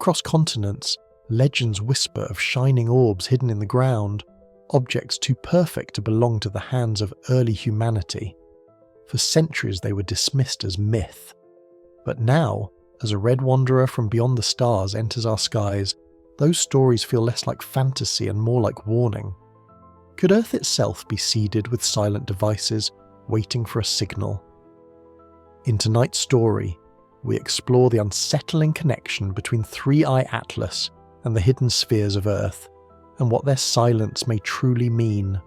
Across continents, legends whisper of shining orbs hidden in the ground, objects too perfect to belong to the hands of early humanity. For centuries they were dismissed as myth. But now, as a red wanderer from beyond the stars enters our skies, those stories feel less like fantasy and more like warning. Could Earth itself be seeded with silent devices, waiting for a signal? In tonight's story, we explore the unsettling connection between Three-Eye Atlas and the hidden spheres of Earth, and what their silence may truly mean.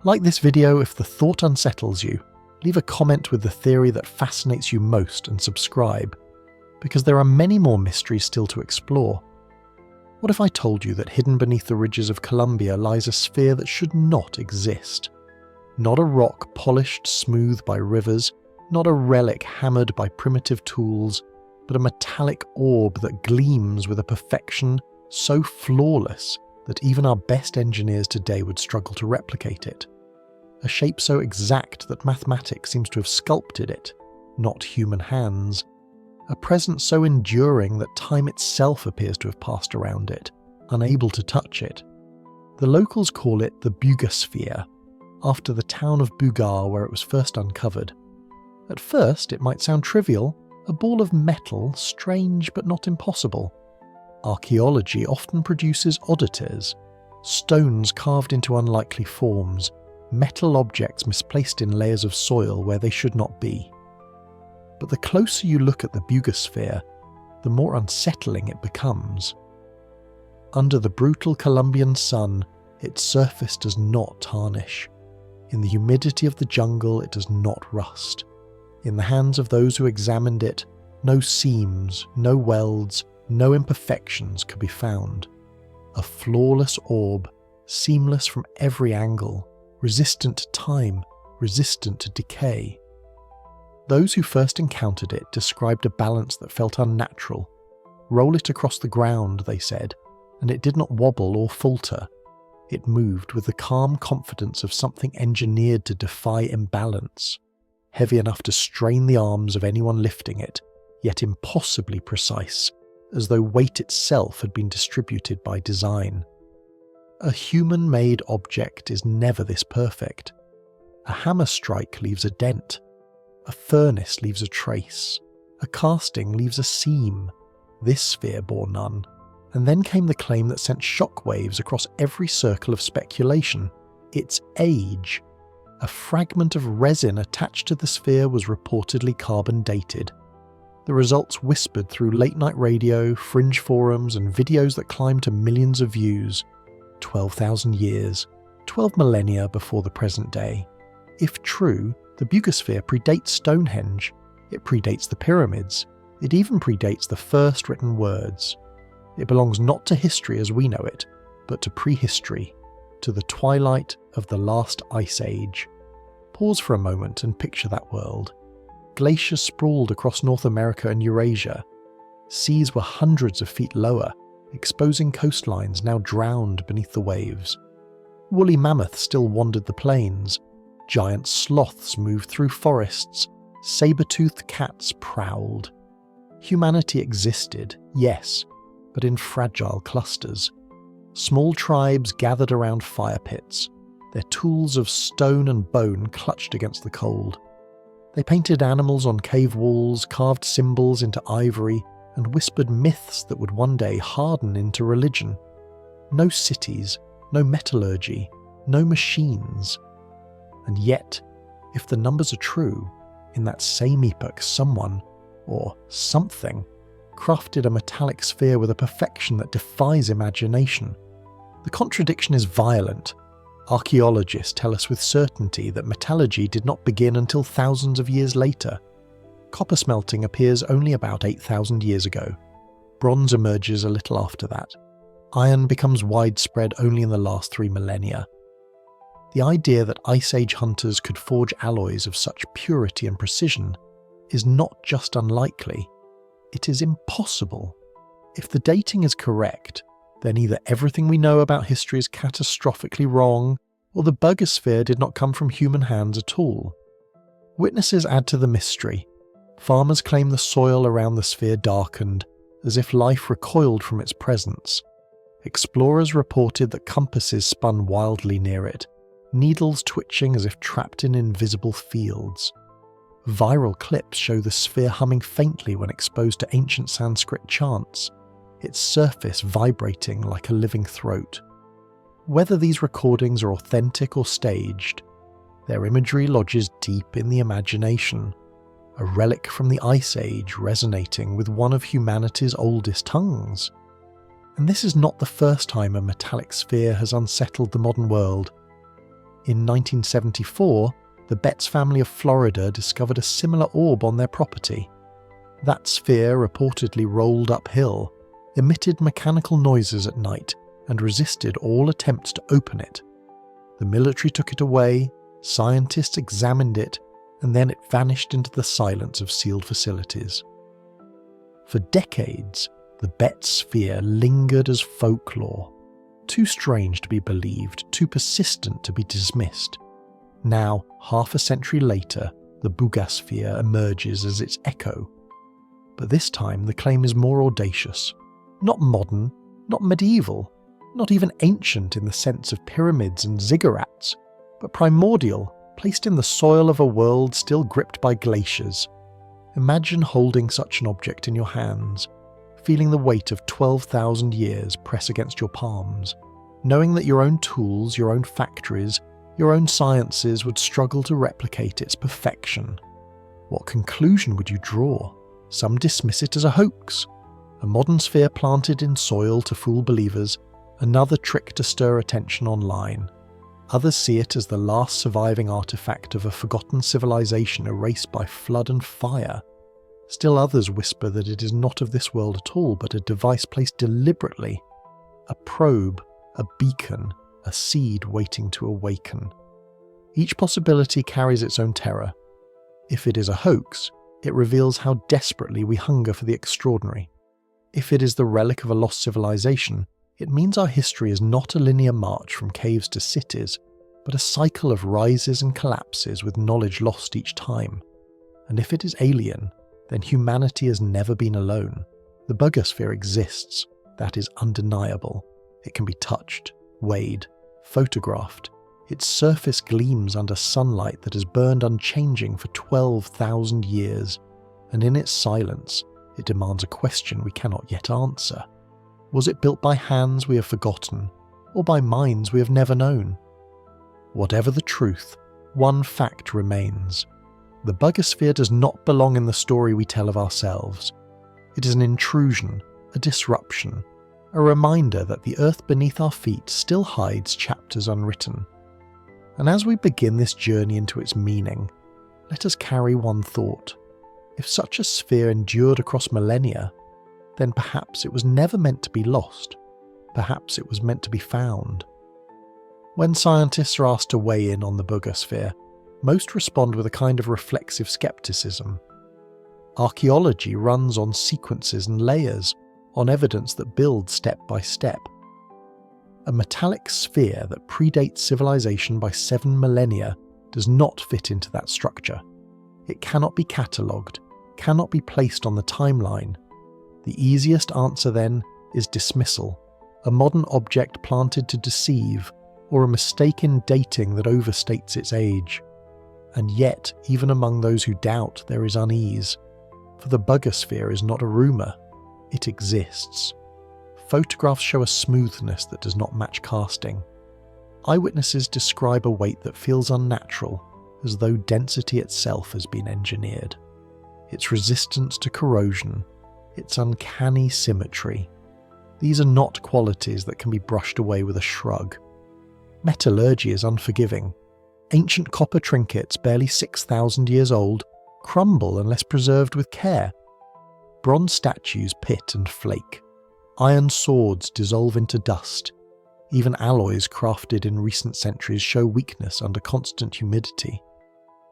Like this video if the thought unsettles you, leave a comment with the theory that fascinates you most and subscribe, because there are many more mysteries still to explore. What if I told you that hidden beneath the ridges of Columbia lies a sphere that should not exist? Not a rock polished smooth by rivers, not a relic hammered by primitive tools, but a metallic orb that gleams with a perfection so flawless that even our best engineers today would struggle to replicate it. A shape so exact that mathematics seems to have sculpted it, not human hands. A presence so enduring that time itself appears to have passed around it, unable to touch it. The locals call it the Bugasphere, after the town of Bugar where it was first uncovered. At first it might sound trivial, a ball of metal, strange but not impossible. Archaeology often produces oddities, stones carved into unlikely forms, metal objects misplaced in layers of soil where they should not be. But the closer you look at the Bugasphere, the more unsettling it becomes. Under the brutal Colombian sun, its surface does not tarnish. In the humidity of the jungle, it does not rust. In the hands of those who examined it, no seams, no welds, no imperfections could be found. A flawless orb, seamless from every angle, resistant to time, resistant to decay. Those who first encountered it described a balance that felt unnatural. Roll it across the ground, they said, and it did not wobble or falter. It moved with the calm confidence of something engineered to defy imbalance, heavy enough to strain the arms of anyone lifting it, yet impossibly precise, as though weight itself had been distributed by design. A human-made object is never this perfect. A hammer strike leaves a dent. A furnace leaves a trace. A casting leaves a seam. This sphere bore none. And then came the claim that sent shockwaves across every circle of speculation. Its age. A fragment of resin attached to the sphere was reportedly carbon-dated. The results whispered through late-night radio, fringe forums, and videos that climbed to millions of views. 12,000 years, 12 millennia before the present day. If true, the Bugasphere predates Stonehenge. It predates the pyramids. It even predates the first written words. It belongs not to history as we know it, but to prehistory, to the twilight of the last ice age. Pause for a moment and picture that world. Glaciers sprawled across North America and Eurasia. Seas were hundreds of feet lower, exposing coastlines now drowned beneath the waves. Woolly mammoths still wandered the plains. Giant sloths moved through forests. Saber-toothed cats prowled. Humanity existed, yes, but in fragile clusters. Small tribes gathered around fire pits, their tools of stone and bone clutched against the cold. They painted animals on cave walls, carved symbols into ivory, and whispered myths that would one day harden into religion. No cities, no metallurgy, no machines. And yet, if the numbers are true, in that same epoch someone, or something, crafted a metallic sphere with a perfection that defies imagination. The contradiction is violent. Archaeologists tell us with certainty that metallurgy did not begin until thousands of years later. Copper smelting appears only about 8,000 years ago. Bronze emerges a little after that. Iron becomes widespread only in the last 3 millennia. The idea that Ice Age hunters could forge alloys of such purity and precision is not just unlikely, it is impossible. If the dating is correct, then either everything we know about history is catastrophically wrong, or the Bugasphere did not come from human hands at all. Witnesses add to the mystery. Farmers claim the soil around the sphere darkened, as if life recoiled from its presence. Explorers reported that compasses spun wildly near it, needles twitching as if trapped in invisible fields. Viral clips show the sphere humming faintly when exposed to ancient Sanskrit chants, its surface vibrating like a living throat. Whether these recordings are authentic or staged, their imagery lodges deep in the imagination, a relic from the Ice Age resonating with one of humanity's oldest tongues. And this is not the first time a metallic sphere has unsettled the modern world. In 1974, the Betts family of Florida discovered a similar orb on their property. That sphere reportedly rolled uphill, emitted mechanical noises at night, and resisted all attempts to open it. The military took it away, scientists examined it, and then it vanished into the silence of sealed facilities. For decades, the Betts sphere lingered as folklore, too strange to be believed, too persistent to be dismissed. Now, half a century later, the Bugasphere emerges as its echo. But this time the claim is more audacious. Not modern, not medieval, not even ancient in the sense of pyramids and ziggurats, but primordial, placed in the soil of a world still gripped by glaciers. Imagine holding such an object in your hands, feeling the weight of 12,000 years press against your palms, knowing that your own tools, your own factories, your own sciences would struggle to replicate its perfection. What conclusion would you draw? Some dismiss it as a hoax, a modern sphere planted in soil to fool believers, another trick to stir attention online. Others see it as the last surviving artifact of a forgotten civilization erased by flood and fire. Still others whisper that it is not of this world at all, but a device placed deliberately, a probe, a beacon, a seed waiting to awaken. Each possibility carries its own terror. If it is a hoax, it reveals how desperately we hunger for the extraordinary. If it is the relic of a lost civilization, it means our history is not a linear march from caves to cities, but a cycle of rises and collapses with knowledge lost each time. And if it is alien, then humanity has never been alone. The Bugasphere exists. That is undeniable. It can be touched, weighed, photographed. Its surface gleams under sunlight that has burned unchanging for 12,000 years, and in its silence, it demands a question we cannot yet answer. Was it built by hands we have forgotten, or by minds we have never known? Whatever the truth, one fact remains. The Bugasphere does not belong in the story we tell of ourselves. It is an intrusion, a disruption, a reminder that the earth beneath our feet still hides chapters unwritten. And as we begin this journey into its meaning, let us carry one thought. If such a sphere endured across millennia, then perhaps it was never meant to be lost. Perhaps it was meant to be found. When scientists are asked to weigh in on the Bugasphere, most respond with a kind of reflexive skepticism. Archaeology runs on sequences and layers, on evidence that builds step by step. A metallic sphere that predates civilization by 7 millennia does not fit into that structure. It cannot be catalogued, cannot be placed on the timeline. The easiest answer then is dismissal, a modern object planted to deceive, or a mistake in dating that overstates its age. And yet, even among those who doubt, there is unease, for the Bugasphere is not a rumour, it exists. Photographs show a smoothness that does not match casting. Eyewitnesses describe a weight that feels unnatural, as though density itself has been engineered. Its resistance to corrosion, its uncanny symmetry. These are not qualities that can be brushed away with a shrug. Metallurgy is unforgiving. Ancient copper trinkets, barely 6,000 years old, crumble unless preserved with care. Bronze statues pit and flake. Iron swords dissolve into dust. Even alloys crafted in recent centuries show weakness under constant humidity.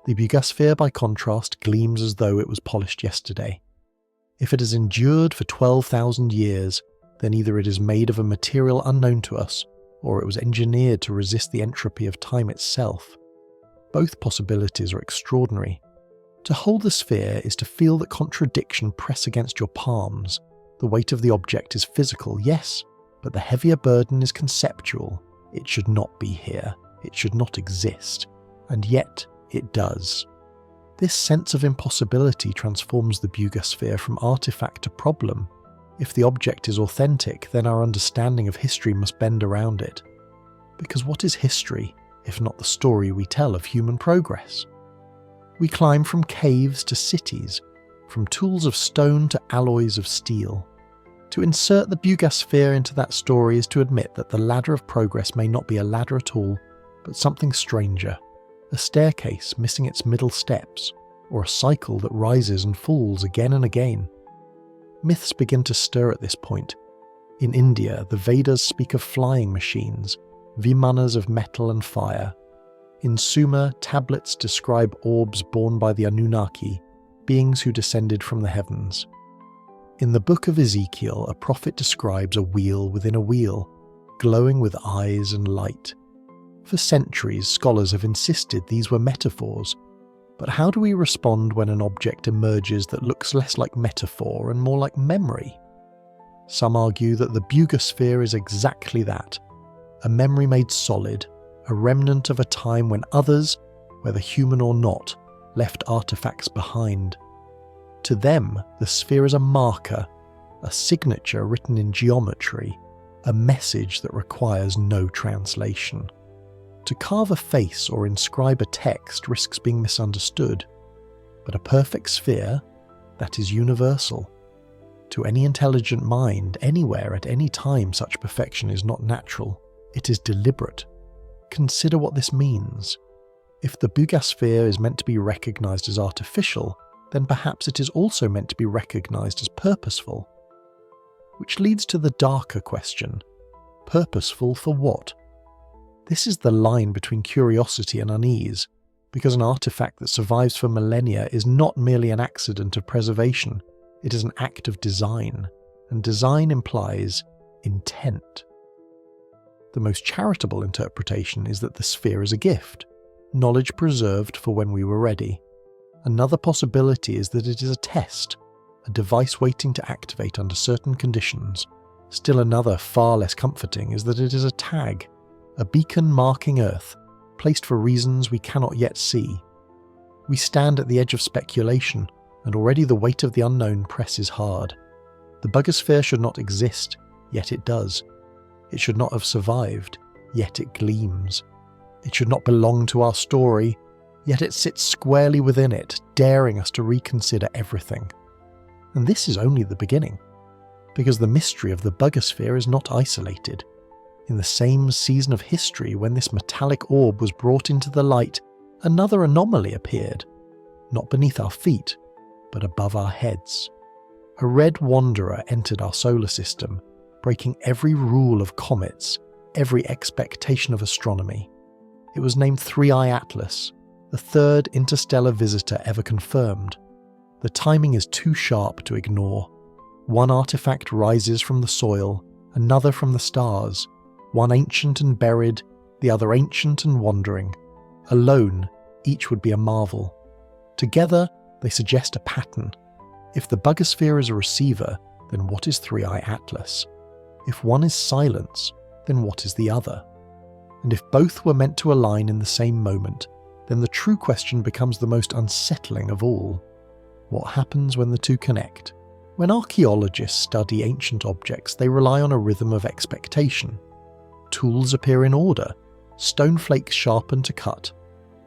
The Bugasphere, by contrast, gleams as though it was polished yesterday. If it has endured for 12,000 years, then either it is made of a material unknown to us, or it was engineered to resist the entropy of time itself. Both possibilities are extraordinary. To hold the sphere is to feel the contradiction press against your palms, The weight of the object is physical, yes, but the heavier burden is conceptual. It should not be here. It should not exist. And yet, it does. This sense of impossibility transforms the Bugasphere from artifact to problem. If the object is authentic, then our understanding of history must bend around it. Because what is history, if not the story we tell of human progress? We climb from caves to cities, from tools of stone to alloys of steel. To insert the Bugasphere into that story is to admit that the ladder of progress may not be a ladder at all, but something stranger. A staircase missing its middle steps, or a cycle that rises and falls again and again. Myths begin to stir at this point. In India, the Vedas speak of flying machines, vimanas of metal and fire. In Sumer, tablets describe orbs born by the Anunnaki, beings who descended from the heavens. In the book of Ezekiel, a prophet describes a wheel within a wheel, glowing with eyes and light. For centuries, scholars have insisted these were metaphors, but how do we respond when an object emerges that looks less like metaphor and more like memory? Some argue that the Bugasphere is exactly that, a memory made solid, a remnant of a time when others, whether human or not, left artifacts behind. To them, the sphere is a marker, a signature written in geometry, a message that requires no translation. To carve a face or inscribe a text risks being misunderstood, but a perfect sphere, that is universal. To any intelligent mind, anywhere, at any time, such perfection is not natural, it is deliberate. Consider what this means. If the Bugasphere is meant to be recognized as artificial, then perhaps it is also meant to be recognized as purposeful. Which leads to the darker question: purposeful for what? This is the line between curiosity and unease, because an artifact that survives for millennia is not merely an accident of preservation, it is an act of design, and design implies intent. The most charitable interpretation is that the sphere is a gift, knowledge preserved for when we were ready. Another possibility is that it is a test, a device waiting to activate under certain conditions. Still another, far less comforting, is that it is a tag, a beacon marking Earth, placed for reasons we cannot yet see. We stand at the edge of speculation, and already the weight of the unknown presses hard. The Bugasphere should not exist, yet it does. It should not have survived, yet it gleams. It should not belong to our story, yet it sits squarely within it, daring us to reconsider everything. And this is only the beginning, because the mystery of the Bugasphere is not isolated. In the same season of history when this metallic orb was brought into the light, another anomaly appeared, not beneath our feet, but above our heads. A red wanderer entered our solar system, breaking every rule of comets, every expectation of astronomy. It was named 3I Atlas, the third interstellar visitor ever confirmed. The timing is too sharp to ignore. One artifact rises from the soil, another from the stars, one ancient and buried, the other ancient and wandering. Alone, each would be a marvel. Together, they suggest a pattern. If the Bugasphere is a receiver, then what is 3I Atlas? If one is silence, then what is the other? And if both were meant to align in the same moment, then the true question becomes the most unsettling of all. What happens when the two connect? When archaeologists study ancient objects, they rely on a rhythm of expectation. Tools appear in order, stone flakes sharpened to cut,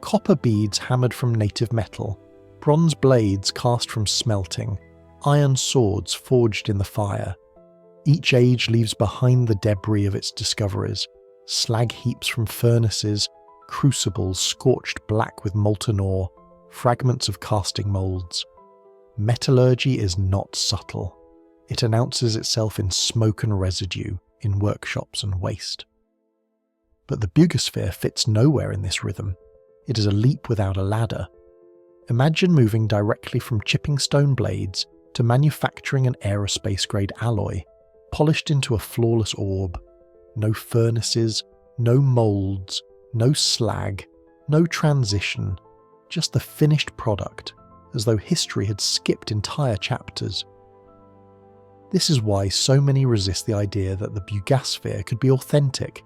copper beads hammered from native metal, bronze blades cast from smelting, iron swords forged in the fire. Each age leaves behind the debris of its discoveries, slag heaps from furnaces, crucibles scorched black with molten ore, fragments of casting moulds. Metallurgy is not subtle. It announces itself in smoke and residue, in workshops and waste. But the Bugasphere fits nowhere in this rhythm. It is a leap without a ladder. Imagine moving directly from chipping stone blades to manufacturing an aerospace-grade alloy, polished into a flawless orb. No furnaces, no moulds, no slag, no transition, just the finished product, as though history had skipped entire chapters. This is why so many resist the idea that the Bugasphere could be authentic.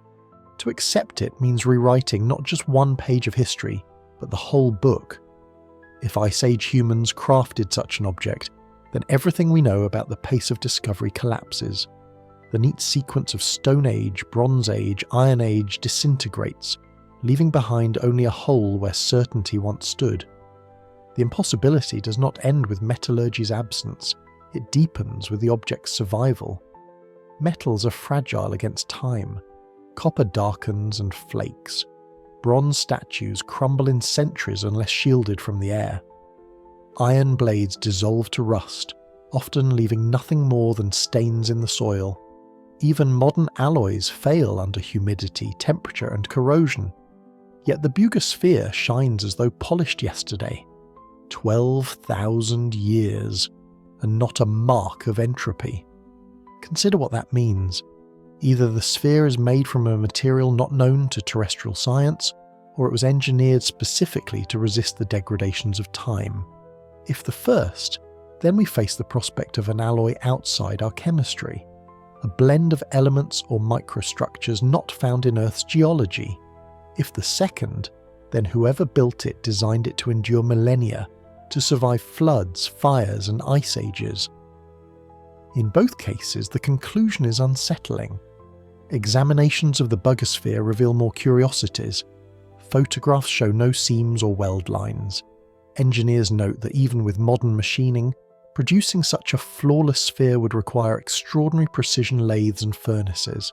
To accept it means rewriting not just one page of history, but the whole book. If Ice Age humans crafted such an object, then everything we know about the pace of discovery collapses. The neat sequence of Stone Age, Bronze Age, Iron Age disintegrates, leaving behind only a hole where certainty once stood. The impossibility does not end with metallurgy's absence, it deepens with the object's survival. Metals are fragile against time. Copper darkens and flakes. Bronze statues crumble in centuries unless shielded from the air. Iron blades dissolve to rust, often leaving nothing more than stains in the soil. Even modern alloys fail under humidity, temperature, and corrosion. Yet the Bugasphere shines as though polished yesterday. 12,000 years, and not a mark of entropy. Consider what that means. Either the sphere is made from a material not known to terrestrial science, or it was engineered specifically to resist the degradations of time. If the first, then we face the prospect of an alloy outside our chemistry, a blend of elements or microstructures not found in Earth's geology. If the second, then whoever built it designed it to endure millennia, to survive floods, fires, and ice ages. In both cases, the conclusion is unsettling. Examinations of the Bugasphere reveal more curiosities. Photographs show no seams or weld lines. Engineers note that even with modern machining, producing such a flawless sphere would require extraordinary precision lathes and furnaces.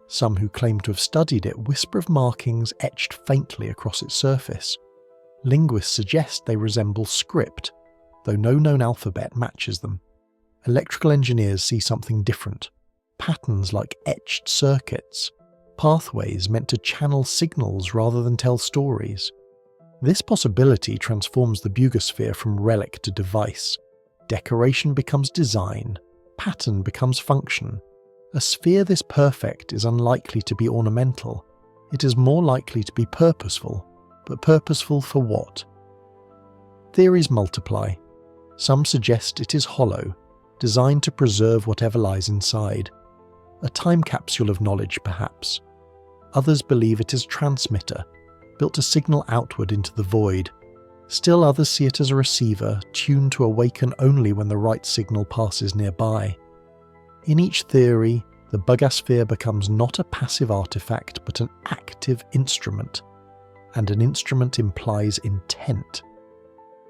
Some who claim to have studied it whisper of markings etched faintly across its surface. Linguists suggest they resemble script, though no known alphabet matches them. Electrical engineers see something different. Patterns like etched circuits, pathways meant to channel signals rather than tell stories. This possibility transforms the Bugasphere from relic to device. Decoration becomes design, pattern becomes function. A sphere this perfect is unlikely to be ornamental. It is more likely to be purposeful. But purposeful for what? Theories multiply. Some suggest it is hollow, designed to preserve whatever lies inside. A time capsule of knowledge, perhaps. Others believe it is a transmitter, built to signal outward into the void. Still others see it as a receiver, tuned to awaken only when the right signal passes nearby. In each theory, the Bugasphere becomes not a passive artifact, but an active instrument. And an instrument implies intent.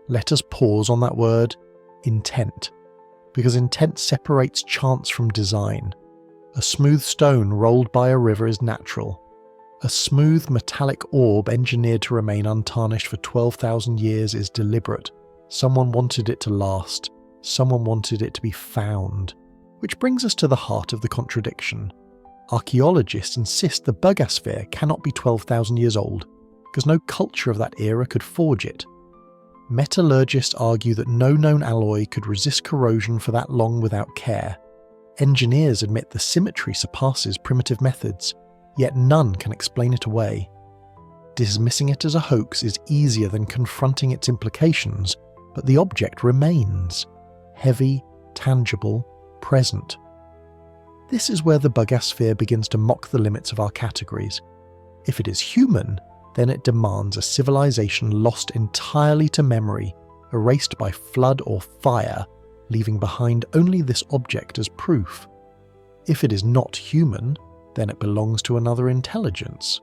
Let us pause on that word, intent, because intent separates chance from design. A smooth stone rolled by a river is natural. A smooth metallic orb engineered to remain untarnished for 12,000 years is deliberate. Someone wanted it to last. Someone wanted it to be found. Which brings us to the heart of the contradiction. Archaeologists insist the Bugasphere cannot be 12,000 years old, because no culture of that era could forge it. Metallurgists argue that no known alloy could resist corrosion for that long without care. Engineers admit the symmetry surpasses primitive methods, yet none can explain it away. Dismissing it as a hoax is easier than confronting its implications, but the object remains. Heavy, tangible, present. This is where the Bugasphere begins to mock the limits of our categories. If it is human, then it demands a civilization lost entirely to memory, erased by flood or fire, leaving behind only this object as proof. If it is not human, then it belongs to another intelligence,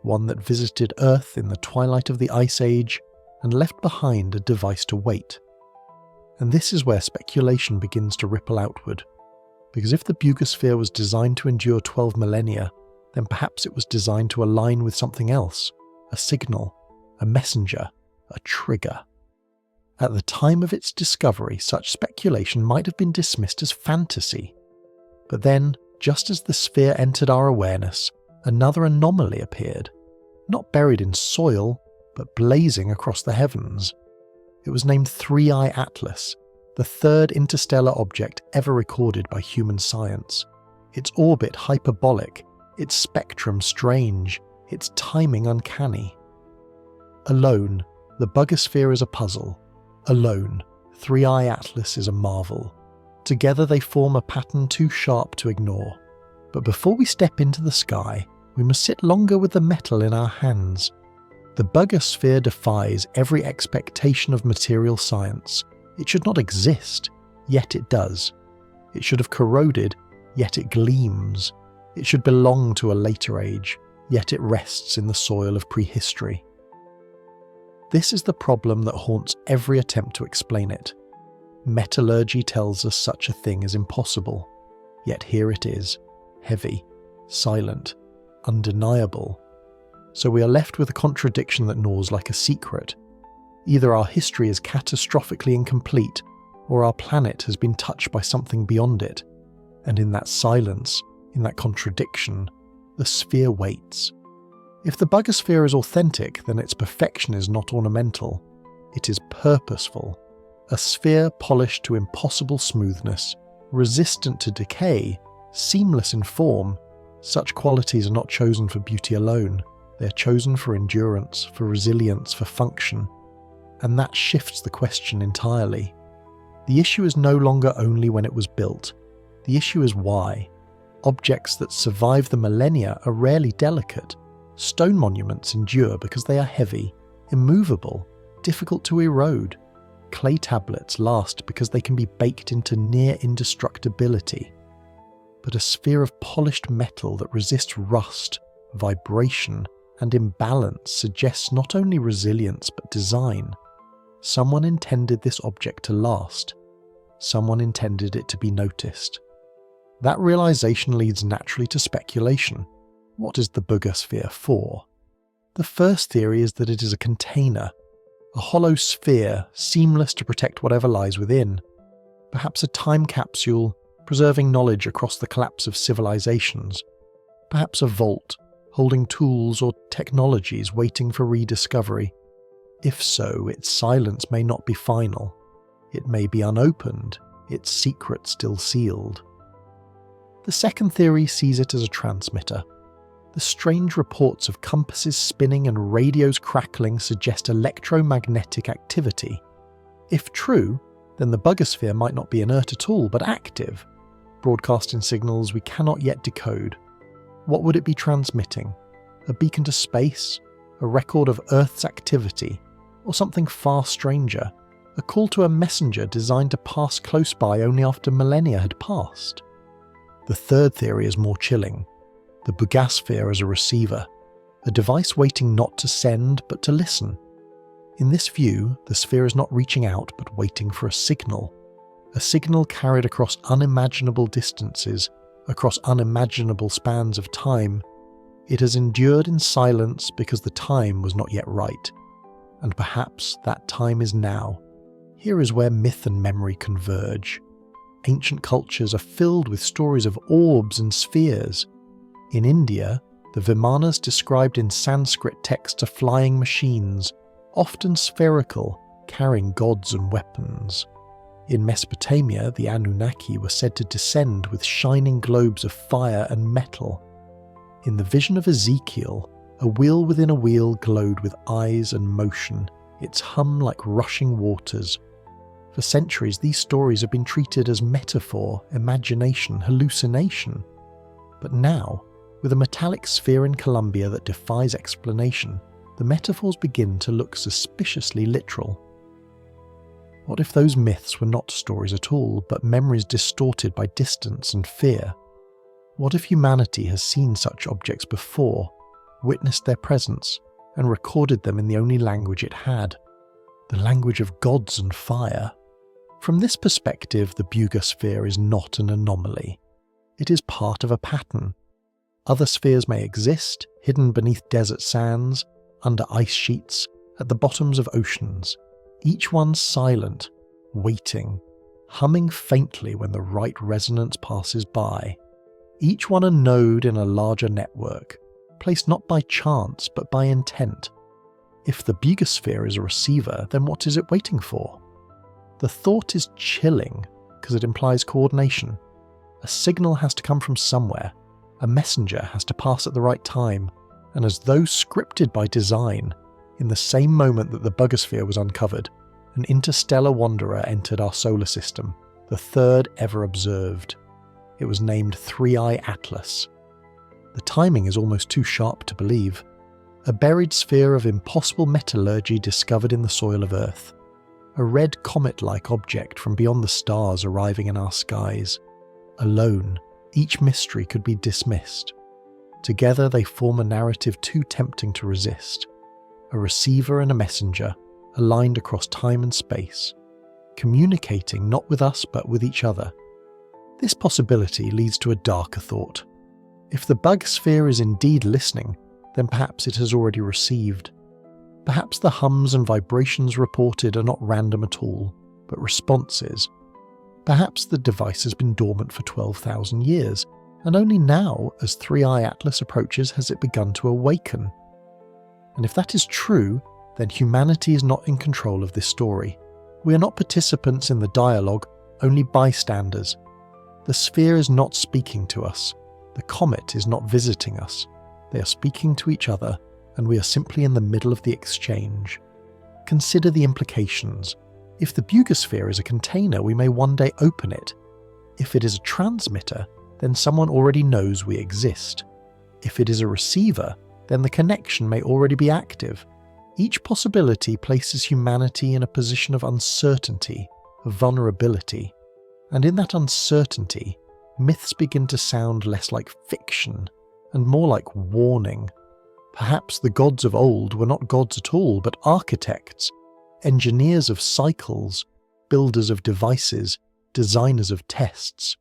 one that visited Earth in the twilight of the Ice Age and left behind a device to wait. And this is where speculation begins to ripple outward, because if the Bugasphere was designed to endure 12 millennia, then perhaps it was designed to align with something else. A signal, a messenger, a trigger. At the time of its discovery, such speculation might have been dismissed as fantasy. But then, just as the sphere entered our awareness, another anomaly appeared, not buried in soil, but blazing across the heavens. It was named 3I Atlas, the third interstellar object ever recorded by human science. Its orbit hyperbolic, its spectrum strange, its timing uncanny. Alone, the Bugasphere is a puzzle. Alone, 3I Atlas is a marvel. Together they form a pattern too sharp to ignore. But before we step into the sky, we must sit longer with the metal in our hands. The Bugger defies every expectation of material science. It should not exist, yet it does. It should have corroded, yet it gleams. It should belong to a later age, yet it rests in the soil of prehistory. This is the problem that haunts every attempt to explain it. Metallurgy tells us such a thing is impossible, yet here it is, heavy, silent, undeniable. So we are left with a contradiction that gnaws like a secret. Either our history is catastrophically incomplete, or our planet has been touched by something beyond it. And in that silence, in that contradiction, the sphere waits. If the Bugger is authentic, then its perfection is not ornamental. It is purposeful. A sphere polished to impossible smoothness, resistant to decay, seamless in form. Such qualities are not chosen for beauty alone. They are chosen for endurance, for resilience, for function. And that shifts the question entirely. The issue is no longer only when it was built. The issue is why. Objects that survive the millennia are rarely delicate. Stone monuments endure because they are heavy, immovable, difficult to erode. Clay tablets last because they can be baked into near indestructibility. But a sphere of polished metal that resists rust, vibration, and imbalance suggests not only resilience but design. Someone intended this object to last. Someone intended it to be noticed. That realization leads naturally to speculation. What is the Bugger for? The first theory is that it is a container, a hollow sphere seamless to protect whatever lies within. Perhaps a time capsule preserving knowledge across the collapse of civilizations. Perhaps a vault holding tools or technologies waiting for rediscovery. If so, its silence may not be final. It may be unopened, its secret still sealed. The second theory sees it as a transmitter. The strange reports of compasses spinning and radios crackling suggest electromagnetic activity. If true, then the Bugger might not be inert at all, but active, broadcasting signals we cannot yet decode. What would it be transmitting? A beacon to space? A record of Earth's activity? Or something far stranger? A call to a messenger designed to pass close by only after millennia had passed? The third theory is more chilling. The Bugger as a receiver, a device waiting not to send but to listen. In this view, the sphere is not reaching out but waiting for a signal carried across unimaginable distances, across unimaginable spans of time. It has endured in silence because the time was not yet right, and perhaps that time is now. Here is where myth and memory converge. Ancient cultures are filled with stories of orbs and spheres. In India, the Vimanas described in Sanskrit texts are flying machines, often spherical, carrying gods and weapons. In Mesopotamia, the Anunnaki were said to descend with shining globes of fire and metal. In the vision of Ezekiel, a wheel within a wheel glowed with eyes and motion, its hum like rushing waters. For centuries, these stories have been treated as metaphor, imagination, hallucination. But now, with a metallic sphere in Colombia that defies explanation, the metaphors begin to look suspiciously literal. What if those myths were not stories at all, but memories distorted by distance and fear? What if humanity has seen such objects before, witnessed their presence, and recorded them in the only language it had, the language of gods and fire? From this perspective, the Bugger is not an anomaly. It is part of a pattern. Other spheres may exist, hidden beneath desert sands, under ice sheets, at the bottoms of oceans, each one silent, waiting, humming faintly when the right resonance passes by. Each one a node in a larger network, placed not by chance but by intent. If the Bugger is a receiver, then what is it waiting for? The thought is chilling because it implies coordination. A signal has to come from somewhere. A messenger has to pass at the right time, and as though scripted by design, in the same moment that the Bugger was uncovered, an interstellar wanderer entered our solar system, the third ever observed. It was named 3I Atlas. The timing is almost too sharp to believe. A buried sphere of impossible metallurgy discovered in the soil of Earth. A red comet-like object from beyond the stars arriving in our skies. Alone, each mystery could be dismissed. Together they form a narrative too tempting to resist. A receiver and a messenger, aligned across time and space, communicating not with us but with each other. This possibility leads to a darker thought. If the bug sphere is indeed listening, then perhaps it has already received. Perhaps the hums and vibrations reported are not random at all, but responses. Perhaps the device has been dormant for 12,000 years, and only now, as 3I Atlas approaches, has it begun to awaken. And if that is true, then humanity is not in control of this story. We are not participants in the dialogue, only bystanders. The sphere is not speaking to us. The comet is not visiting us. They are speaking to each other, and we are simply in the middle of the exchange. Consider the implications. If the bugosphere is a container, we may one day open it. If it is a transmitter, then someone already knows we exist. If it is a receiver, then the connection may already be active. Each possibility places humanity in a position of uncertainty, of vulnerability. And in that uncertainty, myths begin to sound less like fiction and more like warning. Perhaps the gods of old were not gods at all, but architects, engineers of cycles, builders of devices, designers of tests.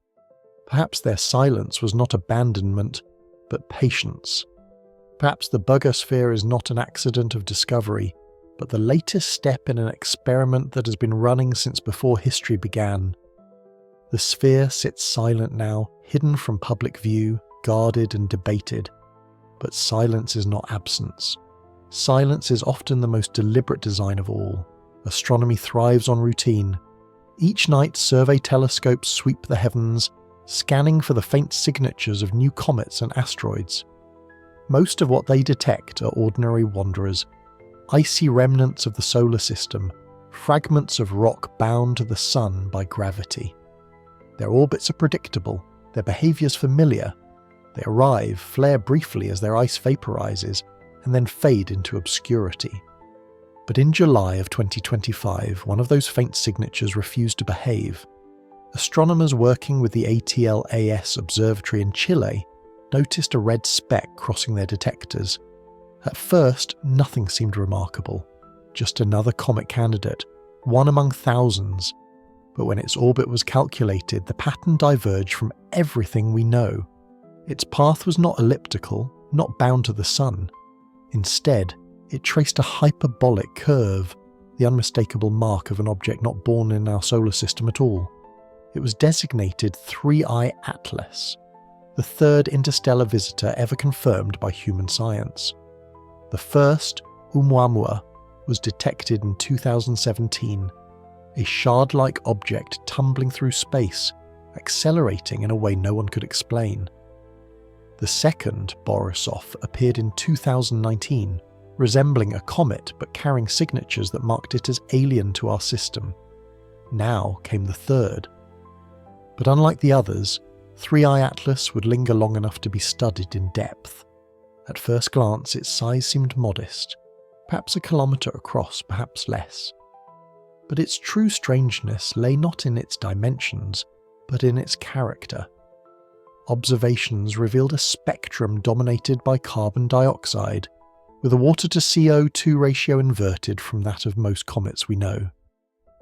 Perhaps their silence was not abandonment, but patience. Perhaps the bugosphere is not an accident of discovery, but the latest step in an experiment that has been running since before history began. The sphere sits silent now, hidden from public view, guarded and debated. But silence is not absence. Silence is often the most deliberate design of all. Astronomy thrives on routine. Each night, survey telescopes sweep the heavens, scanning for the faint signatures of new comets and asteroids. Most of what they detect are ordinary wanderers, icy remnants of the solar system, fragments of rock bound to the sun by gravity. Their orbits are predictable, their behaviours familiar. They arrive, flare briefly as their ice vaporizes, and then fade into obscurity. But in July of 2025, one of those faint signatures refused to behave. Astronomers working with the ATLAS observatory in Chile noticed a red speck crossing their detectors. At first, nothing seemed remarkable. Just another comet candidate, one among thousands. But when its orbit was calculated, the pattern diverged from everything we know. Its path was not elliptical, not bound to the sun. Instead, it traced a hyperbolic curve, the unmistakable mark of an object not born in our solar system at all. It was designated 3I Atlas, the third interstellar visitor ever confirmed by human science. The first, Oumuamua, was detected in 2017, a shard-like object tumbling through space, accelerating in a way no one could explain. The second, Borisov, appeared in 2019, resembling a comet but carrying signatures that marked it as alien to our system. Now came the third. But unlike the others, 3I Atlas would linger long enough to be studied in depth. At first glance, its size seemed modest, perhaps a kilometre across, perhaps less. But its true strangeness lay not in its dimensions, but in its character. Observations revealed a spectrum dominated by carbon dioxide, with a water to CO2 ratio inverted from that of most comets we know.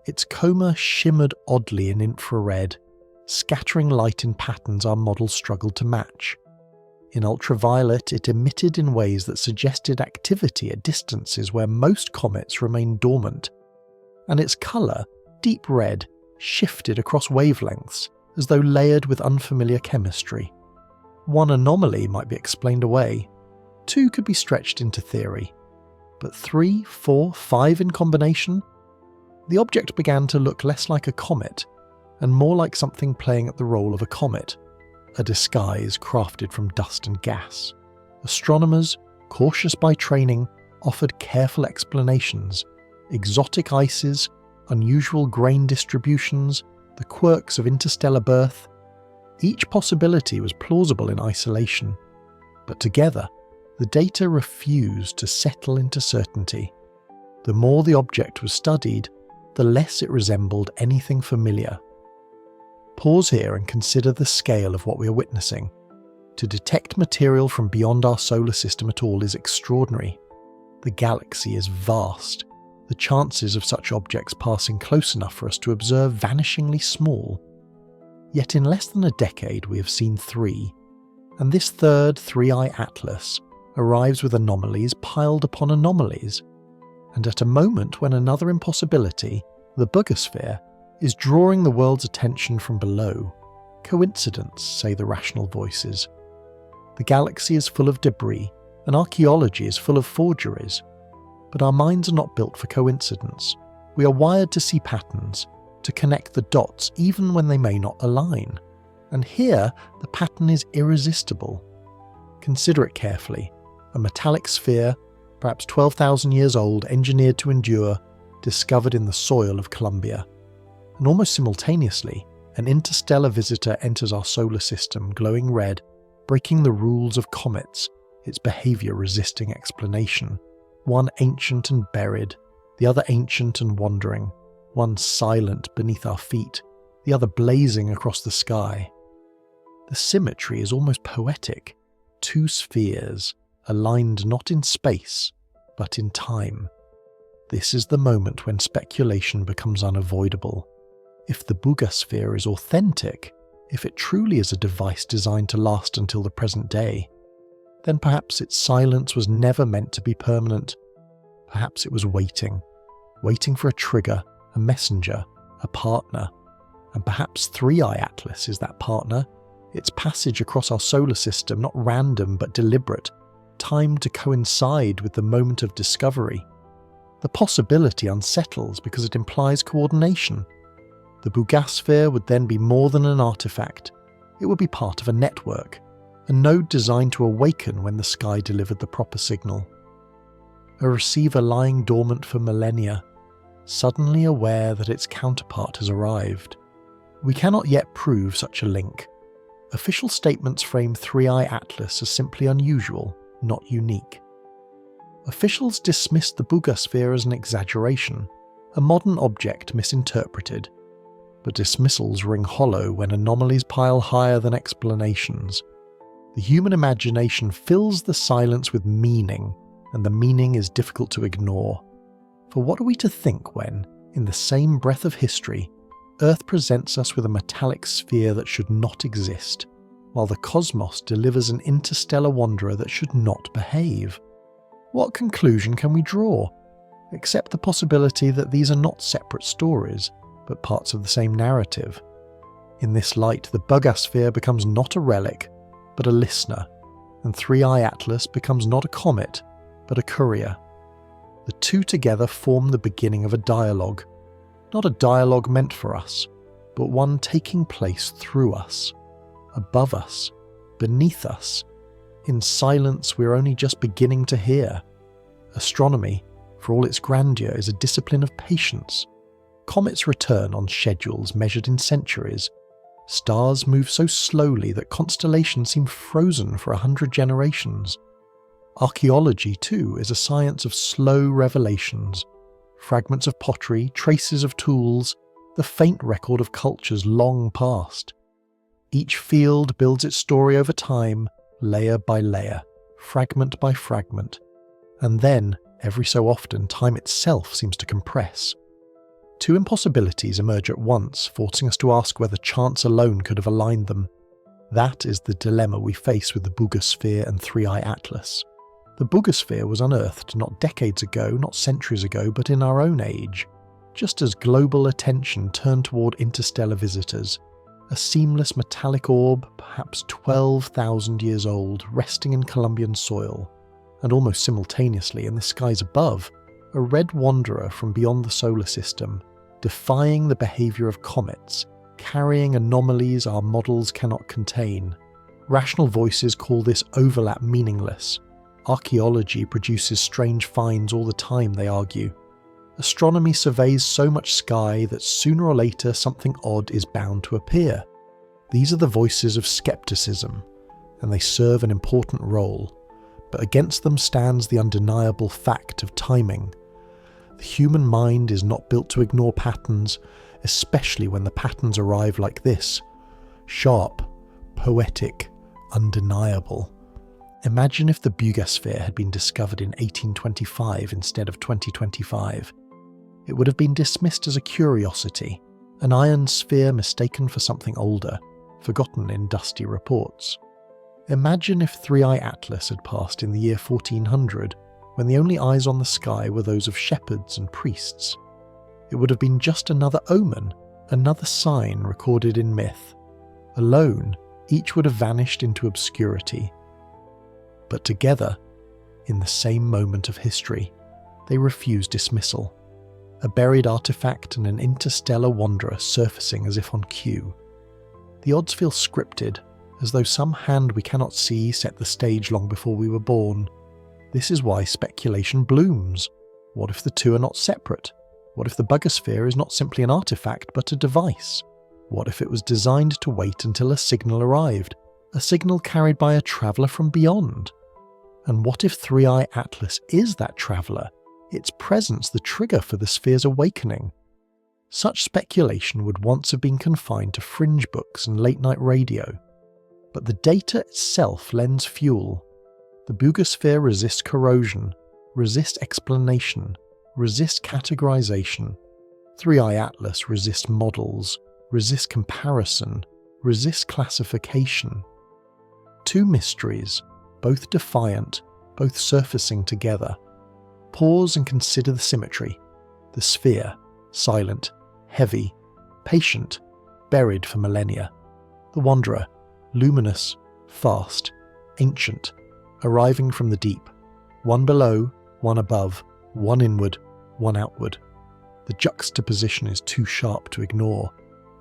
Its coma shimmered oddly in infrared, scattering light in patterns our models struggled to match. In ultraviolet, it emitted in ways that suggested activity at distances where most comets remain dormant, and its colour, deep red, shifted across wavelengths, as though layered with unfamiliar chemistry. One anomaly might be explained away. Two could be stretched into theory. But 3, 4, 5 in combination? The object began to look less like a comet, and more like something playing at the role of a comet, a disguise crafted from dust and gas. Astronomers, cautious by training, offered careful explanations. Exotic ices, unusual grain distributions, the quirks of interstellar birth. Each possibility was plausible in isolation, but together, the data refused to settle into certainty. The more the object was studied, the less it resembled anything familiar. Pause here and consider the scale of what we are witnessing. To detect material from beyond our solar system at all is extraordinary. The galaxy is vast. The chances of such objects passing close enough for us to observe vanishingly small. Yet in less than a decade we have seen 3, and this third 3-eye atlas arrives with anomalies piled upon anomalies, and at a moment when another impossibility, the Boogosphere, is drawing the world's attention from below. Coincidence, say the rational voices. The galaxy is full of debris, and archaeology is full of forgeries. But our minds are not built for coincidence. We are wired to see patterns, to connect the dots even when they may not align. And here, the pattern is irresistible. Consider it carefully. A metallic sphere, perhaps 12,000 years old, engineered to endure, discovered in the soil of Columbia. And almost simultaneously, an interstellar visitor enters our solar system, glowing red, breaking the rules of comets, its behaviour resisting explanation. One ancient and buried, the other ancient and wandering, one silent beneath our feet, the other blazing across the sky. The symmetry is almost poetic. 2 spheres, aligned not in space, but in time. This is the moment when speculation becomes unavoidable. If the Boogosphere is authentic, if it truly is a device designed to last until the present day, then perhaps its silence was never meant to be permanent. Perhaps it was waiting for a trigger, a messenger, a partner. And perhaps 3-eye Atlas is that partner, its passage across our solar system not random but deliberate, timed to coincide with the moment of discovery. The possibility unsettles because it implies coordination. The Boogosphere would then be more than an artifact. It would be part of a network, a node designed to awaken when the sky delivered the proper signal. A receiver lying dormant for millennia, suddenly aware that its counterpart has arrived. We cannot yet prove such a link. Official statements frame 3-eye Atlas as simply unusual, not unique. Officials dismissed the Boogosphere as an exaggeration, a modern object misinterpreted. But dismissals ring hollow when anomalies pile higher than explanations. The human imagination fills the silence with meaning, and the meaning is difficult to ignore. For what are we to think when, in the same breath of history, Earth presents us with a metallic sphere that should not exist, while the cosmos delivers an interstellar wanderer that should not behave? What conclusion can we draw, except the possibility that these are not separate stories, but parts of the same narrative? In this light, the Boogosphere becomes not a relic, but a listener, and 3-eye Atlas becomes not a comet, but a courier. The two together form the beginning of a dialogue, not a dialogue meant for us, but one taking place through us, above us, beneath us. In silence we're only just beginning to hear. Astronomy, for all its grandeur, is a discipline of patience. Comets return on schedules measured in centuries. Stars move so slowly that constellations seem frozen for 100 generations. Archaeology, too, is a science of slow revelations. Fragments of pottery, traces of tools, the faint record of cultures long past. Each field builds its story over time, layer by layer, fragment by fragment. And then, every so often, time itself seems to compress. 2 impossibilities emerge at once, forcing us to ask whether chance alone could have aligned them. That is the dilemma we face with the Boogosphere and 3-eye Atlas. The Boogosphere was unearthed not decades ago, not centuries ago, but in our own age, just as global attention turned toward interstellar visitors. A seamless metallic orb, perhaps 12,000 years old, resting in Colombian soil, and almost simultaneously in the skies above, a red wanderer from beyond the solar system, defying the behaviour of comets, carrying anomalies our models cannot contain. Rational voices call this overlap meaningless. Archaeology produces strange finds all the time, they argue. Astronomy surveys so much sky that sooner or later something odd is bound to appear. These are the voices of skepticism, and they serve an important role, but against them stands the undeniable fact of timing. The human mind is not built to ignore patterns, especially when the patterns arrive like this: sharp, poetic, undeniable. Imagine if the Bugasphere had been discovered in 1825 instead of 2025. It would have been dismissed as a curiosity, an iron sphere mistaken for something older, forgotten in dusty reports. Imagine if 3i Atlas had passed in the year 1400, when the only eyes on the sky were those of shepherds and priests. It would have been just another omen, another sign recorded in myth. Alone, each would have vanished into obscurity. But together, in the same moment of history, they refuse dismissal. A buried artifact and an interstellar wanderer surfacing as if on cue. The odds feel scripted, as though some hand we cannot see set the stage long before we were born. This is why speculation blooms. What if the two are not separate? What if the Bugasphere is not simply an artifact but a device? What if it was designed to wait until a signal arrived? A signal carried by a traveller from beyond? And what if 3i Atlas is that traveller? Its presence the trigger for the sphere's awakening? Such speculation would once have been confined to fringe books and late-night radio. But the data itself lends fuel. The Bugasphere resists corrosion, resists explanation, resists categorization. 3i Atlas resists models, resists comparison, resists classification. Two mysteries, both defiant, both surfacing together. Pause and consider the symmetry. The sphere, silent, heavy, patient, buried for millennia. The wanderer, luminous, fast, ancient, arriving from the deep. One below, one above, one inward, one outward. The juxtaposition is too sharp to ignore.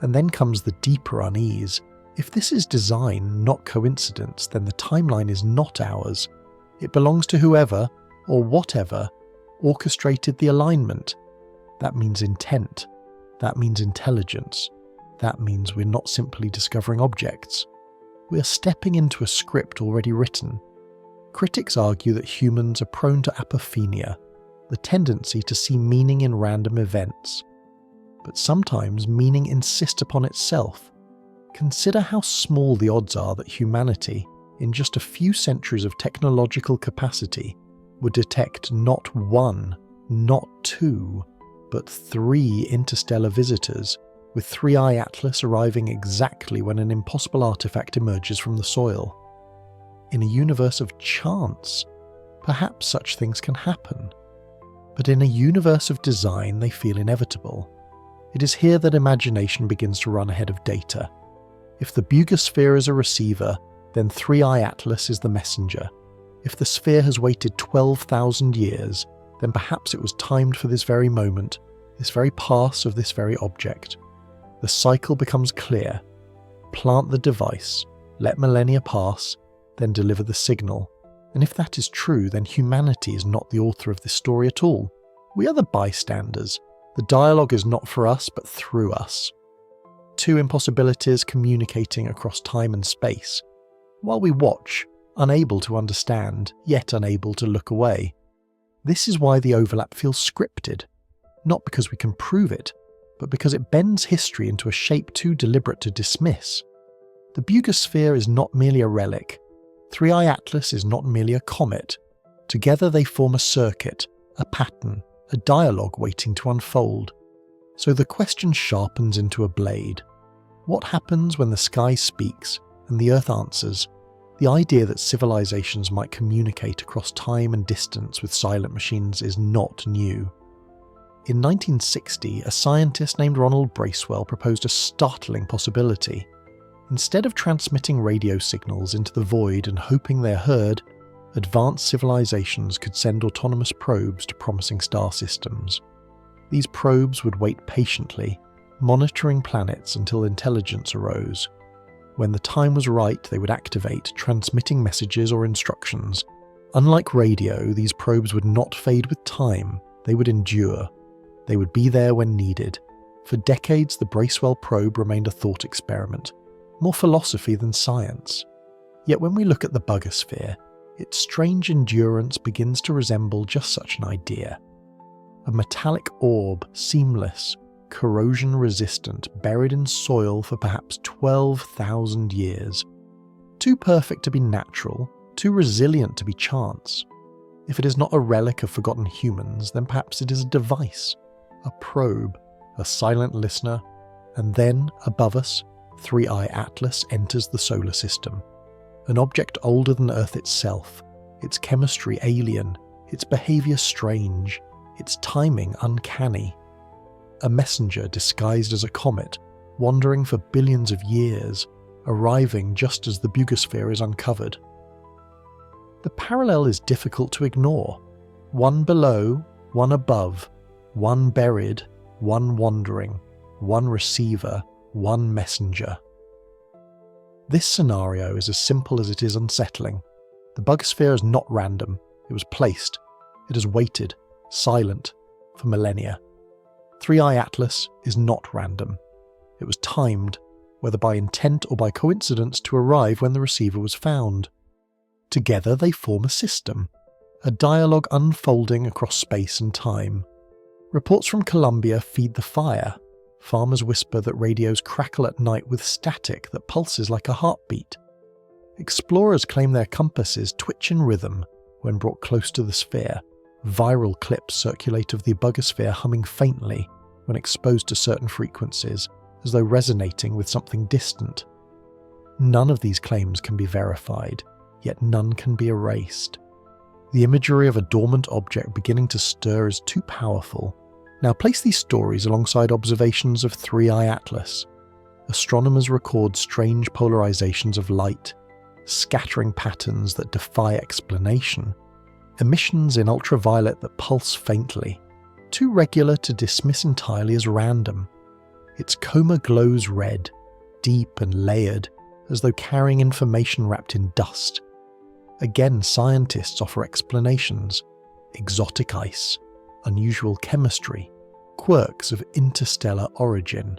And then comes the deeper unease. If this is design, not coincidence, then the timeline is not ours. It belongs to whoever, or whatever, orchestrated the alignment. That means intent. That means intelligence. That means we're not simply discovering objects. We are stepping into a script already written. Critics argue that humans are prone to apophenia, the tendency to see meaning in random events. But sometimes meaning insists upon itself. Consider how small the odds are that humanity, in just a few centuries of technological capacity, would detect not one, not two, but 3 interstellar visitors, with 3i Atlas arriving exactly when an impossible artifact emerges from the soil. In a universe of chance, perhaps such things can happen. But in a universe of design, they feel inevitable. It is here that imagination begins to run ahead of data. If the Bugasphere is a receiver, then 3i Atlas is the messenger. If the sphere has waited 12,000 years, then perhaps it was timed for this very moment, this very pass of this very object. The cycle becomes clear. Plant the device, let millennia pass, then deliver the signal. And if that is true, then humanity is not the author of this story at all. We are the bystanders. The dialogue is not for us, but through us. Two impossibilities communicating across time and space. While we watch, unable to understand, yet unable to look away. This is why the overlap feels scripted. Not because we can prove it, but because it bends history into a shape too deliberate to dismiss. The Bugasphere is not merely a relic. 3i Atlas is not merely a comet. Together they form a circuit, a pattern, a dialogue waiting to unfold. So the question sharpens into a blade. What happens when the sky speaks and the earth answers? The idea that civilizations might communicate across time and distance with silent machines is not new. In 1960, a scientist named Ronald Bracewell proposed a startling possibility. Instead of transmitting radio signals into the void and hoping they're heard, advanced civilizations could send autonomous probes to promising star systems. These probes would wait patiently, monitoring planets until intelligence arose. When the time was right, they would activate, transmitting messages or instructions. Unlike radio, these probes would not fade with time, they would endure. They would be there when needed. For decades, the Bracewell probe remained a thought experiment, more philosophy than science. Yet when we look at the Buggosphere, its strange endurance begins to resemble just such an idea. A metallic orb, seamless, corrosion-resistant, buried in soil for perhaps 12,000 years. Too perfect to be natural, too resilient to be chance. If it is not a relic of forgotten humans, then perhaps it is a device, a probe, a silent listener, and then, above us, 3I Atlas enters the solar system. An object older than Earth itself, its chemistry alien, its behaviour strange, its timing uncanny. A messenger disguised as a comet, wandering for billions of years, arriving just as the Buggosphere is uncovered. The parallel is difficult to ignore. One below, one above, one buried, one wandering, one receiver, one messenger. This scenario is as simple as it is unsettling. The Buggosphere is not random. It was placed. It has waited, silent, for millennia. 3I Atlas is not random. It was timed, whether by intent or by coincidence, to arrive when the receiver was found. Together they form a system, a dialogue unfolding across space and time. Reports from Columbia feed the fire. Farmers whisper that radios crackle at night with static that pulses like a heartbeat. Explorers claim their compasses twitch in rhythm when brought close to the sphere. Viral clips circulate of the Buggosphere humming faintly when exposed to certain frequencies, as though resonating with something distant. None of these claims can be verified, yet none can be erased. The imagery of a dormant object beginning to stir is too powerful. Now place these stories alongside observations of 3I Atlas. Astronomers record strange polarizations of light, scattering patterns that defy explanation, emissions in ultraviolet that pulse faintly, too regular to dismiss entirely as random. Its coma glows red, deep and layered, as though carrying information wrapped in dust. Again, scientists offer explanations: exotic ice, unusual chemistry, quirks of interstellar origin.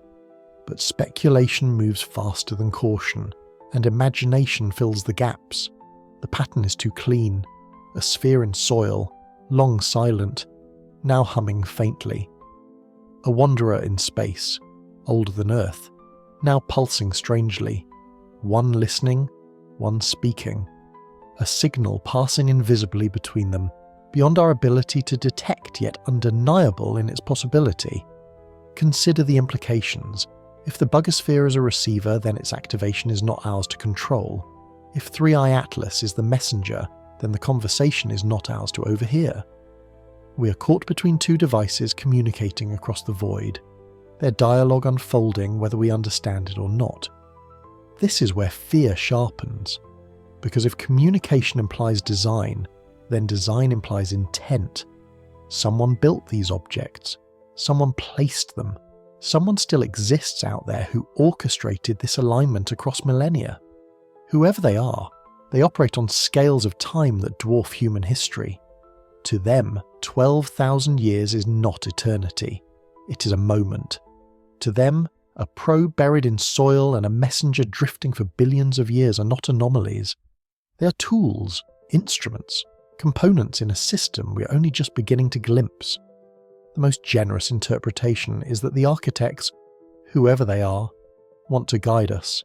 But speculation moves faster than caution, and imagination fills the gaps. The pattern is too clean, a sphere in soil, long silent, now humming faintly. A wanderer in space, older than Earth, now pulsing strangely, one listening, one speaking. A signal passing invisibly between them, beyond our ability to detect, yet undeniable in its possibility. Consider the implications. If the Buggosphere is a receiver, then its activation is not ours to control. If 3I Atlas is the messenger, then the conversation is not ours to overhear. We are caught between two devices communicating across the void, their dialogue unfolding whether we understand it or not. This is where fear sharpens, because if communication implies design, then design implies intent. Someone built these objects, someone placed them, someone still exists out there who orchestrated this alignment across millennia. Whoever they are, they operate on scales of time that dwarf human history. To them, 12,000 years is not eternity. It is a moment. To them, a probe buried in soil and a messenger drifting for billions of years are not anomalies. They are tools, instruments, components in a system we are only just beginning to glimpse. The most generous interpretation is that the architects, whoever they are, want to guide us,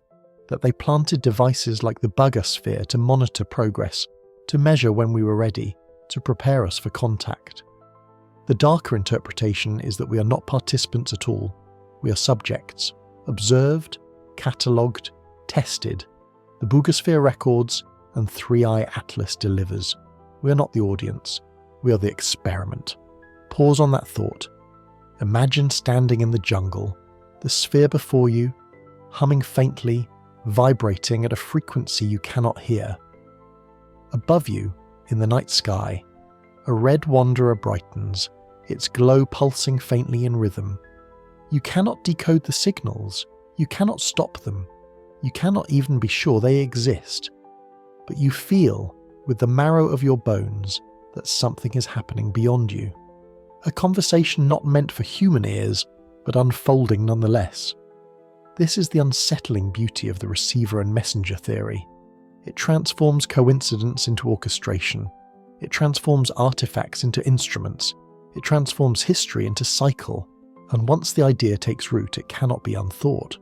that they planted devices like the Buggosphere to monitor progress, to measure when we were ready, to prepare us for contact. The darker interpretation is that we are not participants at all. We are subjects, observed, catalogued, tested. The Buggosphere records, and 3I Atlas delivers. We are not the audience. We are the experiment. Pause on that thought. Imagine standing in the jungle, the sphere before you, humming faintly, vibrating at a frequency you cannot hear. Above you, in the night sky, a red wanderer brightens, its glow pulsing faintly in rhythm. You cannot decode the signals. You cannot stop them. You cannot even be sure they exist. But you feel, with the marrow of your bones, that something is happening beyond you. A conversation not meant for human ears, but unfolding nonetheless. This is the unsettling beauty of the receiver and messenger theory. It transforms coincidence into orchestration. It transforms artifacts into instruments. It transforms history into cycle. And once the idea takes root, it cannot be unthought.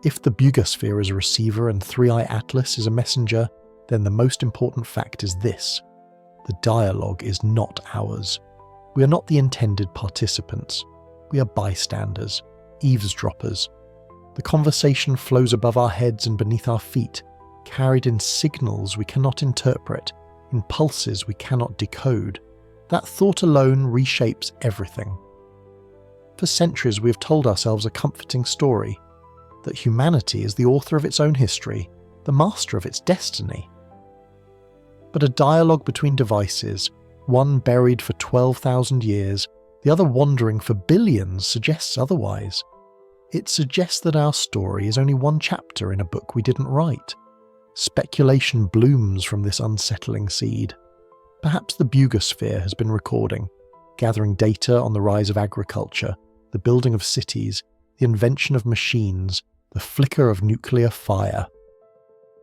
If the Bugosphere is a receiver and Three-Eye Atlas is a messenger, then the most important fact is this: the dialogue is not ours. We are not the intended participants. We are bystanders, eavesdroppers. The conversation flows above our heads and beneath our feet, carried in signals we cannot interpret, in pulses we cannot decode. That thought alone reshapes everything. For centuries we have told ourselves a comforting story, that humanity is the author of its own history, the master of its destiny. But a dialogue between devices, one buried for 12,000 years, the other wandering for billions, suggests otherwise. It suggests that our story is only one chapter in a book we didn't write. Speculation blooms from this unsettling seed. Perhaps the Bugosphere has been recording, gathering data on the rise of agriculture, the building of cities, the invention of machines, the flicker of nuclear fire.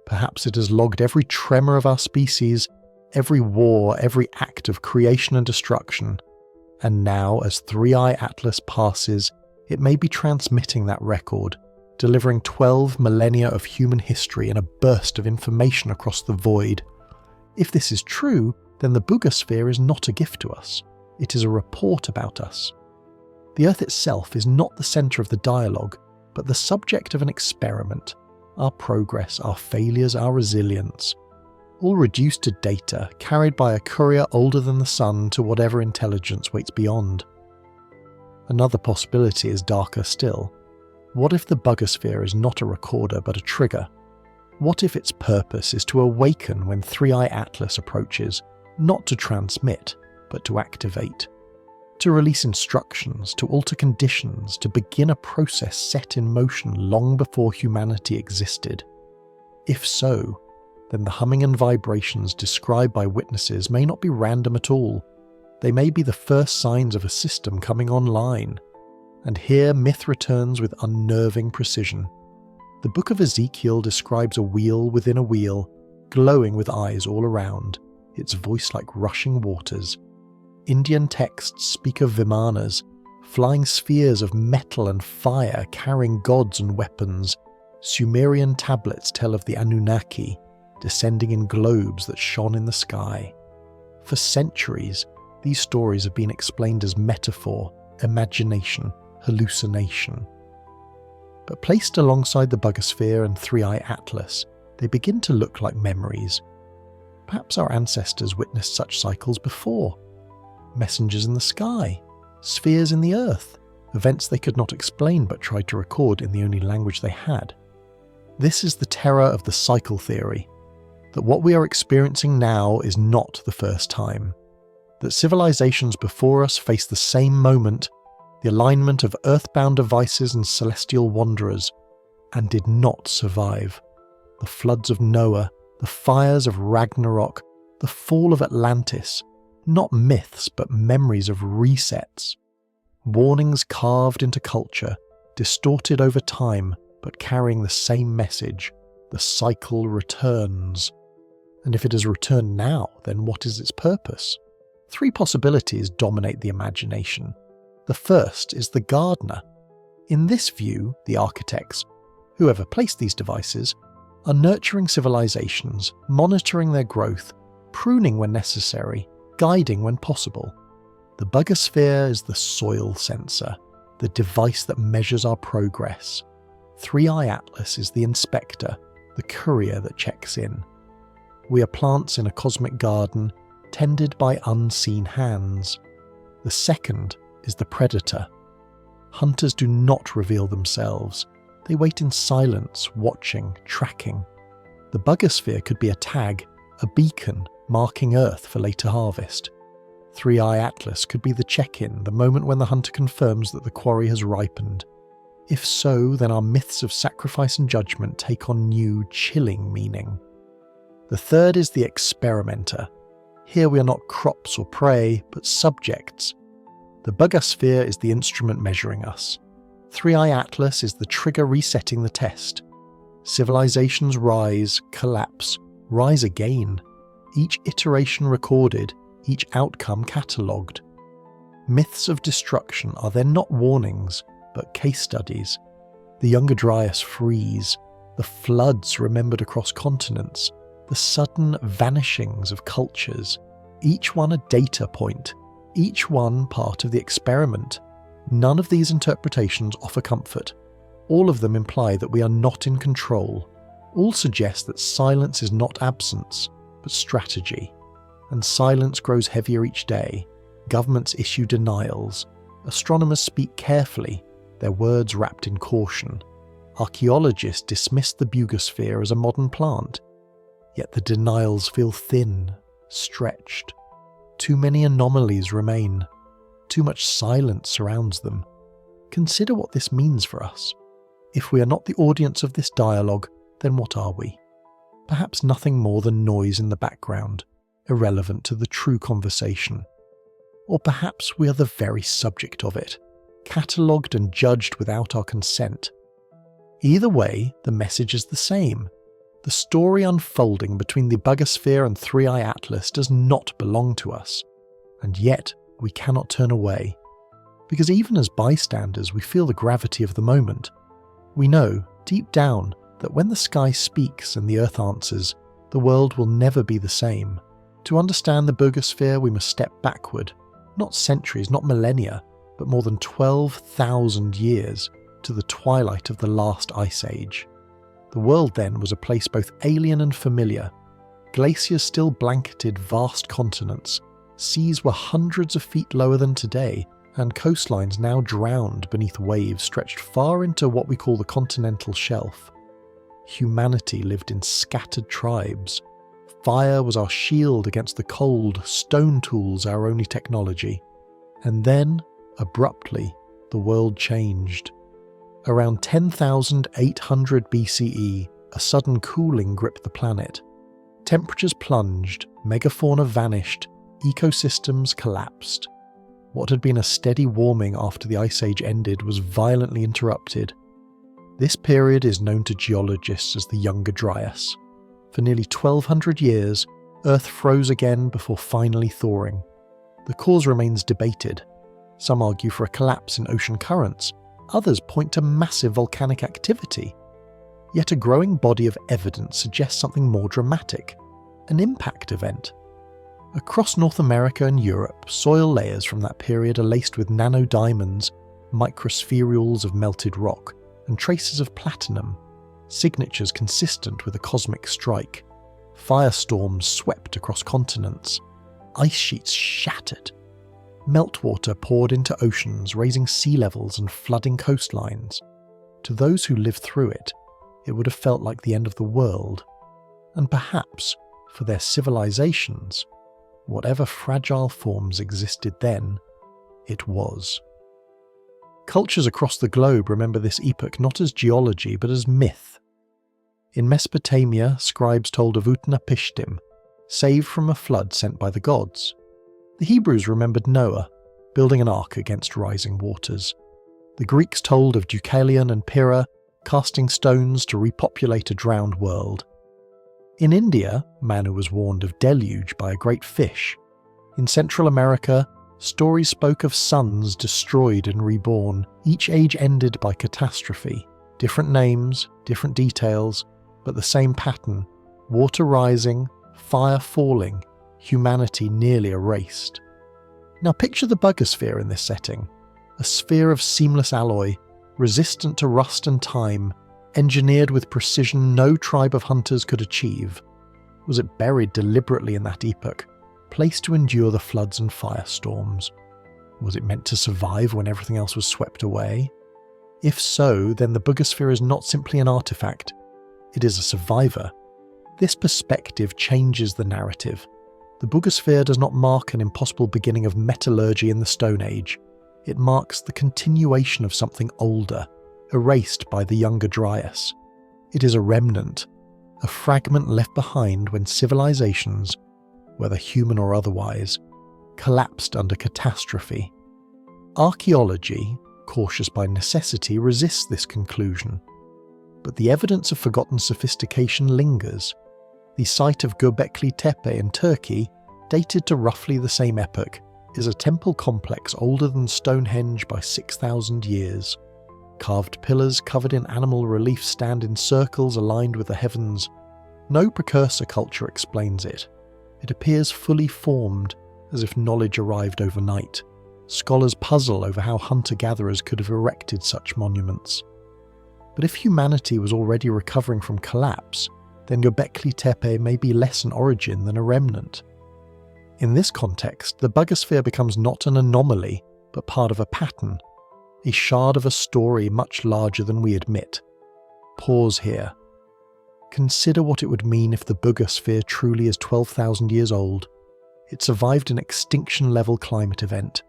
Perhaps it has logged every tremor of our species, every war, every act of creation and destruction. And now, as Three-Eye Atlas passes, it may be transmitting that record, delivering 12 millennia of human history in a burst of information across the void. If this is true, then the Bugosphere is not a gift to us. It is a report about us. The Earth itself is not the centre of the dialogue, but the subject of an experiment. Our progress, our failures, our resilience. All reduced to data, carried by a courier older than the sun to whatever intelligence waits beyond. Another possibility is darker still. What if the Bugosphere is not a recorder but a trigger? What if its purpose is to awaken when Three-Eye Atlas approaches, not to transmit, but to activate? To release instructions, to alter conditions, to begin a process set in motion long before humanity existed? If so, then the humming and vibrations described by witnesses may not be random at all. They may be the first signs of a system coming online. And here myth returns with unnerving precision. The Book of Ezekiel describes a wheel within a wheel, glowing with eyes all around, its voice like rushing waters. Indian texts speak of Vimanas, flying spheres of metal and fire carrying gods and weapons. Sumerian tablets tell of the Anunnaki, descending in globes that shone in the sky. For centuries, these stories have been explained as metaphor, imagination, hallucination. But placed alongside the Bugosphere and Three-Eye Atlas, they begin to look like memories. Perhaps our ancestors witnessed such cycles before. Messengers in the sky, spheres in the earth, events they could not explain but tried to record in the only language they had. This is the terror of the cycle theory, that what we are experiencing now is not the first time, that civilizations before us faced the same moment, the alignment of earthbound devices and celestial wanderers, and did not survive. The floods of Noah, the fires of Ragnarok, the fall of Atlantis, not myths but memories of resets. Warnings carved into culture, distorted over time but carrying the same message: the cycle returns. And if it has returned now, then what is its purpose? Three possibilities dominate the imagination. The first is the gardener. In this view, the architects, whoever placed these devices, are nurturing civilizations, monitoring their growth, pruning when necessary, guiding when possible. The Bugosphere is the soil sensor, the device that measures our progress. Three-Eye Atlas is the inspector, the courier that checks in. We are plants in a cosmic garden, tended by unseen hands. The second is the predator. Hunters do not reveal themselves. They wait in silence, watching, tracking. The Bugosphere could be a tag, a beacon marking Earth for later harvest. Three-Eye Atlas could be the check-in, the moment when the hunter confirms that the quarry has ripened. If so, then our myths of sacrifice and judgment take on new, chilling meaning. The third is the experimenter. Here we are not crops or prey, but subjects. The Bugosphere is the instrument measuring us. 3i Atlas is the trigger resetting the test. Civilizations rise, collapse, rise again. Each iteration recorded, each outcome catalogued. Myths of destruction are then not warnings, but case studies. The Younger Dryas freeze, the floods remembered across continents, the sudden vanishings of cultures, each one a data point, each one part of the experiment. None of these interpretations offer comfort. All of them imply that we are not in control. All suggest that silence is not absence, but strategy. And silence grows heavier each day. Governments issue denials. Astronomers speak carefully, their words wrapped in caution. Archaeologists dismiss the Bugosphere as a modern plant. Yet the denials feel thin, stretched. Too many anomalies remain. Too much silence surrounds them. Consider what this means for us. If we are not the audience of this dialogue, then what are we? Perhaps nothing more than noise in the background, irrelevant to the true conversation. Or perhaps we are the very subject of it, catalogued and judged without our consent. Either way, the message is the same. The story unfolding between the Bugosphere and 3i Atlas does not belong to us. And yet, we cannot turn away. Because even as bystanders, we feel the gravity of the moment. We know, deep down, that when the sky speaks and the earth answers, the world will never be the same. To understand the Bugosphere, we must step backward, not centuries, not millennia, but more than 12,000 years, to the twilight of the last ice age. The world then was a place both alien and familiar. Glaciers still blanketed vast continents, seas were hundreds of feet lower than today, and coastlines now drowned beneath waves stretched far into what we call the continental shelf. Humanity lived in scattered tribes. Fire was our shield against the cold, stone tools our only technology. And then, abruptly, the world changed. Around 10,800 BCE, a sudden cooling gripped the planet. Temperatures plunged, megafauna vanished, ecosystems collapsed. What had been a steady warming after the Ice Age ended was violently interrupted. This period is known to geologists as the Younger Dryas. For nearly 1,200 years, Earth froze again before finally thawing. The cause remains debated. Some argue for a collapse in ocean currents, others point to massive volcanic activity. Yet a growing body of evidence suggests something more dramatic, an impact event. Across North America and Europe, soil layers from that period are laced with nanodiamonds, microspherules of melted rock, and traces of platinum, signatures consistent with a cosmic strike. Firestorms swept across continents. Ice sheets shattered. Meltwater poured into oceans, raising sea levels and flooding coastlines. To those who lived through it, it would have felt like the end of the world. And perhaps, for their civilizations, whatever fragile forms existed then, it was. Cultures across the globe remember this epoch not as geology but as myth. In Mesopotamia, scribes told of Utnapishtim, saved from a flood sent by the gods. The Hebrews remembered Noah, building an ark against rising waters. The Greeks told of Deucalion and Pyrrha, casting stones to repopulate a drowned world. In India, Manu was warned of deluge by a great fish. In Central America, stories spoke of suns destroyed and reborn, each age ended by catastrophe. Different names, different details, but the same pattern: water rising, fire falling, humanity nearly erased. Now picture the Bugosphere in this setting, a sphere of seamless alloy, resistant to rust and time, engineered with precision no tribe of hunters could achieve. Was it buried deliberately in that epoch, placed to endure the floods and firestorms? Was it meant to survive when everything else was swept away? If so, then the Bugosphere is not simply an artifact, it is a survivor. This perspective changes the narrative. The Bugosphere does not mark an impossible beginning of metallurgy in the Stone Age. It marks the continuation of something older, erased by the Younger Dryas. It is a remnant, a fragment left behind when civilizations, whether human or otherwise, collapsed under catastrophe. Archaeology, cautious by necessity, resists this conclusion. But the evidence of forgotten sophistication lingers. The site of Göbekli Tepe in Turkey, dated to roughly the same epoch, is a temple complex older than Stonehenge by 6,000 years. Carved pillars covered in animal relief stand in circles aligned with the heavens. No precursor culture explains it. It appears fully formed, as if knowledge arrived overnight. Scholars puzzle over how hunter-gatherers could have erected such monuments. But if humanity was already recovering from collapse, then Göbekli Tepe may be less an origin than a remnant. In this context, the Bugosphere becomes not an anomaly, but part of a pattern, a shard of a story much larger than we admit. Pause here. Consider what it would mean if the Bugosphere truly is 12,000 years old. It survived an extinction-level climate event.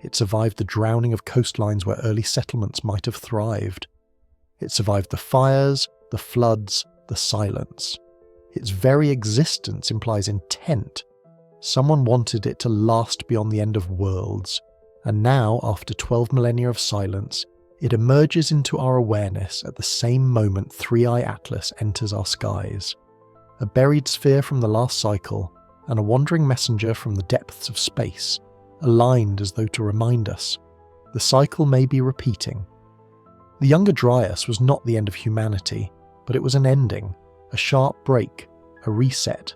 It survived the drowning of coastlines where early settlements might have thrived. It survived the fires, the floods, the silence. Its very existence implies intent. Someone wanted it to last beyond the end of worlds, and now, after 12 millennia of silence, it emerges into our awareness at the same moment Three-Eye Atlas enters our skies. A buried sphere from the last cycle, and a wandering messenger from the depths of space, aligned as though to remind us. The cycle may be repeating. The Younger Dryas was not the end of humanity, but it was an ending, a sharp break, a reset.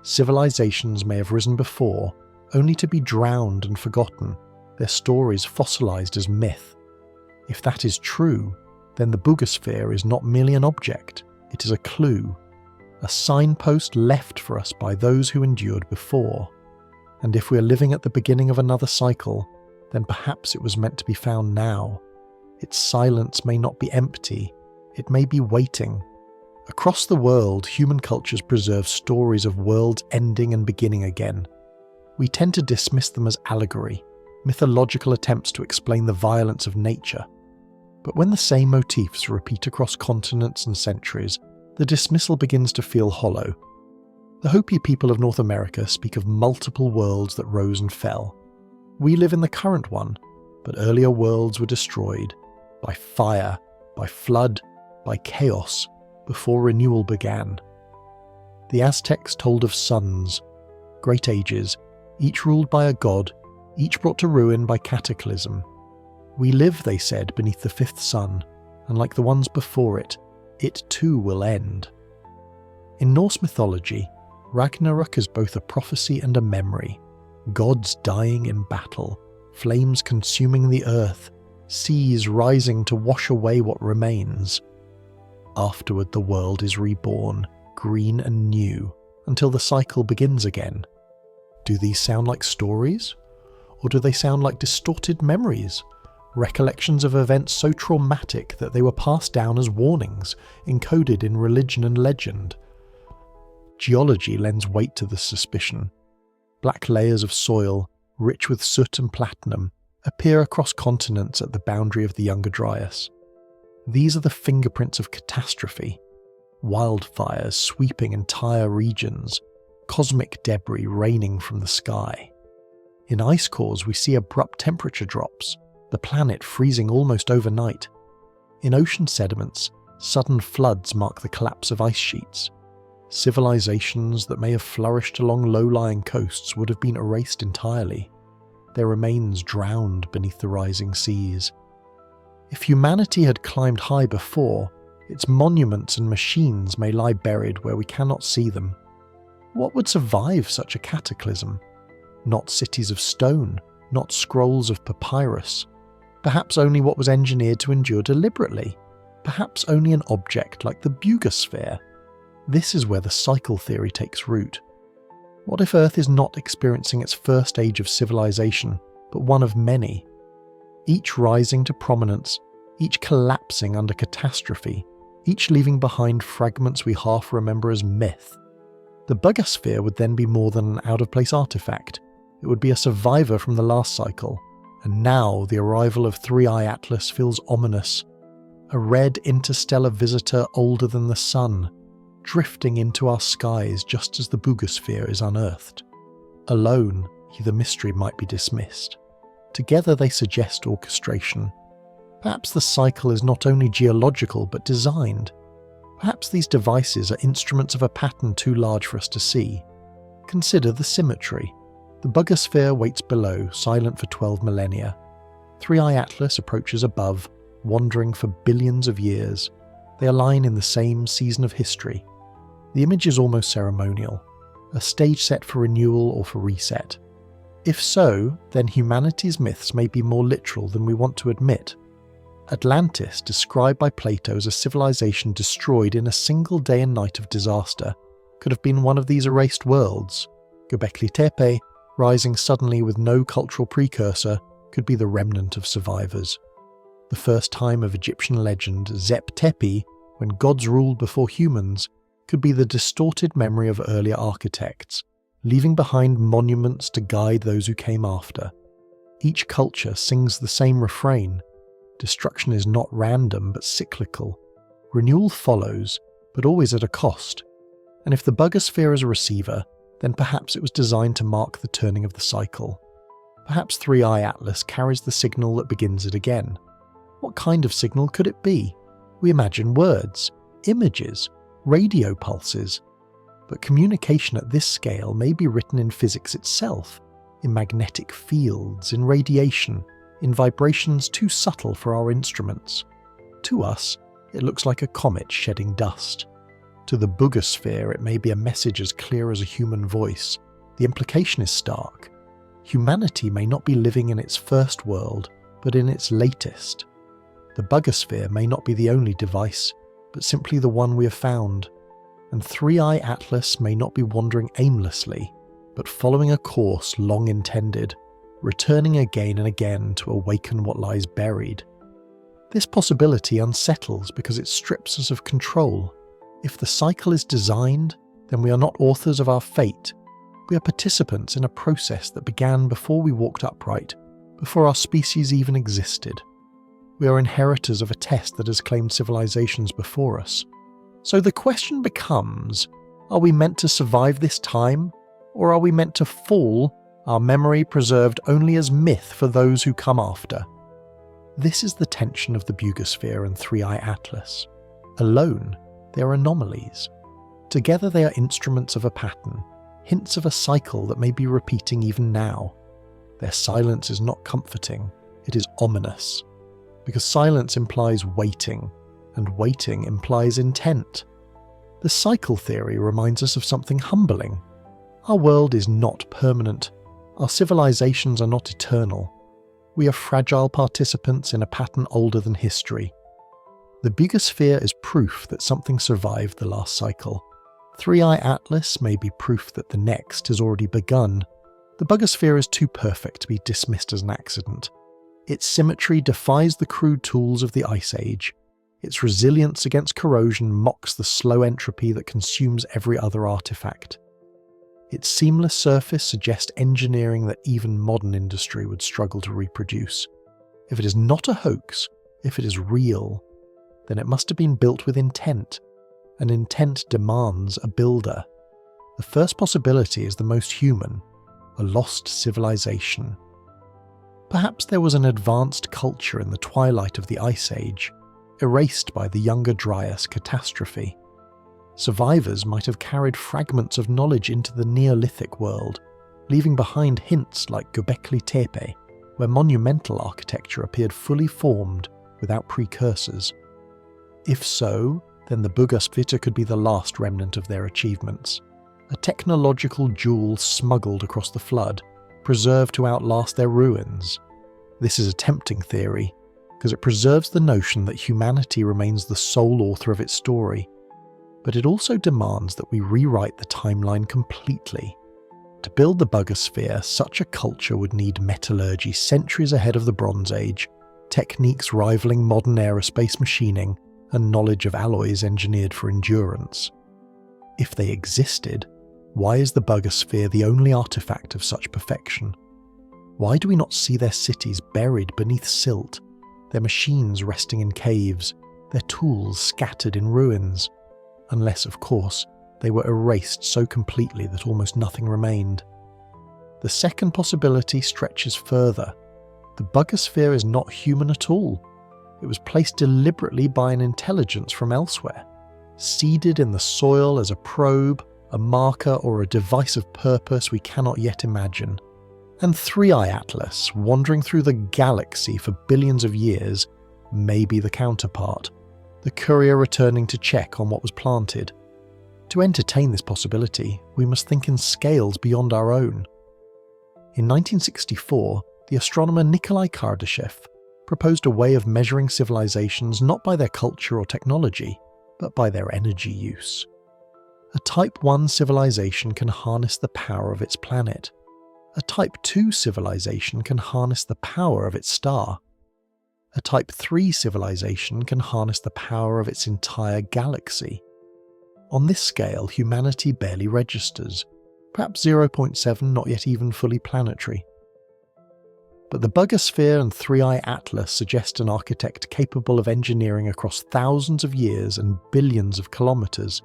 Civilizations may have risen before, only to be drowned and forgotten, their stories fossilized as myth. If that is true, then the Bugosphere is not merely an object, it is a clue, a signpost left for us by those who endured before. And if we are living at the beginning of another cycle, then perhaps it was meant to be found now. Its silence may not be empty, it may be waiting. Across the world, human cultures preserve stories of worlds ending and beginning again. We tend to dismiss them as allegory, mythological attempts to explain the violence of nature. But when the same motifs repeat across continents and centuries, the dismissal begins to feel hollow. The Hopi people of North America speak of multiple worlds that rose and fell. We live in the current one, but earlier worlds were destroyed by fire, by flood, by chaos, before renewal began. The Aztecs told of suns, great ages, each ruled by a god, each brought to ruin by cataclysm. We live, they said, beneath the fifth sun, and like the ones before it, it too will end. In Norse mythology, Ragnarok is both a prophecy and a memory. Gods dying in battle, flames consuming the earth, seas rising to wash away what remains. Afterward the world is reborn, green and new, until the cycle begins again. Do these sound like stories? Or do they sound like distorted memories? Recollections of events so traumatic that they were passed down as warnings, encoded in religion and legend? Geology lends weight to this suspicion. Black layers of soil, rich with soot and platinum, appear across continents at the boundary of the Younger Dryas. These are the fingerprints of catastrophe, wildfires sweeping entire regions, cosmic debris raining from the sky. In ice cores we see abrupt temperature drops, the planet freezing almost overnight. In ocean sediments, sudden floods mark the collapse of ice sheets. Civilizations that may have flourished along low-lying coasts would have been erased entirely, their remains drowned beneath the rising seas. If humanity had climbed high before, its monuments and machines may lie buried where we cannot see them. What would survive such a cataclysm? Not cities of stone, not scrolls of papyrus. Perhaps only what was engineered to endure deliberately. Perhaps only an object like the Bugosphere. This is where the cycle theory takes root. What if Earth is not experiencing its first age of civilization, but one of many? Each rising to prominence, each collapsing under catastrophe, each leaving behind fragments we half remember as myth. The Bugosphere would then be more than an out-of-place artifact. It would be a survivor from the last cycle, and now the arrival of Three-Eye Atlas feels ominous. A red interstellar visitor older than the sun, drifting into our skies just as the Bugosphere is unearthed. Alone, the mystery might be dismissed. Together they suggest orchestration. Perhaps the cycle is not only geological but designed. Perhaps these devices are instruments of a pattern too large for us to see. Consider the symmetry. The Bugosphere waits below, silent for 12 millennia. 3i Atlas approaches above, wandering for billions of years. They align in the same season of history. The image is almost ceremonial, a stage set for renewal or for reset. If so, then humanity's myths may be more literal than we want to admit. Atlantis, described by Plato as a civilization destroyed in a single day and night of disaster, could have been one of these erased worlds. Göbekli Tepe, rising suddenly with no cultural precursor, could be the remnant of survivors. The first time of Egyptian legend, Zep Tepi, when gods ruled before humans, could be the distorted memory of earlier architects, leaving behind monuments to guide those who came after. Each culture sings the same refrain. Destruction is not random but cyclical. Renewal follows, but always at a cost. And if the Bugosphere is a receiver, then perhaps it was designed to mark the turning of the cycle. Perhaps 3i Atlas carries the signal that begins it again. What kind of signal could it be? We imagine words, images, radio pulses. But communication at this scale may be written in physics itself, in magnetic fields, in radiation, in vibrations too subtle for our instruments. To us, it looks like a comet shedding dust. To the Bugosphere, it may be a message as clear as a human voice. The implication is stark. Humanity may not be living in its first world, but in its latest. The Bugosphere may not be the only device, but simply the one we have found. And 3i Atlas may not be wandering aimlessly, but following a course long intended, returning again and again to awaken what lies buried. This possibility unsettles because it strips us of control. If the cycle is designed, then we are not authors of our fate. We are participants in a process that began before we walked upright, before our species even existed. We are inheritors of a test that has claimed civilizations before us. So the question becomes, are we meant to survive this time, or are we meant to fall, our memory preserved only as myth for those who come after? This is the tension of the Bugosphere and 3i Atlas. Alone, they are anomalies. Together they are instruments of a pattern, hints of a cycle that may be repeating even now. Their silence is not comforting, it is ominous. Because silence implies waiting, and waiting implies intent. The cycle theory reminds us of something humbling. Our world is not permanent. Our civilizations are not eternal. We are fragile participants in a pattern older than history. The Bugosphere is proof that something survived the last cycle. 3i Atlas may be proof that the next has already begun. The Bugosphere is too perfect to be dismissed as an accident. Its symmetry defies the crude tools of the Ice Age. Its resilience against corrosion mocks the slow entropy that consumes every other artifact. Its seamless surface suggests engineering that even modern industry would struggle to reproduce. If it is not a hoax, if it is real, then it must have been built with intent, and intent demands a builder. The first possibility is the most human, a lost civilization. Perhaps there was an advanced culture in the twilight of the Ice Age, erased by the Younger Dryas catastrophe. Survivors might have carried fragments of knowledge into the Neolithic world, leaving behind hints like Göbekli Tepe, where monumental architecture appeared fully formed without precursors. If so, then the Bugosphere could be the last remnant of their achievements, a technological jewel smuggled across the flood, preserved to outlast their ruins. This is a tempting theory, because it preserves the notion that humanity remains the sole author of its story. But it also demands that we rewrite the timeline completely. To build the Bugosphere, such a culture would need metallurgy centuries ahead of the Bronze Age, techniques rivaling modern aerospace machining, and knowledge of alloys engineered for endurance. If they existed, why is the Bugosphere the only artifact of such perfection? Why do we not see their cities buried beneath silt, their machines resting in caves, their tools scattered in ruins? Unless, of course, they were erased so completely that almost nothing remained. The second possibility stretches further. The Bugosphere is not human at all. It was placed deliberately by an intelligence from elsewhere, seeded in the soil as a probe, a marker, or a device of purpose we cannot yet imagine. And Three-Eye Atlas, wandering through the galaxy for billions of years, may be the counterpart, the courier returning to check on what was planted. To entertain this possibility, we must think in scales beyond our own. In 1964, the astronomer Nikolai Kardashev proposed a way of measuring civilizations not by their culture or technology, but by their energy use. A Type 1 civilization can harness the power of its planet. A Type 2 civilization can harness the power of its star. A Type 3 civilization can harness the power of its entire galaxy. On this scale, humanity barely registers, perhaps 0.7 not yet even fully planetary. But the Bugosphere and Three-Eye Atlas suggest an architect capable of engineering across thousands of years and billions of kilometers.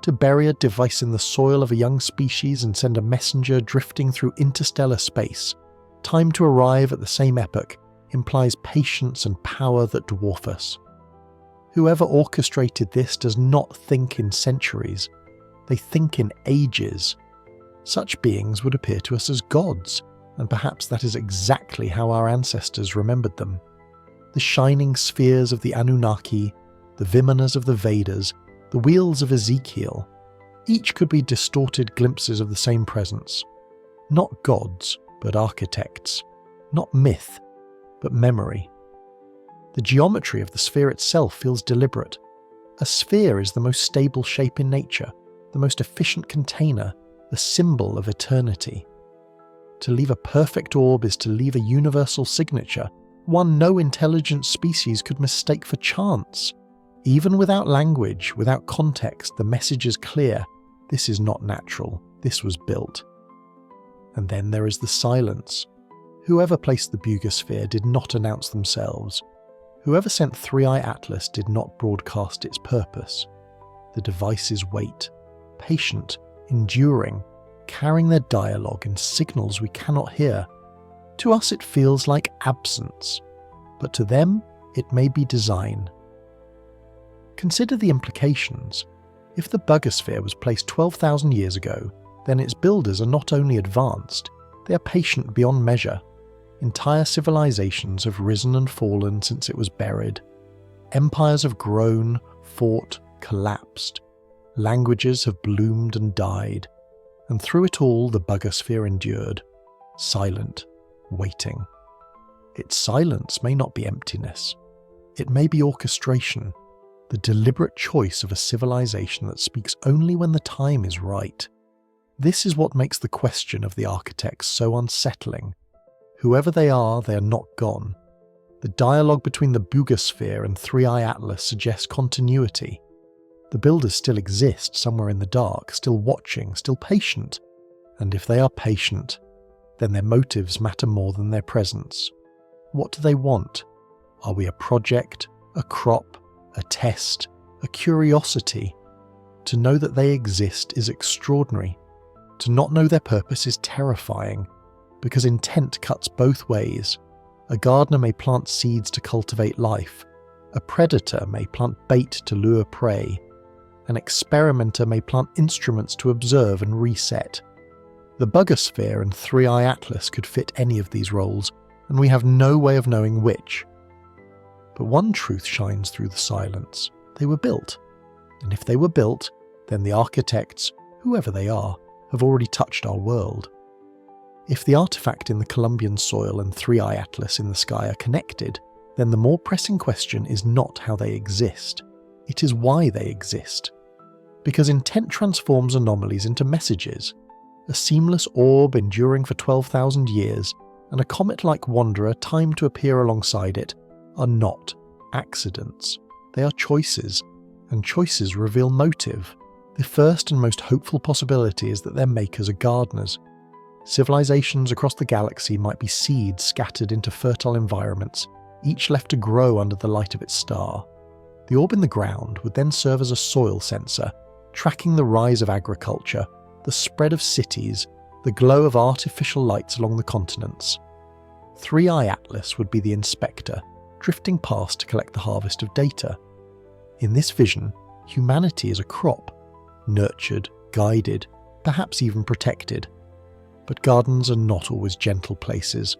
To bury a device in the soil of a young species and send a messenger drifting through interstellar space, time to arrive at the same epoch, implies patience and power that dwarf us. Whoever orchestrated this does not think in centuries, they think in ages. Such beings would appear to us as gods, and perhaps that is exactly how our ancestors remembered them. The shining spheres of the Anunnaki, the Vimanas of the Vedas, the wheels of Ezekiel, each could be distorted glimpses of the same presence. Not gods, but architects. Not myth, but memory. The geometry of the sphere itself feels deliberate. A sphere is the most stable shape in nature, the most efficient container, the symbol of eternity. To leave a perfect orb is to leave a universal signature, one no intelligent species could mistake for chance. Even without language, without context, the message is clear. This is not natural. This was built. And then there is the silence. Whoever placed the Bugosphere did not announce themselves. Whoever sent Three-Eye Atlas did not broadcast its purpose. The devices wait, patient, enduring, carrying their dialogue in signals we cannot hear. To us it feels like absence, but to them it may be design. Consider the implications. If the Bugosphere was placed 12,000 years ago, then its builders are not only advanced, they are patient beyond measure. Entire civilizations have risen and fallen since it was buried. Empires have grown, fought, collapsed. Languages have bloomed and died. And through it all, the Bugosphere endured, silent, waiting. Its silence may not be emptiness. It may be orchestration, the deliberate choice of a civilization that speaks only when the time is right. This is what makes the question of the architects so unsettling. Whoever they are not gone. The dialogue between the Bugosphere and Three-Eye Atlas suggests continuity. The builders still exist somewhere in the dark, still watching, still patient. And if they are patient, then their motives matter more than their presence. What do they want? Are we a project, a crop, a test, a curiosity? To know that they exist is extraordinary. To not know their purpose is terrifying, because intent cuts both ways. A gardener may plant seeds to cultivate life. A predator may plant bait to lure prey. An experimenter may plant instruments to observe and reset. The Bugosphere and Three-Eye Atlas could fit any of these roles, and we have no way of knowing which. But one truth shines through the silence. They were built. And if they were built, then the architects, whoever they are, have already touched our world. If the artifact in the Colombian soil and Three-Eye Atlas in the sky are connected, then the more pressing question is not how they exist. It is why they exist. Because intent transforms anomalies into messages. A seamless orb enduring for 12,000 years, and a comet-like wanderer timed to appear alongside it, are not accidents. They are choices, and choices reveal motive. The first and most hopeful possibility is that their makers are gardeners. Civilizations across the galaxy might be seeds scattered into fertile environments, each left to grow under the light of its star. The orb in the ground would then serve as a soil sensor, tracking the rise of agriculture, the spread of cities, the glow of artificial lights along the continents. Three-Eye Atlas would be the inspector, drifting past to collect the harvest of data. In this vision, humanity is a crop, nurtured, guided, perhaps even protected. But gardens are not always gentle places.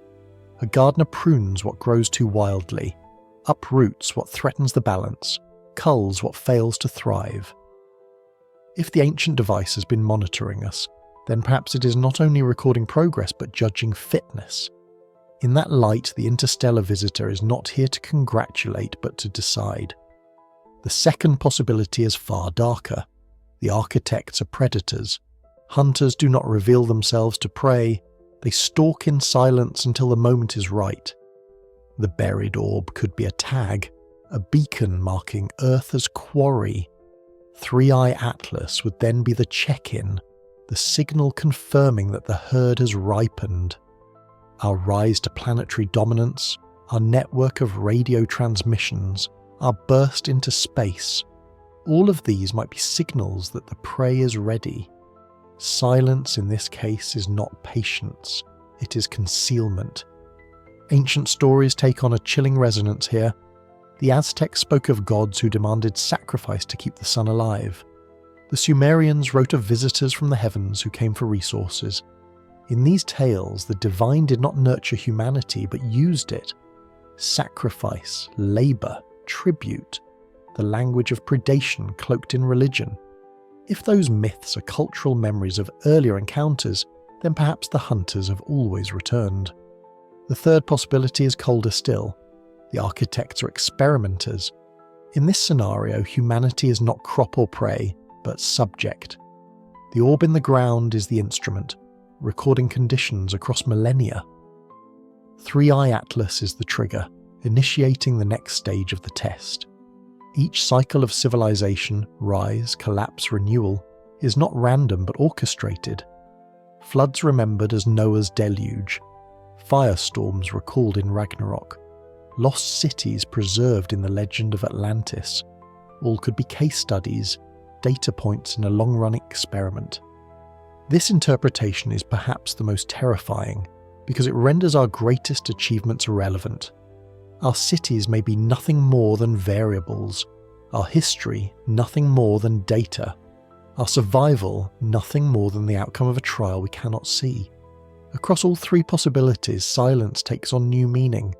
A gardener prunes what grows too wildly, uproots what threatens the balance, culls what fails to thrive. If the ancient device has been monitoring us, then perhaps it is not only recording progress but judging fitness. In that light, the interstellar visitor is not here to congratulate but to decide. The second possibility is far darker. The architects are predators. Hunters do not reveal themselves to prey. They stalk in silence until the moment is right. The buried orb could be a tag, a beacon marking Earth as quarry. Three-Eye Atlas would then be the check-in, the signal confirming that the herd has ripened. Our rise to planetary dominance, our network of radio transmissions, our burst into space, all of these might be signals that the prey is ready. Silence in this case is not patience, it is concealment. Ancient stories take on a chilling resonance here. The Aztecs spoke of gods who demanded sacrifice to keep the sun alive. The Sumerians wrote of visitors from the heavens who came for resources. In these tales, the divine did not nurture humanity but used it. Sacrifice, labour, tribute, the language of predation cloaked in religion. If those myths are cultural memories of earlier encounters, then perhaps the hunters have always returned. The third possibility is colder still. The architects are experimenters. In this scenario, humanity is not crop or prey, but subject. The orb in the ground is the instrument, recording conditions across millennia. Three-Eye Atlas is the trigger, initiating the next stage of the test. Each cycle of civilization, rise, collapse, renewal, is not random but orchestrated. Floods remembered as Noah's deluge, firestorms recalled in Ragnarok, lost cities preserved in the legend of Atlantis. All could be case studies, data points in a long-running experiment. This interpretation is perhaps the most terrifying because it renders our greatest achievements irrelevant. Our cities may be nothing more than variables, our history nothing more than data, our survival nothing more than the outcome of a trial we cannot see. Across all three possibilities, silence takes on new meaning.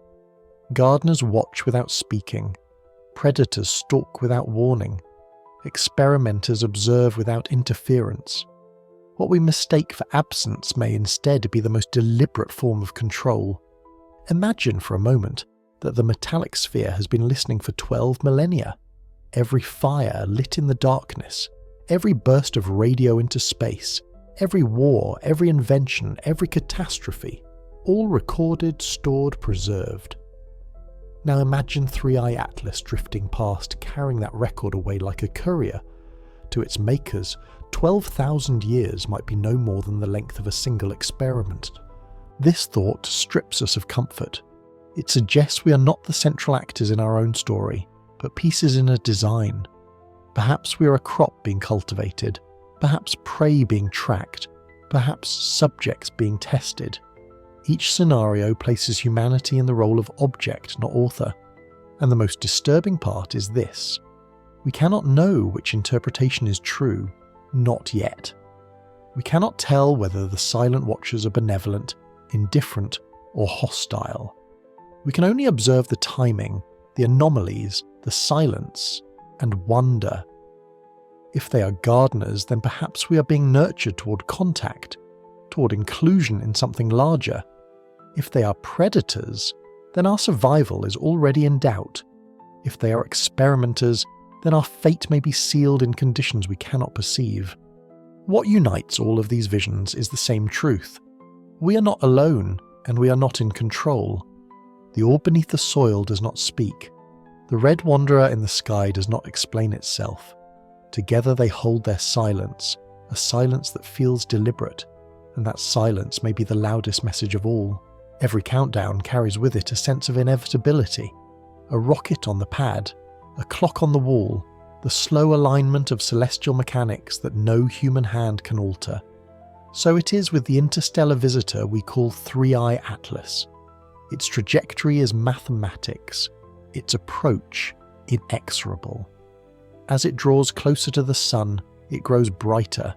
Gardeners watch without speaking, predators stalk without warning, experimenters observe without interference. What we mistake for absence may instead be the most deliberate form of control. Imagine for a moment that the metallic sphere has been listening for 12 millennia. Every fire lit in the darkness, every burst of radio into space, every war, every invention, every catastrophe, all recorded, stored, preserved. Now imagine Three-Eye Atlas drifting past, carrying that record away like a courier. To its makers, 12,000 years might be no more than the length of a single experiment. This thought strips us of comfort. It suggests we are not the central actors in our own story, but pieces in a design. Perhaps we are a crop being cultivated, perhaps prey being tracked, perhaps subjects being tested. Each scenario places humanity in the role of object, not author. And the most disturbing part is this: we cannot know which interpretation is true, not yet. We cannot tell whether the silent watchers are benevolent, indifferent, or hostile. We can only observe the timing, the anomalies, the silence, and wonder. If they are gardeners, then perhaps we are being nurtured toward contact, toward inclusion in something larger. If they are predators, then our survival is already in doubt. If they are experimenters, then our fate may be sealed in conditions we cannot perceive. What unites all of these visions is the same truth. We are not alone, and we are not in control. The orb beneath the soil does not speak. The red wanderer in the sky does not explain itself. Together they hold their silence, a silence that feels deliberate, and that silence may be the loudest message of all. Every countdown carries with it a sense of inevitability. A rocket on the pad, a clock on the wall, the slow alignment of celestial mechanics that no human hand can alter. So it is with the interstellar visitor we call Three-Eye Atlas. Its trajectory is mathematics, its approach inexorable. As it draws closer to the sun, it grows brighter,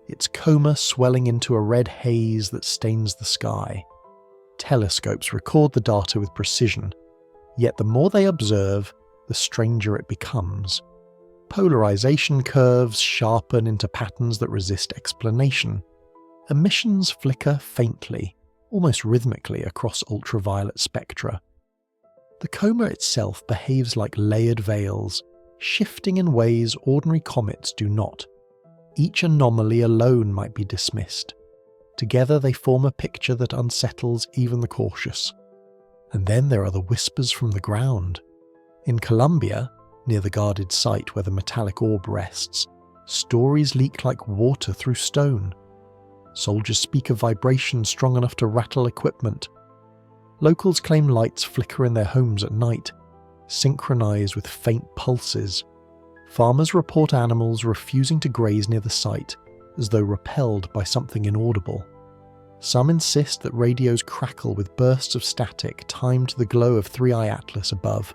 its coma swelling into a red haze that stains the sky. Telescopes record the data with precision, yet the more they observe, the stranger it becomes. Polarization curves sharpen into patterns that resist explanation. Emissions flicker faintly, almost rhythmically across ultraviolet spectra. The coma itself behaves like layered veils, shifting in ways ordinary comets do not. Each anomaly alone might be dismissed. Together they form a picture that unsettles even the cautious. And then there are the whispers from the ground. In Columbia, near the guarded site where the metallic orb rests, stories leak like water through stone. Soldiers speak of vibrations strong enough to rattle equipment. Locals claim lights flicker in their homes at night, synchronized with faint pulses. Farmers report animals refusing to graze near the site, as though repelled by something inaudible. Some insist that radios crackle with bursts of static timed to the glow of 3i Atlas above.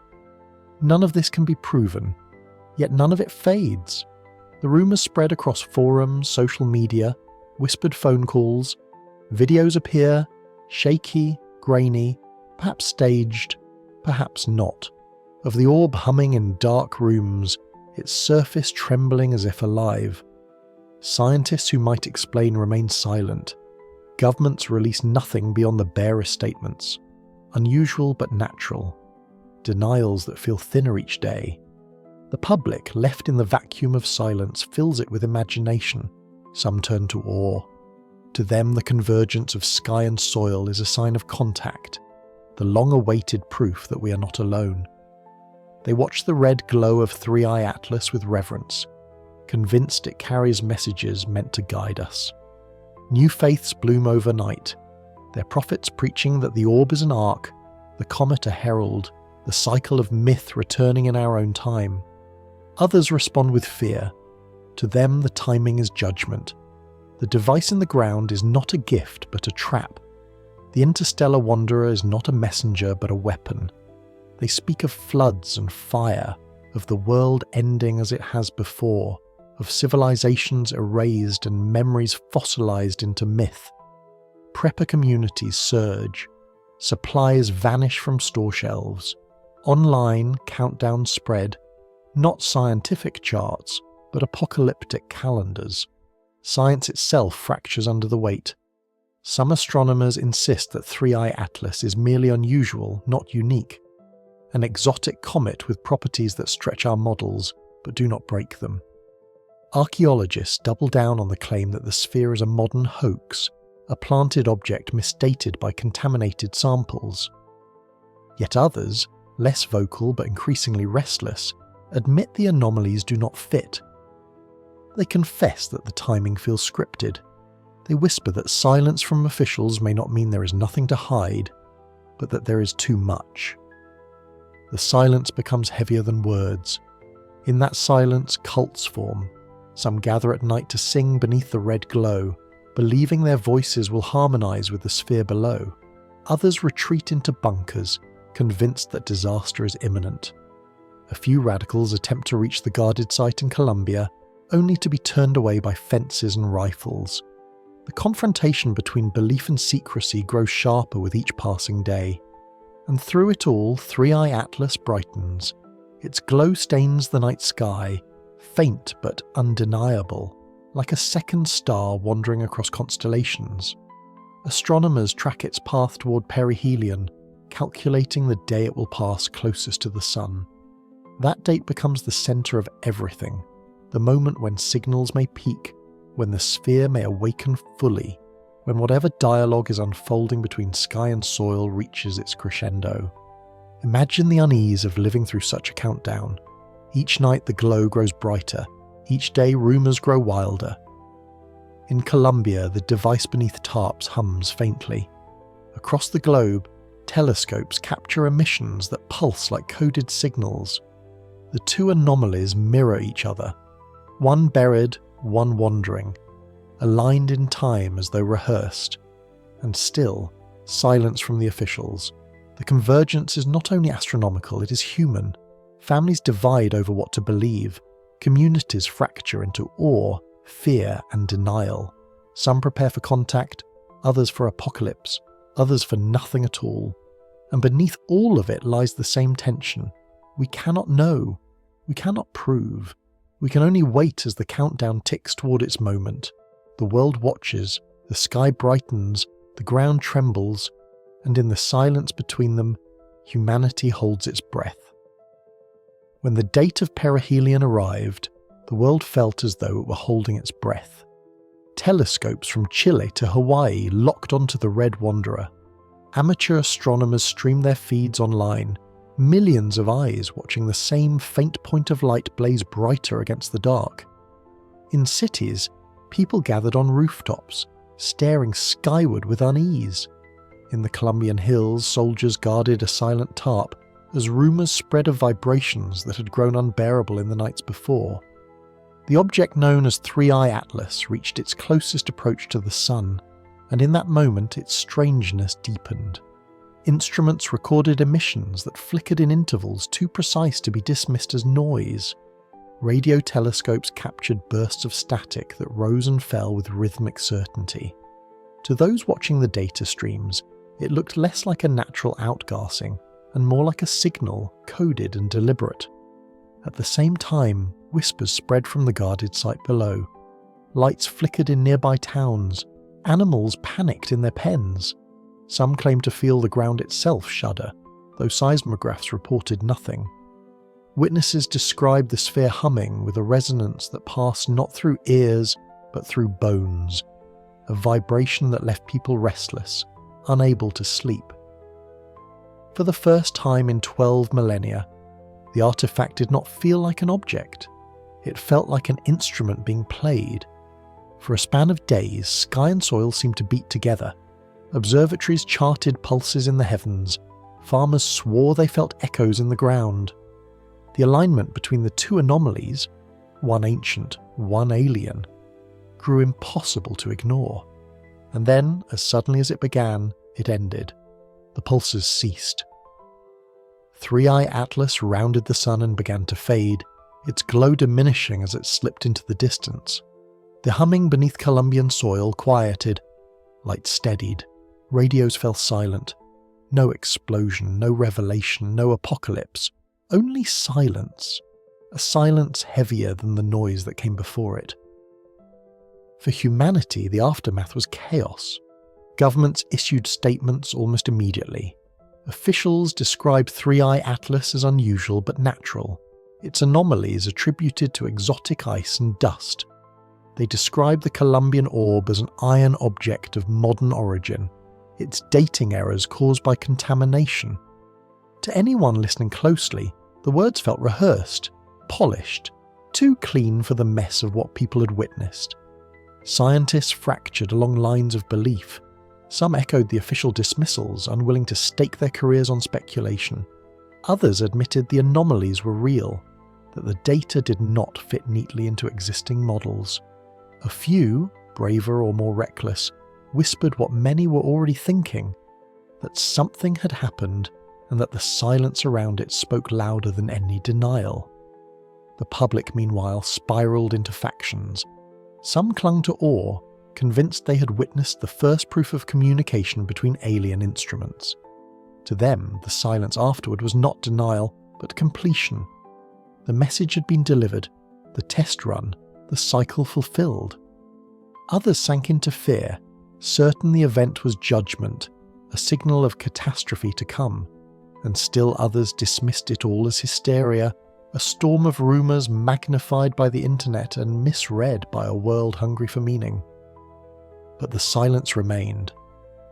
None of this can be proven, yet none of it fades. The rumours spread across forums, social media, whispered phone calls. Videos appear, shaky, grainy, perhaps staged, perhaps not, of the orb humming in dark rooms, its surface trembling as if alive. Scientists who might explain remain silent. Governments release nothing beyond the barest statements. Unusual but natural. Denials that feel thinner each day. The public, left in the vacuum of silence, fills it with imagination. Some turn to awe. To them, the convergence of sky and soil is a sign of contact, the long-awaited proof that we are not alone. They watch the red glow of 3i Atlas with reverence, convinced it carries messages meant to guide us. New faiths bloom overnight, their prophets preaching that the orb is an ark, the comet a herald, the cycle of myth returning in our own time. Others respond with fear. To them, the timing is judgment. The device in the ground is not a gift but a trap. The interstellar wanderer is not a messenger but a weapon. They speak of floods and fire, of the world ending as it has before, of civilizations erased and memories fossilized into myth. Prepper communities surge. Supplies vanish from store shelves. Online countdowns spread. Not scientific charts, but apocalyptic calendars. Science itself fractures under the weight. Some astronomers insist that 3i Atlas is merely unusual, not unique. An exotic comet with properties that stretch our models, but do not break them. Archaeologists double down on the claim that the sphere is a modern hoax, a planted object misdated by contaminated samples. Yet others, less vocal but increasingly restless, admit the anomalies do not fit. They confess that the timing feels scripted. They whisper that silence from officials may not mean there is nothing to hide, but that there is too much. The silence becomes heavier than words. In that silence, cults form. Some gather at night to sing beneath the red glow, believing their voices will harmonize with the sphere below. Others retreat into bunkers, convinced that disaster is imminent. A few radicals attempt to reach the guarded site in Columbia, only to be turned away by fences and rifles. The confrontation between belief and secrecy grows sharper with each passing day. And through it all, 3i Atlas brightens. Its glow stains the night sky, faint but undeniable, like a second star wandering across constellations. Astronomers track its path toward perihelion, calculating the day it will pass closest to the sun. That date becomes the center of everything, the moment when signals may peak, when the sphere may awaken fully, when whatever dialogue is unfolding between sky and soil reaches its crescendo. Imagine the unease of living through such a countdown. Each night the glow grows brighter, each day rumours grow wilder. In Columbia, the device beneath tarps hums faintly. Across the globe, telescopes capture emissions that pulse like coded signals. The two anomalies mirror each other, one buried, one wandering, aligned in time as though rehearsed, and still, silence from the officials, The convergence is not only astronomical, it is human. Families divide over what to believe. Communities fracture into awe, fear, and denial. Some prepare for contact, others for apocalypse, others for nothing at all. And beneath all of it lies the same tension. We cannot know. We cannot prove. We can only wait as the countdown ticks toward its moment. The world watches, the sky brightens, the ground trembles, and in the silence between them, humanity holds its breath. When the date of perihelion arrived, the world felt as though it were holding its breath. Telescopes from Chile to Hawaii locked onto the Red Wanderer. Amateur astronomers streamed their feeds online, millions of eyes watching the same faint point of light blaze brighter against the dark. In cities, people gathered on rooftops, staring skyward with unease. In the Colombian hills, soldiers guarded a silent tarp as rumours spread of vibrations that had grown unbearable in the nights before. The object known as 3I Atlas reached its closest approach to the Sun, and in that moment its strangeness deepened. Instruments recorded emissions that flickered in intervals too precise to be dismissed as noise. Radio telescopes captured bursts of static that rose and fell with rhythmic certainty. To those watching the data streams, it looked less like a natural outgassing and more like a signal, coded and deliberate. At the same time, whispers spread from the guarded site below. Lights flickered in nearby towns. Animals panicked in their pens. Some claimed to feel the ground itself shudder, though seismographs reported nothing. Witnesses described the sphere humming with a resonance that passed not through ears, but through bones, a vibration that left people restless, unable to sleep. For the first time in 12 millennia, the artifact did not feel like an object. It felt like an instrument being played. For a span of days, sky and soil seemed to beat together. Observatories charted pulses in the heavens. Farmers swore they felt echoes in the ground. The alignment between the two anomalies, one ancient, one alien, grew impossible to ignore. And then, as suddenly as it began, it ended. The pulses ceased. 3I Atlas rounded the sun and began to fade, its glow diminishing as it slipped into the distance. The humming beneath Colombian soil quieted. Light steadied. Radios fell silent. No explosion, no revelation, no apocalypse. Only silence. A silence heavier than the noise that came before it. For humanity, the aftermath was chaos. Governments issued statements almost immediately. Officials described 3I Atlas as unusual but natural. Its anomalies attributed to exotic ice and dust. They described the Colombian orb as an iron object of modern origin, its dating errors caused by contamination. To anyone listening closely, the words felt rehearsed, polished, too clean for the mess of what people had witnessed. Scientists fractured along lines of belief. Some echoed the official dismissals, unwilling to stake their careers on speculation. Others admitted the anomalies were real, that the data did not fit neatly into existing models. A few, braver or more reckless, whispered what many were already thinking, that something had happened and that the silence around it spoke louder than any denial. The public, meanwhile, spiraled into factions. Some clung to awe, convinced they had witnessed the first proof of communication between alien instruments. To them, the silence afterward was not denial, but completion. The message had been delivered, the test run, the cycle fulfilled. Others sank into fear, certain the event was judgment, a signal of catastrophe to come, and still others dismissed it all as hysteria, a storm of rumours magnified by the internet and misread by a world hungry for meaning. But the silence remained,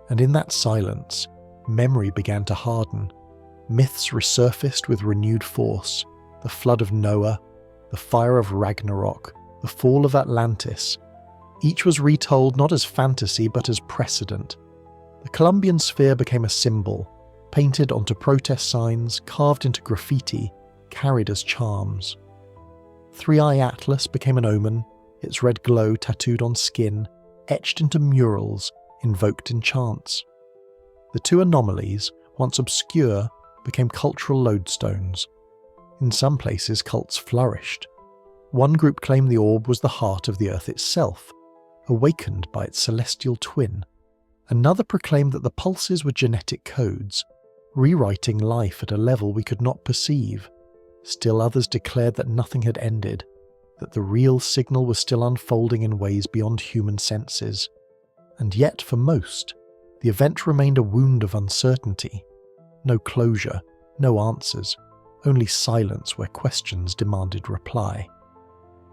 and in that silence, memory began to harden. Myths resurfaced with renewed force: the flood of Noah, the fire of Ragnarok, the fall of Atlantis. Each was retold not as fantasy but as precedent. The Colombian sphere became a symbol, painted onto protest signs, carved into graffiti, carried as charms. 3I Atlas became an omen, its red glow tattooed on skin, etched into murals, invoked in chants. The two anomalies, once obscure, became cultural lodestones. In some places, cults flourished. One group claimed the orb was the heart of the Earth itself, awakened by its celestial twin. Another proclaimed that the pulses were genetic codes, rewriting life at a level we could not perceive. Still others declared that nothing had ended, that the real signal was still unfolding in ways beyond human senses. And yet, for most, the event remained a wound of uncertainty. No closure, no answers, only silence where questions demanded reply.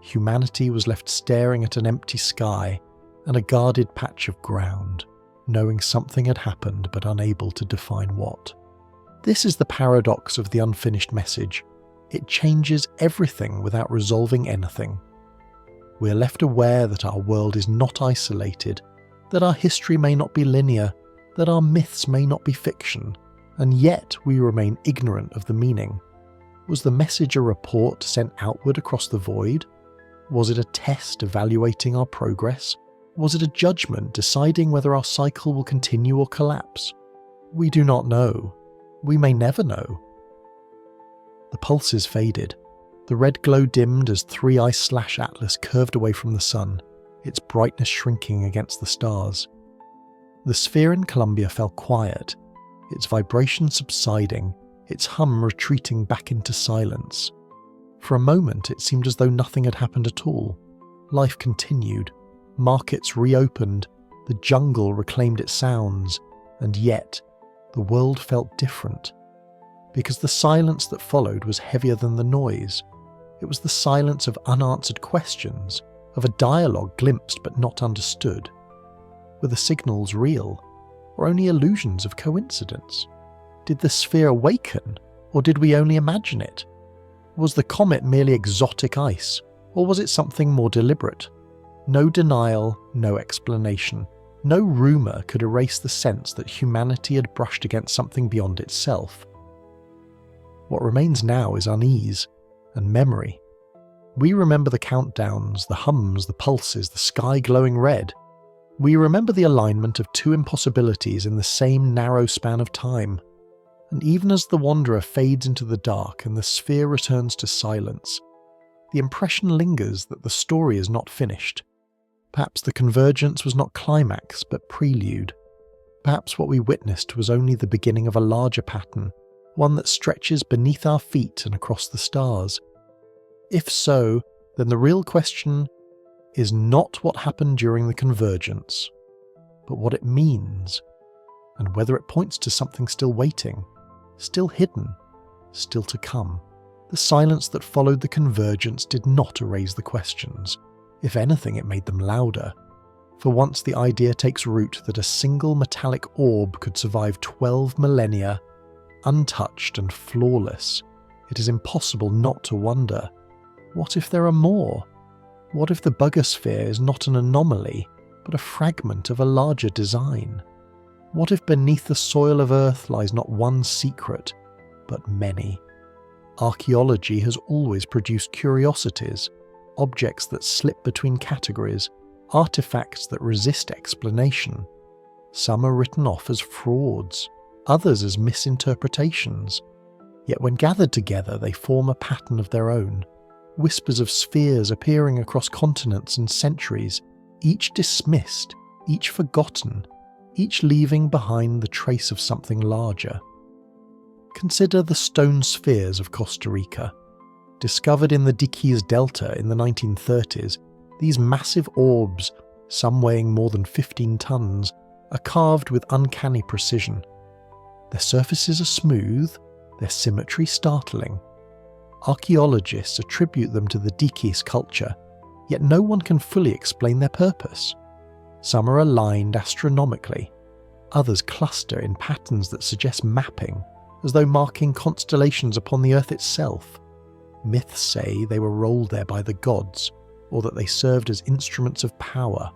Humanity was left staring at an empty sky and a guarded patch of ground, knowing something had happened but unable to define what. This is the paradox of the unfinished message. It changes everything without resolving anything. We are left aware that our world is not isolated, that our history may not be linear, that our myths may not be fiction, and yet we remain ignorant of the meaning. Was the message a report sent outward across the void? Was it a test evaluating our progress? Was it a judgment deciding whether our cycle will continue or collapse? We do not know. We may never know. The pulses faded. The red glow dimmed as 3I/ Atlas curved away from the sun, its brightness shrinking against the stars. The sphere in Columbia fell quiet, its vibration subsiding, its hum retreating back into silence. For a moment it seemed as though nothing had happened at all. Life continued, markets reopened, the jungle reclaimed its sounds, and yet the world felt different. Because the silence that followed was heavier than the noise. It was the silence of unanswered questions, of a dialogue glimpsed but not understood. Were the signals real, or only illusions of coincidence? Did the sphere awaken, or did we only imagine it? Was the comet merely exotic ice, or was it something more deliberate? No denial, no explanation. No rumour could erase the sense that humanity had brushed against something beyond itself. What remains now is unease and memory. We remember the countdowns, the hums, the pulses, the sky glowing red. We remember the alignment of two impossibilities in the same narrow span of time. And even as the wanderer fades into the dark and the sphere returns to silence, the impression lingers that the story is not finished. Perhaps the convergence was not climax but prelude. Perhaps what we witnessed was only the beginning of a larger pattern, one that stretches beneath our feet and across the stars. If so, then the real question is not what happened during the convergence, but what it means, and whether it points to something still waiting, still hidden, still to come. The silence that followed the convergence did not erase the questions. If anything, it made them louder. For once the idea takes root that a single metallic orb could survive 12 millennia, untouched and flawless, it is impossible not to wonder, what if there are more? What if the Buggersphere is not an anomaly, but a fragment of a larger design? What if beneath the soil of Earth lies not one secret, but many? Archaeology has always produced curiosities, objects that slip between categories, artifacts that resist explanation. Some are written off as frauds, others as misinterpretations. Yet when gathered together they form a pattern of their own, whispers of spheres appearing across continents and centuries, each dismissed, each forgotten, each leaving behind the trace of something larger. Consider the stone spheres of Costa Rica. Discovered in the Diquís Delta in the 1930s, these massive orbs, some weighing more than 15 tons, are carved with uncanny precision. Their surfaces are smooth, their symmetry startling. Archaeologists attribute them to the Diquís culture, yet no one can fully explain their purpose. Some are aligned astronomically, others cluster in patterns that suggest mapping, as though marking constellations upon the Earth itself. Myths say they were rolled there by the gods, or that they served as instruments of power.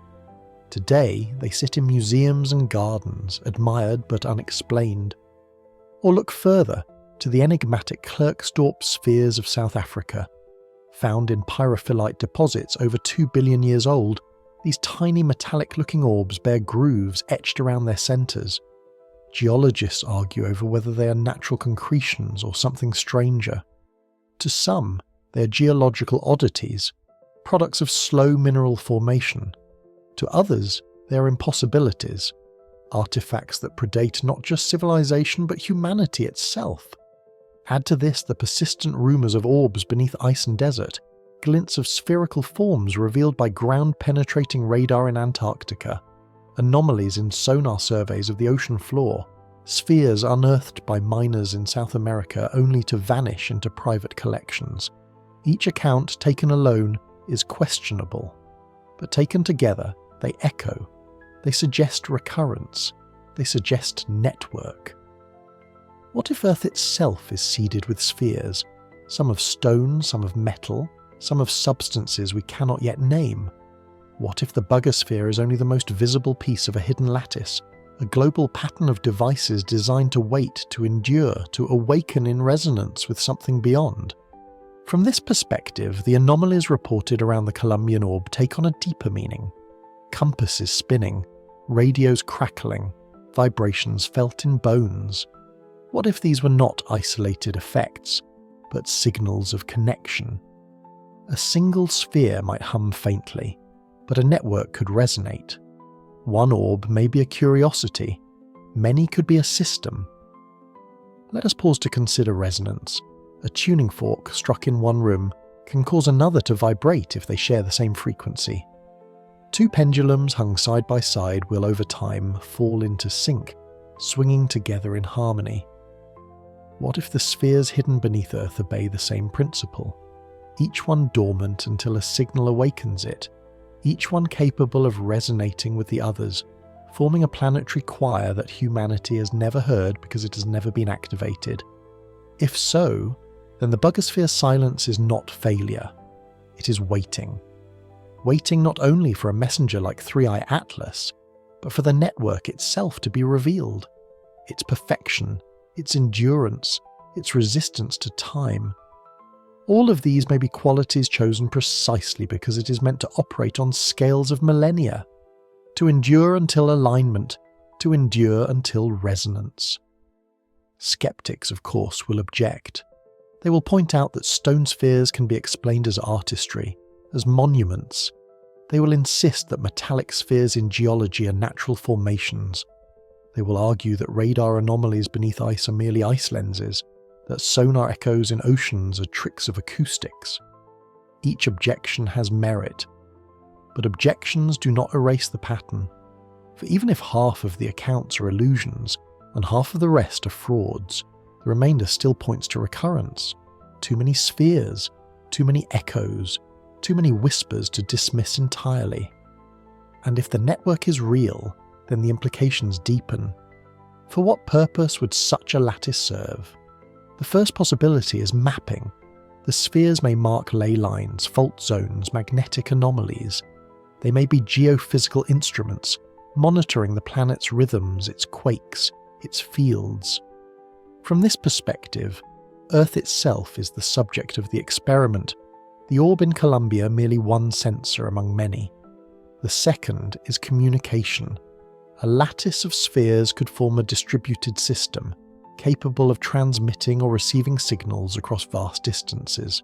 Today, they sit in museums and gardens, admired but unexplained. Or look further, to the enigmatic Klerksdorp spheres of South Africa. Found in pyrophyllite deposits over 2 billion years old, these tiny metallic-looking orbs bear grooves etched around their centres. Geologists argue over whether they are natural concretions or something stranger. To some, they are geological oddities, products of slow mineral formation. To others, they are impossibilities, artifacts that predate not just civilization but humanity itself. Add to this the persistent rumours of orbs beneath ice and desert, glints of spherical forms revealed by ground-penetrating radar in Antarctica, anomalies in sonar surveys of the ocean floor, spheres unearthed by miners in South America only to vanish into private collections. Each account taken alone is questionable, but taken together they echo, they suggest recurrence, they suggest network. What if Earth itself is seeded with spheres, some of stone, some of metal, some of substances we cannot yet name? What if the buggosphere is only the most visible piece of a hidden lattice, a global pattern of devices designed to wait, to endure, to awaken in resonance with something beyond? From this perspective, the anomalies reported around the Columbian orb take on a deeper meaning. Compasses spinning, radios crackling, vibrations felt in bones. What if these were not isolated effects, but signals of connection? A single sphere might hum faintly, but a network could resonate. One orb may be a curiosity, many could be a system. Let us pause to consider resonance. A tuning fork struck in one room can cause another to vibrate if they share the same frequency. Two pendulums hung side by side will over time fall into sync, swinging together in harmony. What if the spheres hidden beneath Earth obey the same principle? Each one dormant until a signal awakens it, each one capable of resonating with the others, forming a planetary choir that humanity has never heard because it has never been activated. If so, then the buggosphere's silence is not failure, it is waiting. Waiting not only for a messenger like 3i Atlas, but for the network itself to be revealed, its perfection, its endurance, its resistance to time. All of these may be qualities chosen precisely because it is meant to operate on scales of millennia, to endure until alignment, to endure until resonance. Skeptics, of course, will object. They will point out that stone spheres can be explained as artistry, as monuments. They will insist that metallic spheres in geology are natural formations. They will argue that radar anomalies beneath ice are merely ice lenses, that sonar echoes in oceans are tricks of acoustics. Each objection has merit, but objections do not erase the pattern, for even if half of the accounts are illusions and half of the rest are frauds, the remainder still points to recurrence. Too many spheres, too many echoes, too many whispers to dismiss entirely. And if the network is real, then the implications deepen. For what purpose would such a lattice serve? The first possibility is mapping. The spheres may mark ley lines, fault zones, magnetic anomalies. They may be geophysical instruments, monitoring the planet's rhythms, its quakes, its fields. From this perspective, Earth itself is the subject of the experiment, the orb in Columbia merely one sensor among many. The second is communication. A lattice of spheres could form a distributed system, capable of transmitting or receiving signals across vast distances.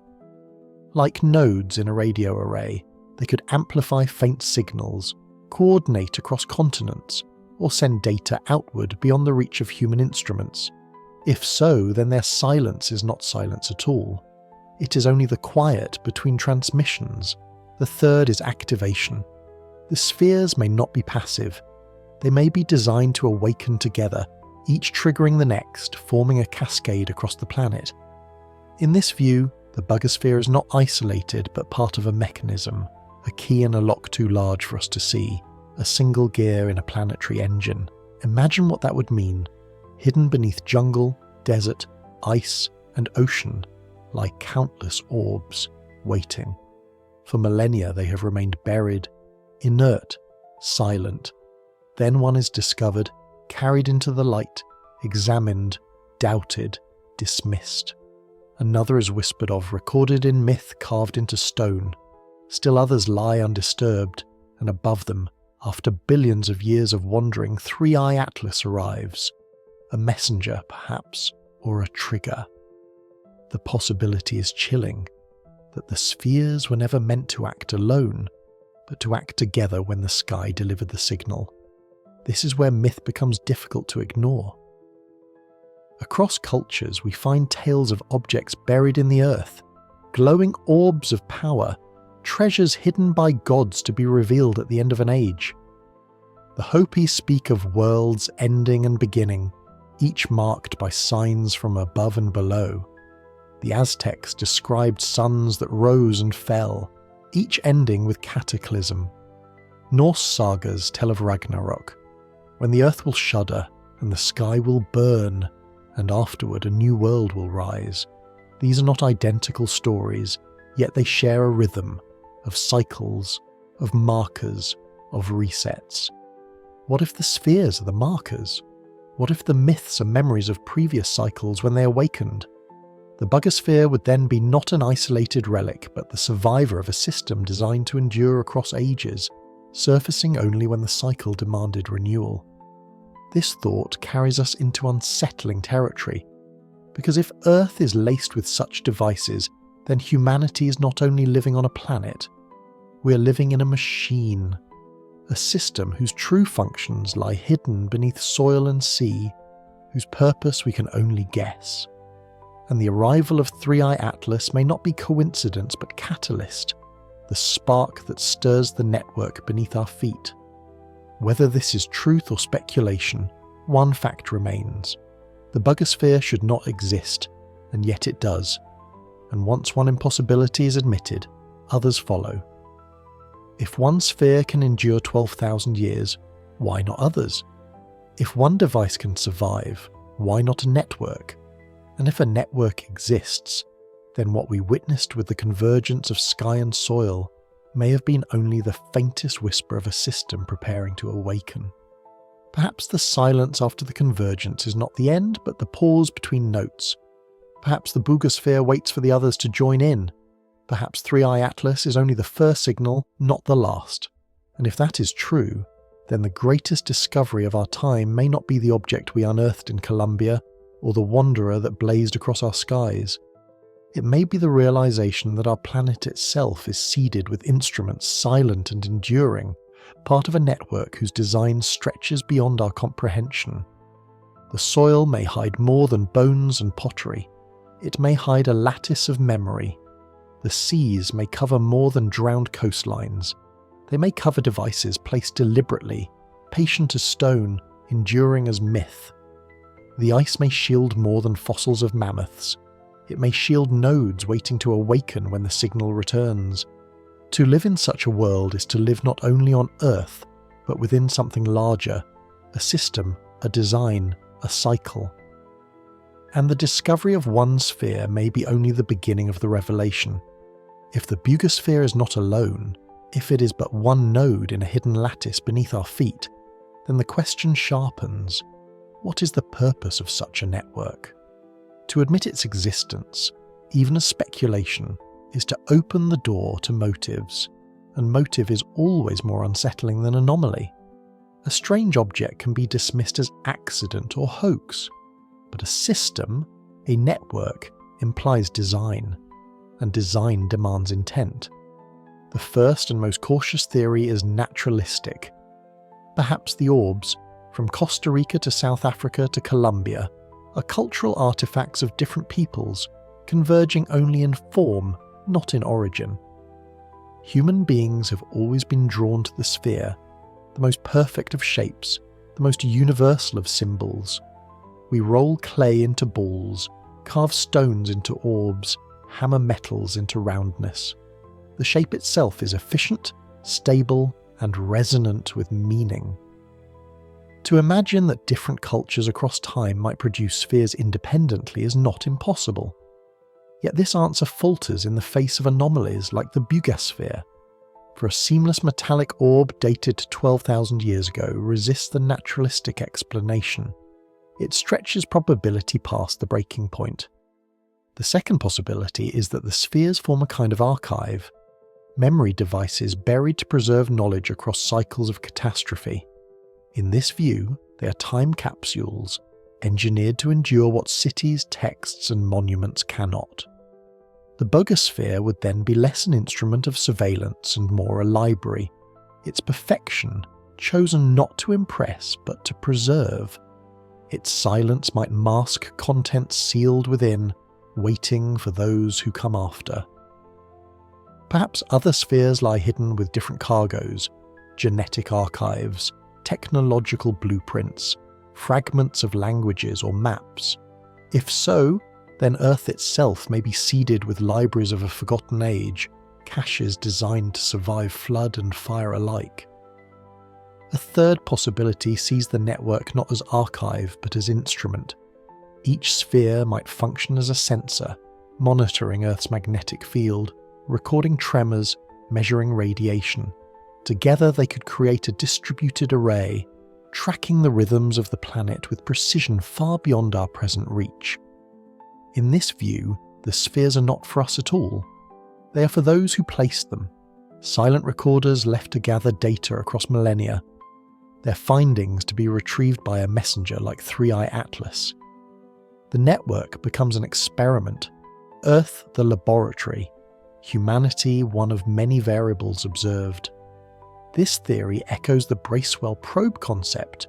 Like nodes in a radio array, they could amplify faint signals, coordinate across continents, or send data outward beyond the reach of human instruments. If so, then their silence is not silence at all. It is only the quiet between transmissions. The third is activation. The spheres may not be passive. They may be designed to awaken together, each triggering the next, forming a cascade across the planet. In this view, the buggosphere is not isolated but part of a mechanism, a key in a lock too large for us to see, a single gear in a planetary engine. Imagine what that would mean. Hidden beneath jungle, desert, ice, and ocean lie countless orbs, waiting. For millennia they have remained buried, inert, silent. Then one is discovered, carried into the light, examined, doubted, dismissed. Another is whispered of, recorded in myth, carved into stone. Still others lie undisturbed, and above them, after billions of years of wandering, 3i Atlas arrives. a messenger perhaps, or a trigger. The possibility is chilling, that the spheres were never meant to act alone, but to act together when the sky delivered the signal. This is where myth becomes difficult to ignore. Across cultures, we find tales of objects buried in the earth, glowing orbs of power, treasures hidden by gods to be revealed at the end of an age. The Hopi speak of worlds ending and beginning, each marked by signs from above and below. The Aztecs described suns that rose and fell, each ending with cataclysm. Norse sagas tell of Ragnarok, when the earth will shudder and the sky will burn, and afterward a new world will rise. These are not identical stories, yet they share a rhythm of cycles, of markers, of resets. What if the spheres are the markers? What if the myths are memories of previous cycles when they awakened? The Bugosphere would then be not an isolated relic, but the survivor of a system designed to endure across ages, surfacing only when the cycle demanded renewal. This thought carries us into unsettling territory, because if Earth is laced with such devices, then humanity is not only living on a planet, we are living in a machine, a system whose true functions lie hidden beneath soil and sea, whose purpose we can only guess. And the arrival of Three-Eye Atlas may not be coincidence but catalyst, the spark that stirs the network beneath our feet. Whether this is truth or speculation, one fact remains. The Bugosphere should not exist, and yet it does. And once one impossibility is admitted, others follow. If one sphere can endure 12,000 years, why not others? If one device can survive, why not a network? And if a network exists, then what we witnessed with the convergence of sky and soil may have been only the faintest whisper of a system preparing to awaken. Perhaps the silence after the convergence is not the end, but the pause between notes. Perhaps the Bugosphere waits for the others to join in. Perhaps Three-Eye Atlas is only the first signal, not the last. And if that is true, then the greatest discovery of our time may not be the object we unearthed in Columbia, or the wanderer that blazed across our skies. It may be the realization that our planet itself is seeded with instruments silent and enduring, part of a network whose design stretches beyond our comprehension. The soil may hide more than bones and pottery. It may hide a lattice of memory. The seas may cover more than drowned coastlines. They may cover devices placed deliberately, patient as stone, enduring as myth. The ice may shield more than fossils of mammoths. It may shield nodes waiting to awaken when the signal returns. To live in such a world is to live not only on Earth, but within something larger, a system, a design, a cycle. And the discovery of one sphere may be only the beginning of the revelation. If the Bugosphere is not alone, if it is but one node in a hidden lattice beneath our feet, then the question sharpens: what is the purpose of such a network? To admit its existence, even as speculation, is to open the door to motives, and motive is always more unsettling than anomaly. A strange object can be dismissed as accident or hoax, but a system, a network, implies design, and design demands intent. The first and most cautious theory is naturalistic. Perhaps the orbs, from Costa Rica to South Africa to Colombia, are cultural artifacts of different peoples, converging only in form, not in origin. Human beings have always been drawn to the sphere, the most perfect of shapes, the most universal of symbols. We roll clay into balls, carve stones into orbs, hammer metals into roundness. The shape itself is efficient, stable, and resonant with meaning. To imagine that different cultures across time might produce spheres independently is not impossible. Yet this answer falters in the face of anomalies like the Bugosphere. For a seamless metallic orb dated to 12,000 years ago resists the naturalistic explanation. It stretches probability past the breaking point. The second possibility is that the spheres form a kind of archive, memory devices buried to preserve knowledge across cycles of catastrophe. In this view, they are time capsules, engineered to endure what cities, texts and monuments cannot. The bogosphere would then be less an instrument of surveillance and more a library, its perfection chosen not to impress but to preserve. Its silence might mask content sealed within, waiting for those who come after. Perhaps other spheres lie hidden with different cargoes, genetic archives, technological blueprints, fragments of languages or maps. If so, then Earth itself may be seeded with libraries of a forgotten age, caches designed to survive flood and fire alike. A third possibility sees the network not as archive but as instrument. Each sphere might function as a sensor, monitoring Earth's magnetic field, recording tremors, measuring radiation. Together they could create a distributed array, tracking the rhythms of the planet with precision far beyond our present reach. In this view, the spheres are not for us at all. They are for those who placed them, silent recorders left to gather data across millennia, their findings to be retrieved by a messenger like 3i Atlas. The network becomes an experiment, Earth the laboratory, humanity one of many variables observed. This theory echoes the Bracewell probe concept,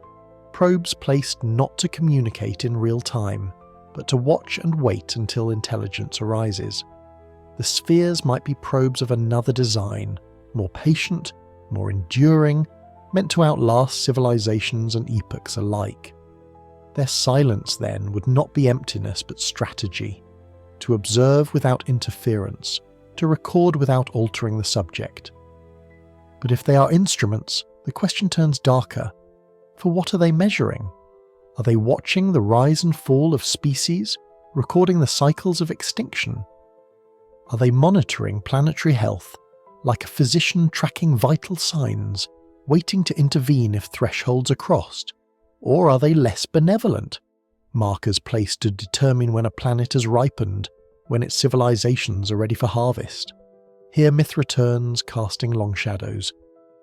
probes placed not to communicate in real time, but to watch and wait until intelligence arises. The spheres might be probes of another design, more patient, more enduring, meant to outlast civilizations and epochs alike. Their silence, then, would not be emptiness but strategy, to observe without interference, to record without altering the subject. But if they are instruments, the question turns darker. For what are they measuring? Are they watching the rise and fall of species, recording the cycles of extinction? Are they monitoring planetary health, like a physician tracking vital signs, waiting to intervene if thresholds are crossed? Or are they less benevolent, markers placed to determine when a planet has ripened, when its civilizations are ready for harvest? Here myth returns, casting long shadows.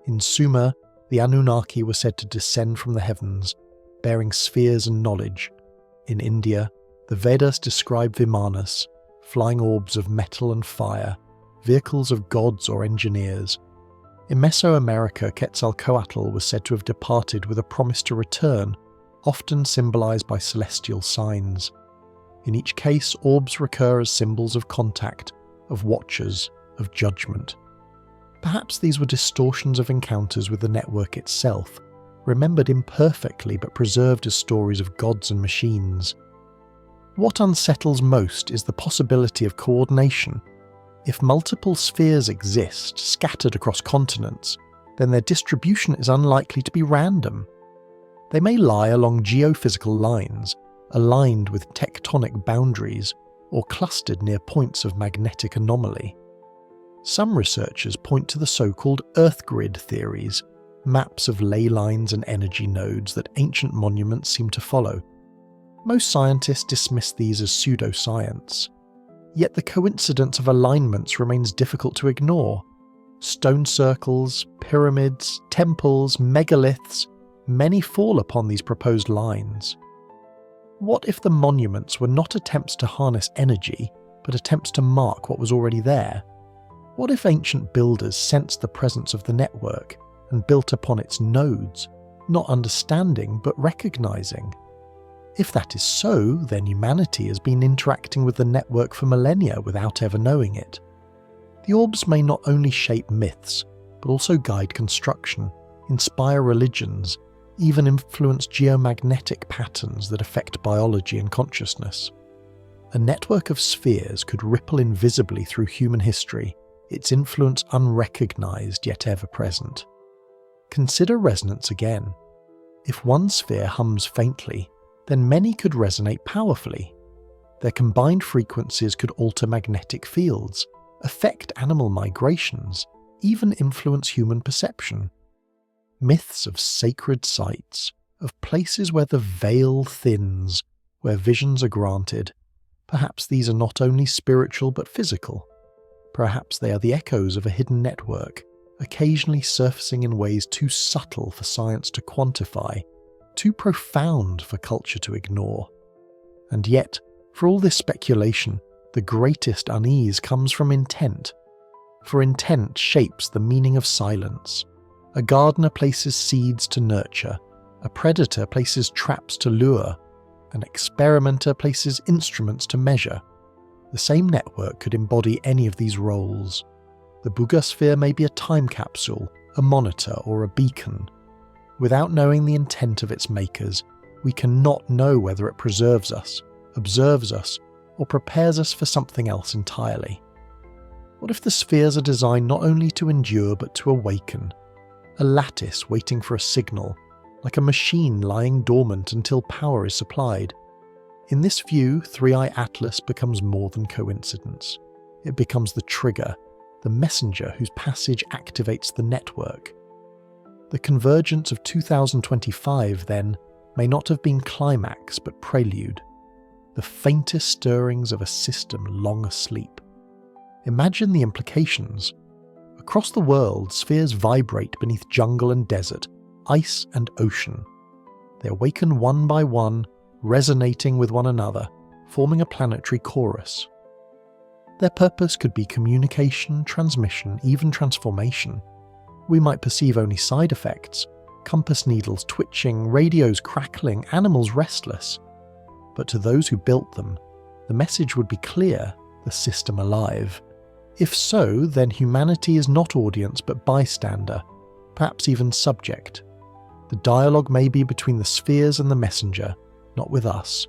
In Sumer, the Anunnaki were said to descend from the heavens, bearing spheres and knowledge. In India, the Vedas describe Vimanas, flying orbs of metal and fire, vehicles of gods or engineers. In Mesoamerica, Quetzalcoatl was said to have departed with a promise to return, often symbolized by celestial signs. In each case, orbs recur as symbols of contact, of watchers, of judgment. Perhaps these were distortions of encounters with the network itself, remembered imperfectly but preserved as stories of gods and machines. What unsettles most is the possibility of coordination. If multiple spheres exist, scattered across continents, then their distribution is unlikely to be random. They may lie along geophysical lines, aligned with tectonic boundaries, or clustered near points of magnetic anomaly. Some researchers point to the so-called Earth grid theories, maps of ley lines and energy nodes that ancient monuments seem to follow. Most scientists dismiss these as pseudoscience. Yet the coincidence of alignments remains difficult to ignore. Stone circles, pyramids, temples, megaliths, many fall upon these proposed lines. What if the monuments were not attempts to harness energy, but attempts to mark what was already there? What if ancient builders sensed the presence of the network and built upon its nodes, not understanding but recognizing? If that is so, then humanity has been interacting with the network for millennia without ever knowing it. The orbs may not only shape myths, but also guide construction, inspire religions, even influence geomagnetic patterns that affect biology and consciousness. A network of spheres could ripple invisibly through human history, its influence unrecognized yet ever present. Consider resonance again. If one sphere hums faintly, then many could resonate powerfully. Their combined frequencies could alter magnetic fields, affect animal migrations, even influence human perception. Myths of sacred sites, of places where the veil thins, where visions are granted. Perhaps these are not only spiritual but physical. Perhaps they are the echoes of a hidden network, occasionally surfacing in ways too subtle for science to quantify, too profound for culture to ignore. And yet, for all this speculation, the greatest unease comes from intent. For intent shapes the meaning of silence. A gardener places seeds to nurture, a predator places traps to lure, an experimenter places instruments to measure. The same network could embody any of these roles. The Boogosphere may be a time capsule, a monitor, or a beacon. Without knowing the intent of its makers, we cannot know whether it preserves us, observes us, or prepares us for something else entirely. What if the spheres are designed not only to endure but to awaken? A lattice waiting for a signal, like a machine lying dormant until power is supplied. In this view, 3i Atlas becomes more than coincidence. It becomes the trigger, the messenger whose passage activates the network. The convergence of 2025, then, may not have been climax but prelude, the faintest stirrings of a system long asleep. Imagine the implications. Across the world, spheres vibrate beneath jungle and desert, ice and ocean. They awaken one by one, resonating with one another, forming a planetary chorus. Their purpose could be communication, transmission, even transformation. We might perceive only side effects, compass needles twitching, radios crackling, animals restless. But to those who built them, the message would be clear, the system alive. If so, then humanity is not audience but bystander, perhaps even subject. The dialogue may be between the spheres and the messenger, not with us.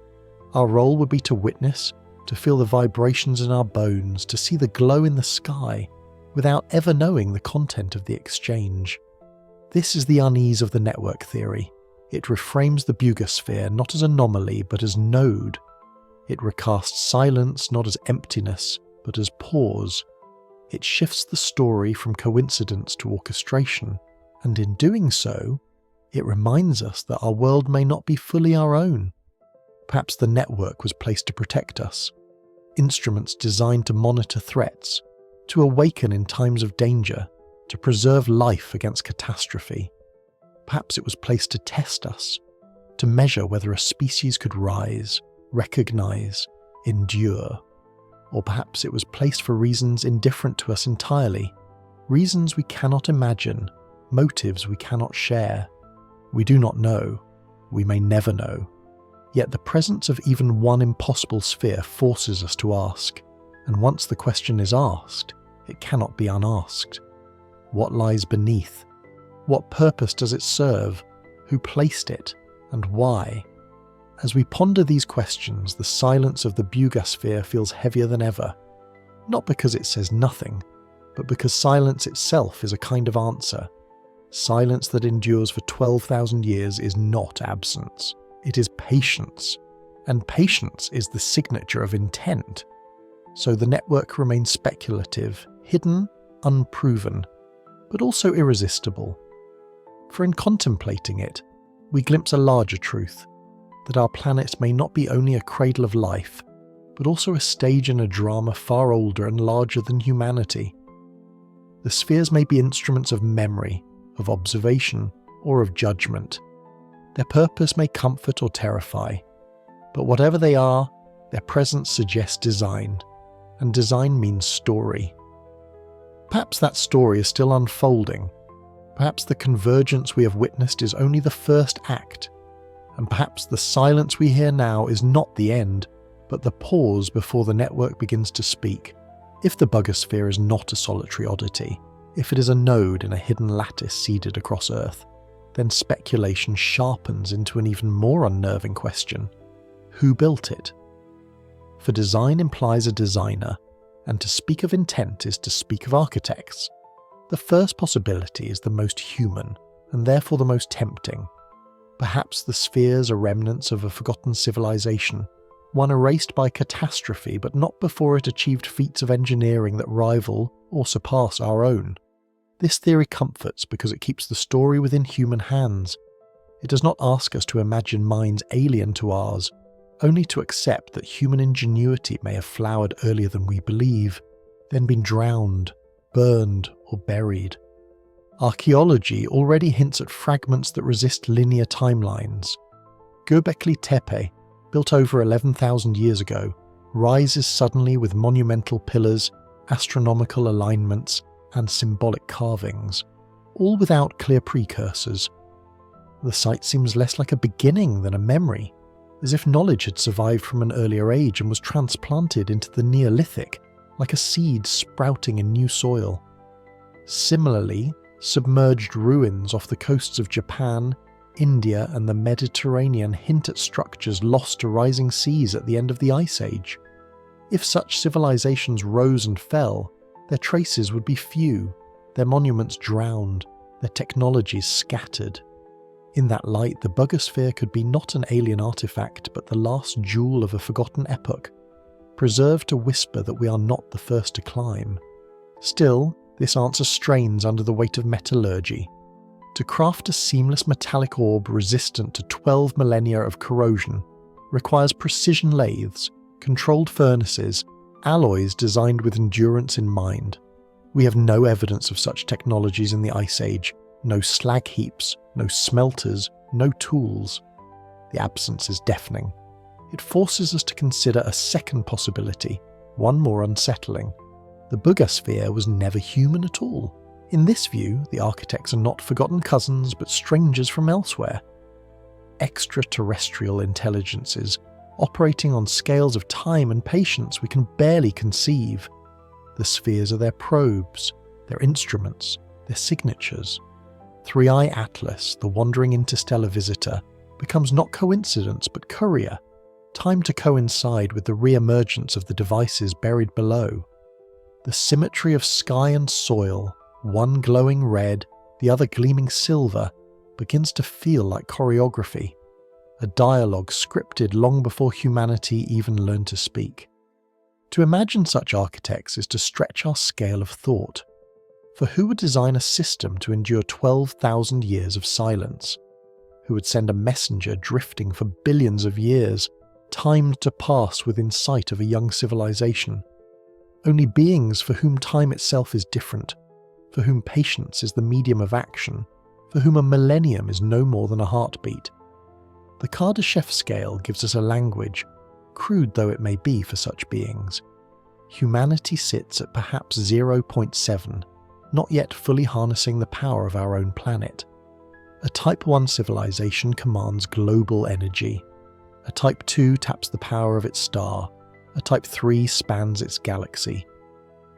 Our role would be to witness, to feel the vibrations in our bones, to see the glow in the sky, without ever knowing the content of the exchange. This is the unease of the network theory. It reframes the Boogosphere not as anomaly but as node. It recasts silence not as emptiness but as pause. It shifts the story from coincidence to orchestration, and in doing so, it reminds us that our world may not be fully our own. Perhaps the network was placed to protect us, instruments designed to monitor threats, to awaken in times of danger, to preserve life against catastrophe. Perhaps it was placed to test us, to measure whether a species could rise, recognize, endure. Or perhaps it was placed for reasons indifferent to us entirely, reasons we cannot imagine, motives we cannot share. We do not know. We may never know. Yet the presence of even one impossible sphere forces us to ask, and once the question is asked, it cannot be unasked. What lies beneath? What purpose does it serve? Who placed it? And why? As we ponder these questions, the silence of the Boogosphere feels heavier than ever. Not because it says nothing, but because silence itself is a kind of answer. Silence that endures for 12,000 years is not absence. It is patience. And patience is the signature of intent. So the network remains speculative, hidden, unproven, but also irresistible. For in contemplating it, we glimpse a larger truth, that our planet may not be only a cradle of life, but also a stage in a drama far older and larger than humanity. The spheres may be instruments of memory, of observation, or of judgment. Their purpose may comfort or terrify, but whatever they are, their presence suggests design, and design means story. Perhaps that story is still unfolding. Perhaps the convergence we have witnessed is only the first act, and perhaps the silence we hear now is not the end, but the pause before the network begins to speak. If the Boogosphere is not a solitary oddity, if it is a node in a hidden lattice seeded across Earth, then speculation sharpens into an even more unnerving question. Who built it? For design implies a designer, and to speak of intent is to speak of architects. The first possibility is the most human, and therefore the most tempting. Perhaps the spheres are remnants of a forgotten civilization, one erased by catastrophe but not before it achieved feats of engineering that rival or surpass our own. This theory comforts because it keeps the story within human hands. It does not ask us to imagine minds alien to ours, only to accept that human ingenuity may have flowered earlier than we believe, then been drowned, burned, or buried. Archaeology already hints at fragments that resist linear timelines. Göbekli Tepe, built over 11,000 years ago, rises suddenly with monumental pillars, astronomical alignments, and symbolic carvings, all without clear precursors. The site seems less like a beginning than a memory, as if knowledge had survived from an earlier age and was transplanted into the Neolithic, like a seed sprouting in new soil. Similarly, submerged ruins off the coasts of Japan, India, and the Mediterranean hint at structures lost to rising seas at the end of the Ice Age. If such civilizations rose and fell, their traces would be few, their monuments drowned, their technologies scattered. In that light, the Bugosphere could be not an alien artifact, but the last jewel of a forgotten epoch, preserved to whisper that we are not the first to climb. Still, this answer strains under the weight of metallurgy. To craft a seamless metallic orb resistant to 12 millennia of corrosion requires precision lathes, controlled furnaces, alloys designed with endurance in mind. We have no evidence of such technologies in the Ice Age, no slag heaps, no smelters, no tools. The absence is deafening. It forces us to consider a second possibility, one more unsettling. The Bugosphere was never human at all. In this view, the architects are not forgotten cousins but strangers from elsewhere. Extraterrestrial intelligences, operating on scales of time and patience we can barely conceive. The spheres are their probes, their instruments, their signatures. Three-Eye Atlas, the wandering interstellar visitor, becomes not coincidence but courier, timed to coincide with the re-emergence of the devices buried below. The symmetry of sky and soil, one glowing red, the other gleaming silver, begins to feel like choreography, a dialogue scripted long before humanity even learned to speak. To imagine such architects is to stretch our scale of thought. For who would design a system to endure 12,000 years of silence? Who would send a messenger drifting for billions of years, timed to pass within sight of a young civilization? Only beings for whom time itself is different, for whom patience is the medium of action, for whom a millennium is no more than a heartbeat. The Kardashev scale gives us a language, crude though it may be for such beings. Humanity sits at perhaps 0.7, not yet fully harnessing the power of our own planet. A Type 1 civilization commands global energy. A Type 2 taps the power of its star. A Type 3 spans its galaxy.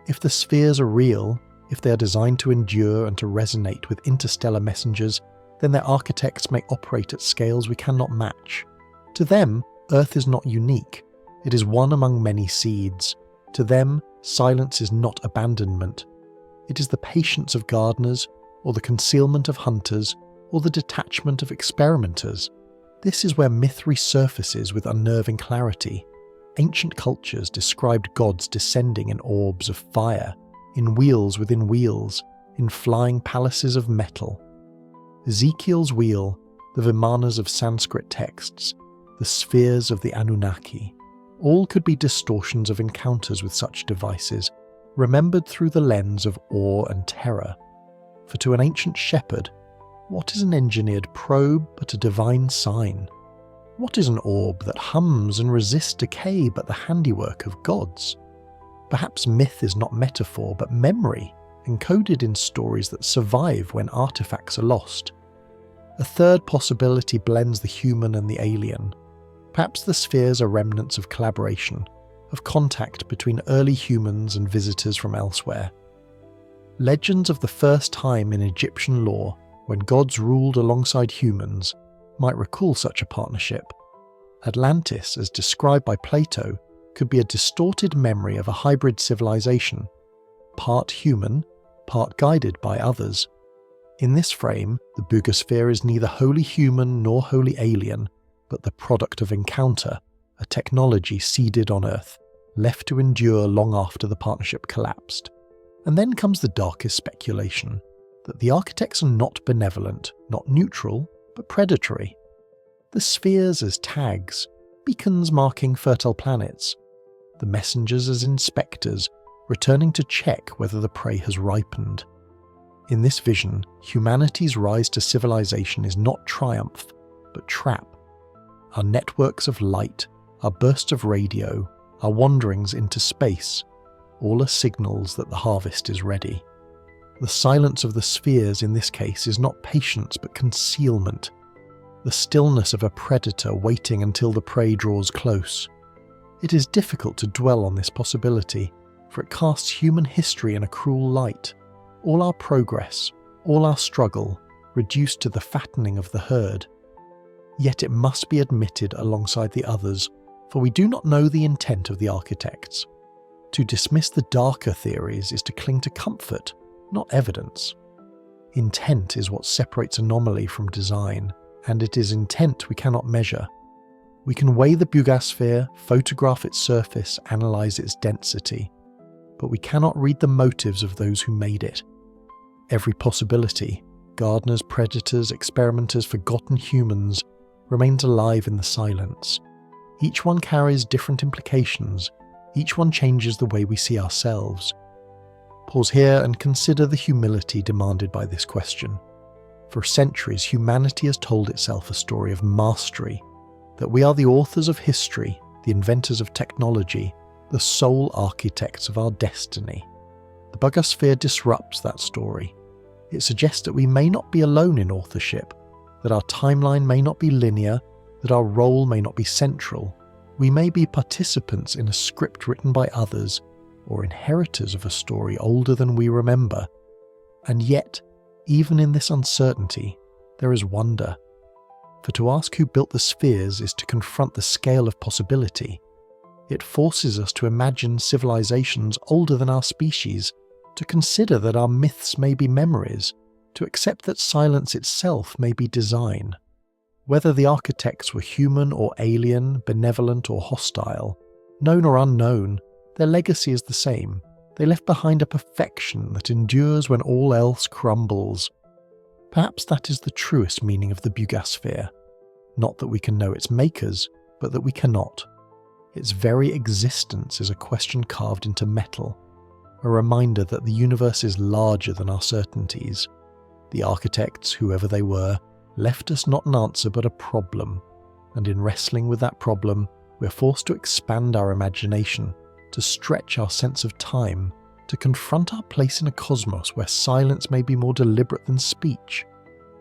If the spheres are real, if they are designed to endure and to resonate with interstellar messengers, then their architects may operate at scales we cannot match. To them, Earth is not unique. It is one among many seeds. To them, silence is not abandonment. It is the patience of gardeners, or the concealment of hunters, or the detachment of experimenters. This is where myth resurfaces with unnerving clarity. Ancient cultures described gods descending in orbs of fire, in wheels within wheels, in flying palaces of metal. Ezekiel's wheel, the Vimanas of Sanskrit texts, the spheres of the Anunnaki, all could be distortions of encounters with such devices, remembered through the lens of awe and terror. For to an ancient shepherd, what is an engineered probe but a divine sign? What is an orb that hums and resists decay but the handiwork of gods? Perhaps myth is not metaphor but memory, encoded in stories that survive when artifacts are lost. A third possibility blends the human and the alien. Perhaps the spheres are remnants of collaboration, of contact between early humans and visitors from elsewhere. Legends of the first time in Egyptian lore, when gods ruled alongside humans, might recall such a partnership. Atlantis, as described by Plato, could be a distorted memory of a hybrid civilization, part human, part guided by others. In this frame, the Bugosphere is neither wholly human nor wholly alien, but the product of encounter, a technology seeded on Earth, left to endure long after the partnership collapsed. And then comes the darkest speculation, that the architects are not benevolent, not neutral, but predatory. The spheres as tags, beacons marking fertile planets, the messengers as inspectors, returning to check whether the prey has ripened. In this vision, humanity's rise to civilization is not triumph, but trap. Our networks of light, our bursts of radio, our wanderings into space, all are signals that the harvest is ready. The silence of the spheres in this case is not patience but concealment, the stillness of a predator waiting until the prey draws close. It is difficult to dwell on this possibility, for it casts human history in a cruel light. All our progress, all our struggle, reduced to the fattening of the herd. Yet it must be admitted alongside the others, for we do not know the intent of the architects. To dismiss the darker theories is to cling to comfort, not evidence. Intent is what separates anomaly from design, and it is intent we cannot measure. We can weigh the Bugasphere, photograph its surface, analyse its density, but we cannot read the motives of those who made it. Every possibility, gardeners, predators, experimenters, forgotten humans, remains alive in the silence. Each one carries different implications, each one changes the way we see ourselves. Pause here and consider the humility demanded by this question. For centuries, humanity has told itself a story of mastery, that we are the authors of history, the inventors of technology, the sole architects of our destiny. The Bugasphere disrupts that story. It suggests that we may not be alone in authorship, that our timeline may not be linear, that our role may not be central. We may be participants in a script written by others, or inheritors of a story older than we remember. And yet, even in this uncertainty, there is wonder. For to ask who built the spheres is to confront the scale of possibility. It forces us to imagine civilizations older than our species, to consider that our myths may be memories, to accept that silence itself may be design. Whether the architects were human or alien, benevolent or hostile, known or unknown, their legacy is the same. They left behind a perfection that endures when all else crumbles. Perhaps that is the truest meaning of the Bugasphere. Not that we can know its makers, but that we cannot. Its very existence is a question carved into metal, a reminder that the universe is larger than our certainties. The architects, whoever they were, left us not an answer but a problem, and in wrestling with that problem, we're forced to expand our imagination, to stretch our sense of time, to confront our place in a cosmos where silence may be more deliberate than speech.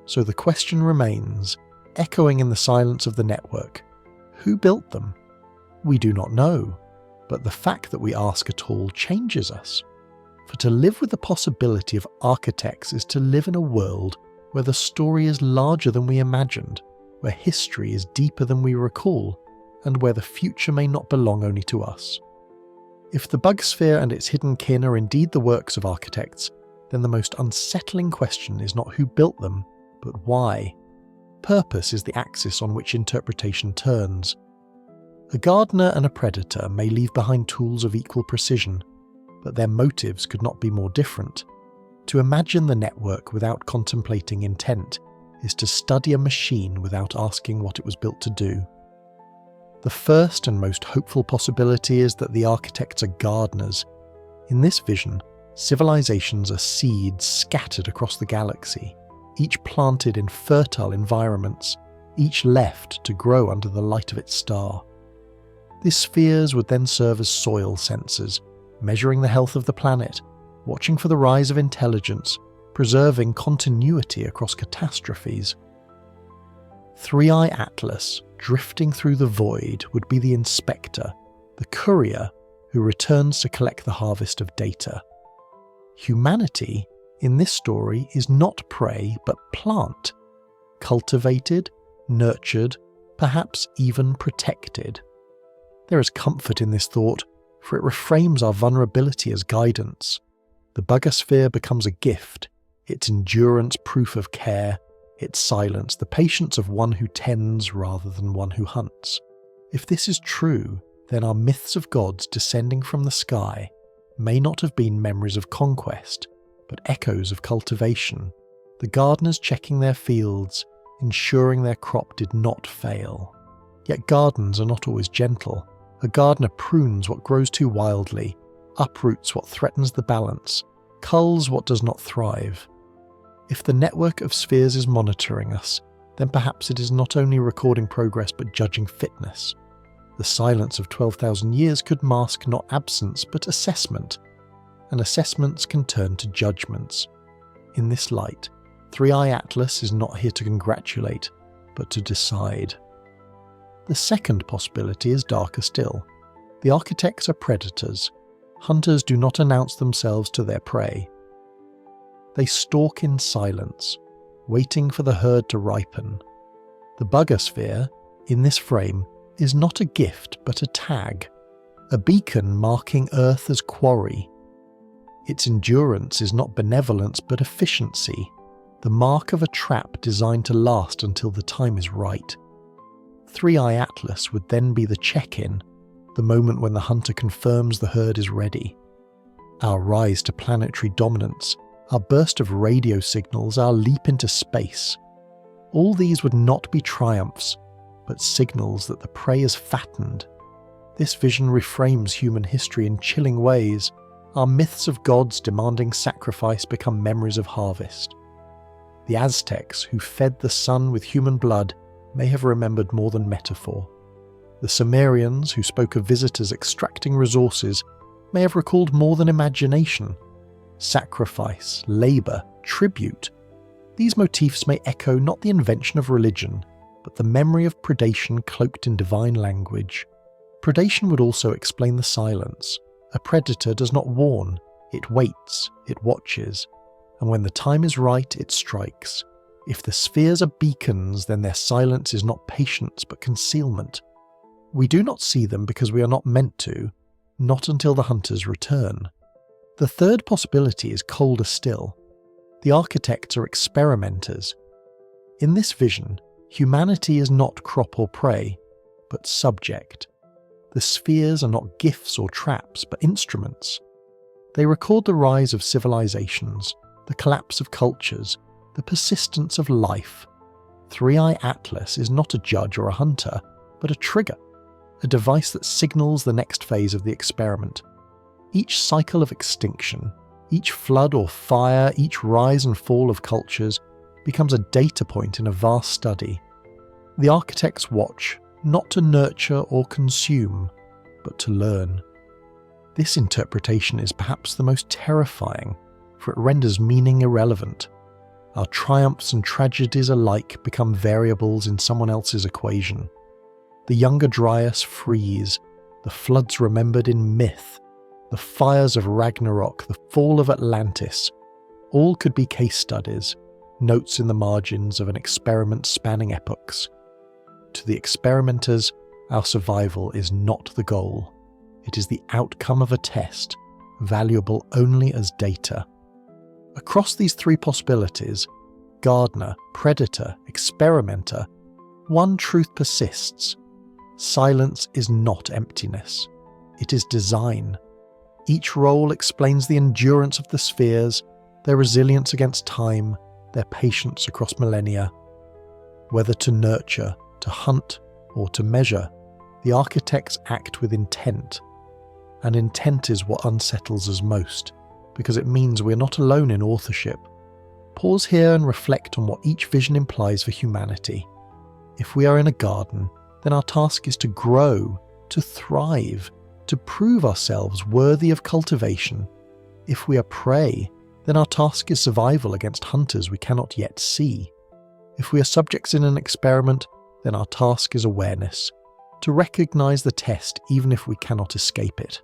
So the question remains, echoing in the silence of the network, who built them? We do not know, but the fact that we ask at all changes us. For to live with the possibility of architects is to live in a world where the story is larger than we imagined, where history is deeper than we recall, and where the future may not belong only to us. If the Bugasphere and its hidden kin are indeed the works of architects, then the most unsettling question is not who built them, but why. Purpose is the axis on which interpretation turns. A gardener and a predator may leave behind tools of equal precision, but their motives could not be more different. To imagine the network without contemplating intent is to study a machine without asking what it was built to do. The first and most hopeful possibility is that the architects are gardeners. In this vision, civilizations are seeds scattered across the galaxy, each planted in fertile environments, each left to grow under the light of its star. These spheres would then serve as soil sensors, measuring the health of the planet, watching for the rise of intelligence, preserving continuity across catastrophes. Three-Eye Atlas, drifting through the void, would be the inspector, the courier who returns to collect the harvest of data. Humanity, in this story, is not prey but plant, cultivated, nurtured, perhaps even protected. There is comfort in this thought, for it reframes our vulnerability as guidance. The Bugasphere becomes a gift, its endurance proof of care, its silence the patience of one who tends rather than one who hunts. If this is true, then our myths of gods descending from the sky may not have been memories of conquest, but echoes of cultivation, the gardeners checking their fields, ensuring their crop did not fail. Yet gardens are not always gentle. A gardener prunes what grows too wildly, uproots what threatens the balance, culls what does not thrive. If the network of spheres is monitoring us, then perhaps it is not only recording progress but judging fitness. The silence of 12,000 years could mask not absence but assessment, and assessments can turn to judgments. In this light, 3i Atlas is not here to congratulate, but to decide. The second possibility is darker still. The architects are predators. Hunters do not announce themselves to their prey. They stalk in silence, waiting for the herd to ripen. The Buggersphere, in this frame, is not a gift but a tag, a beacon marking Earth as quarry. Its endurance is not benevolence but efficiency, the mark of a trap designed to last until the time is right. 3i Atlas would then be the check-in, the moment when the hunter confirms the herd is ready. Our rise to planetary dominance, our burst of radio signals, our leap into space. All these would not be triumphs, but signals that the prey is fattened. This vision reframes human history in chilling ways. Our myths of gods demanding sacrifice become memories of harvest. The Aztecs, who fed the sun with human blood, may have remembered more than metaphor. The Sumerians, who spoke of visitors extracting resources, may have recalled more than imagination. Sacrifice, labour, tribute. These motifs may echo not the invention of religion, but the memory of predation cloaked in divine language. Predation would also explain the silence. A predator does not warn, it waits, it watches, and when the time is right, it strikes. If the spheres are beacons, then their silence is not patience but concealment. We do not see them because we are not meant to, not until the hunters return. The third possibility is colder still. The architects are experimenters. In this vision, humanity is not crop or prey, but subject. The spheres are not gifts or traps, but instruments. They record the rise of civilizations, the collapse of cultures, the persistence of life. 3i Atlas is not a judge or a hunter, but a trigger, a device that signals the next phase of the experiment. Each cycle of extinction, each flood or fire, each rise and fall of cultures becomes a data point in a vast study. The architects watch, not to nurture or consume, but to learn. This interpretation is perhaps the most terrifying, for it renders meaning irrelevant. Our triumphs and tragedies alike become variables in someone else's equation. The younger Dryas freeze, the floods remembered in myth, the fires of Ragnarok, the fall of Atlantis. All could be case studies, notes in the margins of an experiment spanning epochs. To the experimenters, our survival is not the goal. It is the outcome of a test, valuable only as data. Across these three possibilities, gardener, predator, experimenter, one truth persists. Silence is not emptiness. It is design. Each role explains the endurance of the spheres, their resilience against time, their patience across millennia. Whether to nurture, to hunt, or to measure, the architects act with intent. And intent is what unsettles us most, because it means we're not alone in authorship. Pause here and reflect on what each vision implies for humanity. If we are in a garden, then our task is to grow, to thrive, to prove ourselves worthy of cultivation. If we are prey, then our task is survival against hunters we cannot yet see. If we are subjects in an experiment, then our task is awareness, to recognize the test even if we cannot escape it.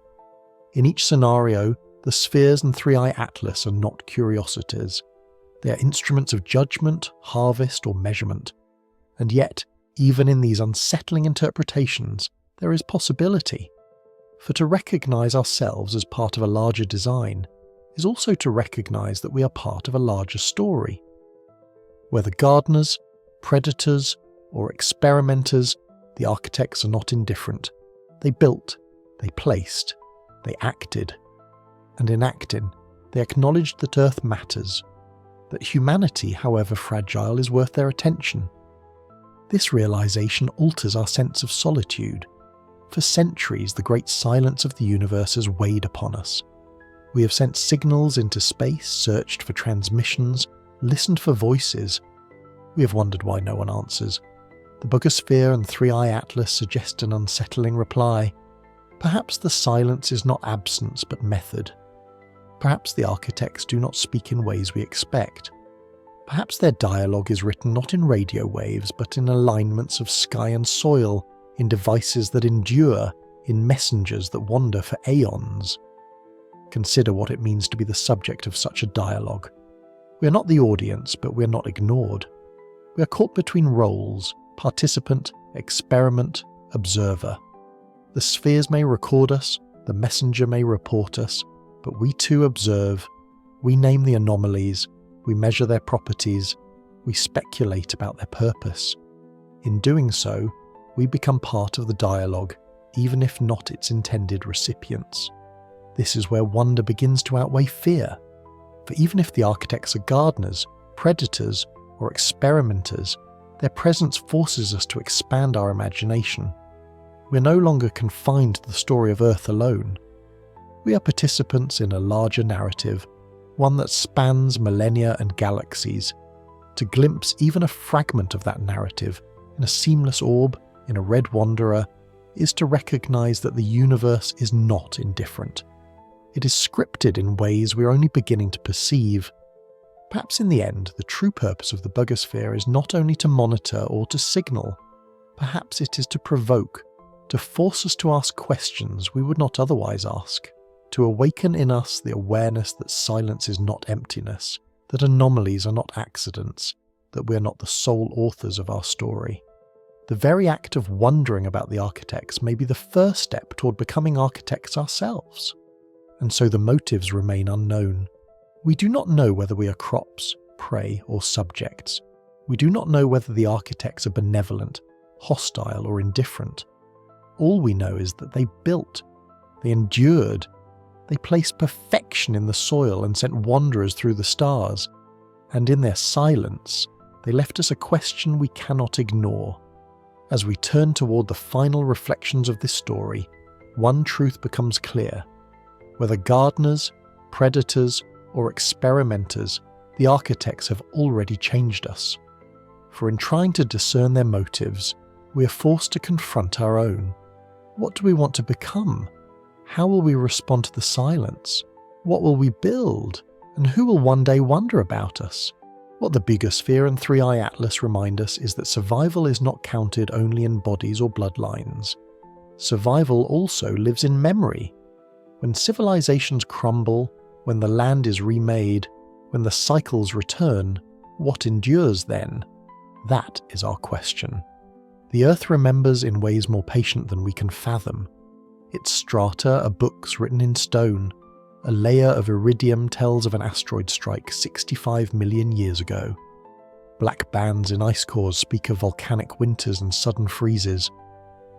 In each scenario, the spheres and 3i Atlas are not curiosities. They are instruments of judgment, harvest, or measurement. And yet, even in these unsettling interpretations, there is possibility. For to recognize ourselves as part of a larger design is also to recognize that we are part of a larger story. Whether gardeners, predators, or experimenters, the architects are not indifferent. They built, they placed, they acted. And in acting, they acknowledged that Earth matters, that humanity, however fragile, is worth their attention. This realization alters our sense of solitude. For centuries, the great silence of the universe has weighed upon us. We have sent signals into space, searched for transmissions, listened for voices. We have wondered why no one answers. The Bugosphere and Three-Eye Atlas suggest an unsettling reply. Perhaps the silence is not absence but method. Perhaps the architects do not speak in ways we expect. Perhaps their dialogue is written not in radio waves but in alignments of sky and soil, in devices that endure, in messengers that wander for aeons. Consider what it means to be the subject of such a dialogue. We are not the audience, but we are not ignored. We are caught between roles: participant, experiment, observer. The spheres may record us, the messenger may report us, but we too observe. We name the anomalies, we measure their properties, we speculate about their purpose. In doing so, we become part of the dialogue, even if not its intended recipients. This is where wonder begins to outweigh fear. For even if the architects are gardeners, predators, or experimenters, their presence forces us to expand our imagination. We're no longer confined to the story of Earth alone. We are participants in a larger narrative, one that spans millennia and galaxies. To glimpse even a fragment of that narrative in a seamless orb, in a red wanderer, is to recognize that the universe is not indifferent. It is scripted in ways we are only beginning to perceive. Perhaps in the end, the true purpose of the Bugosphere is not only to monitor or to signal. Perhaps it is to provoke, to force us to ask questions we would not otherwise ask, to awaken in us the awareness that silence is not emptiness, that anomalies are not accidents, that we are not the sole authors of our story. The very act of wondering about the architects may be the first step toward becoming architects ourselves. And so the motives remain unknown. We do not know whether we are crops, prey, or subjects. We do not know whether the architects are benevolent, hostile, or indifferent. All we know is that they built, they endured, they placed perfection in the soil and sent wanderers through the stars, and in their silence, they left us a question we cannot ignore. As we turn toward the final reflections of this story, one truth becomes clear. Whether gardeners, predators, or experimenters, the architects have already changed us. For in trying to discern their motives, we are forced to confront our own. What do we want to become? How will we respond to the silence? What will we build? And who will one day wonder about us? What the Bugosphere and Three-Eye Atlas remind us is that survival is not counted only in bodies or bloodlines. Survival also lives in memory. When civilizations crumble, when the land is remade, when the cycles return, what endures then? That is our question. The Earth remembers in ways more patient than we can fathom. Its strata are books written in stone. A layer of iridium tells of an asteroid strike 65 million years ago. Black bands in ice cores speak of volcanic winters and sudden freezes.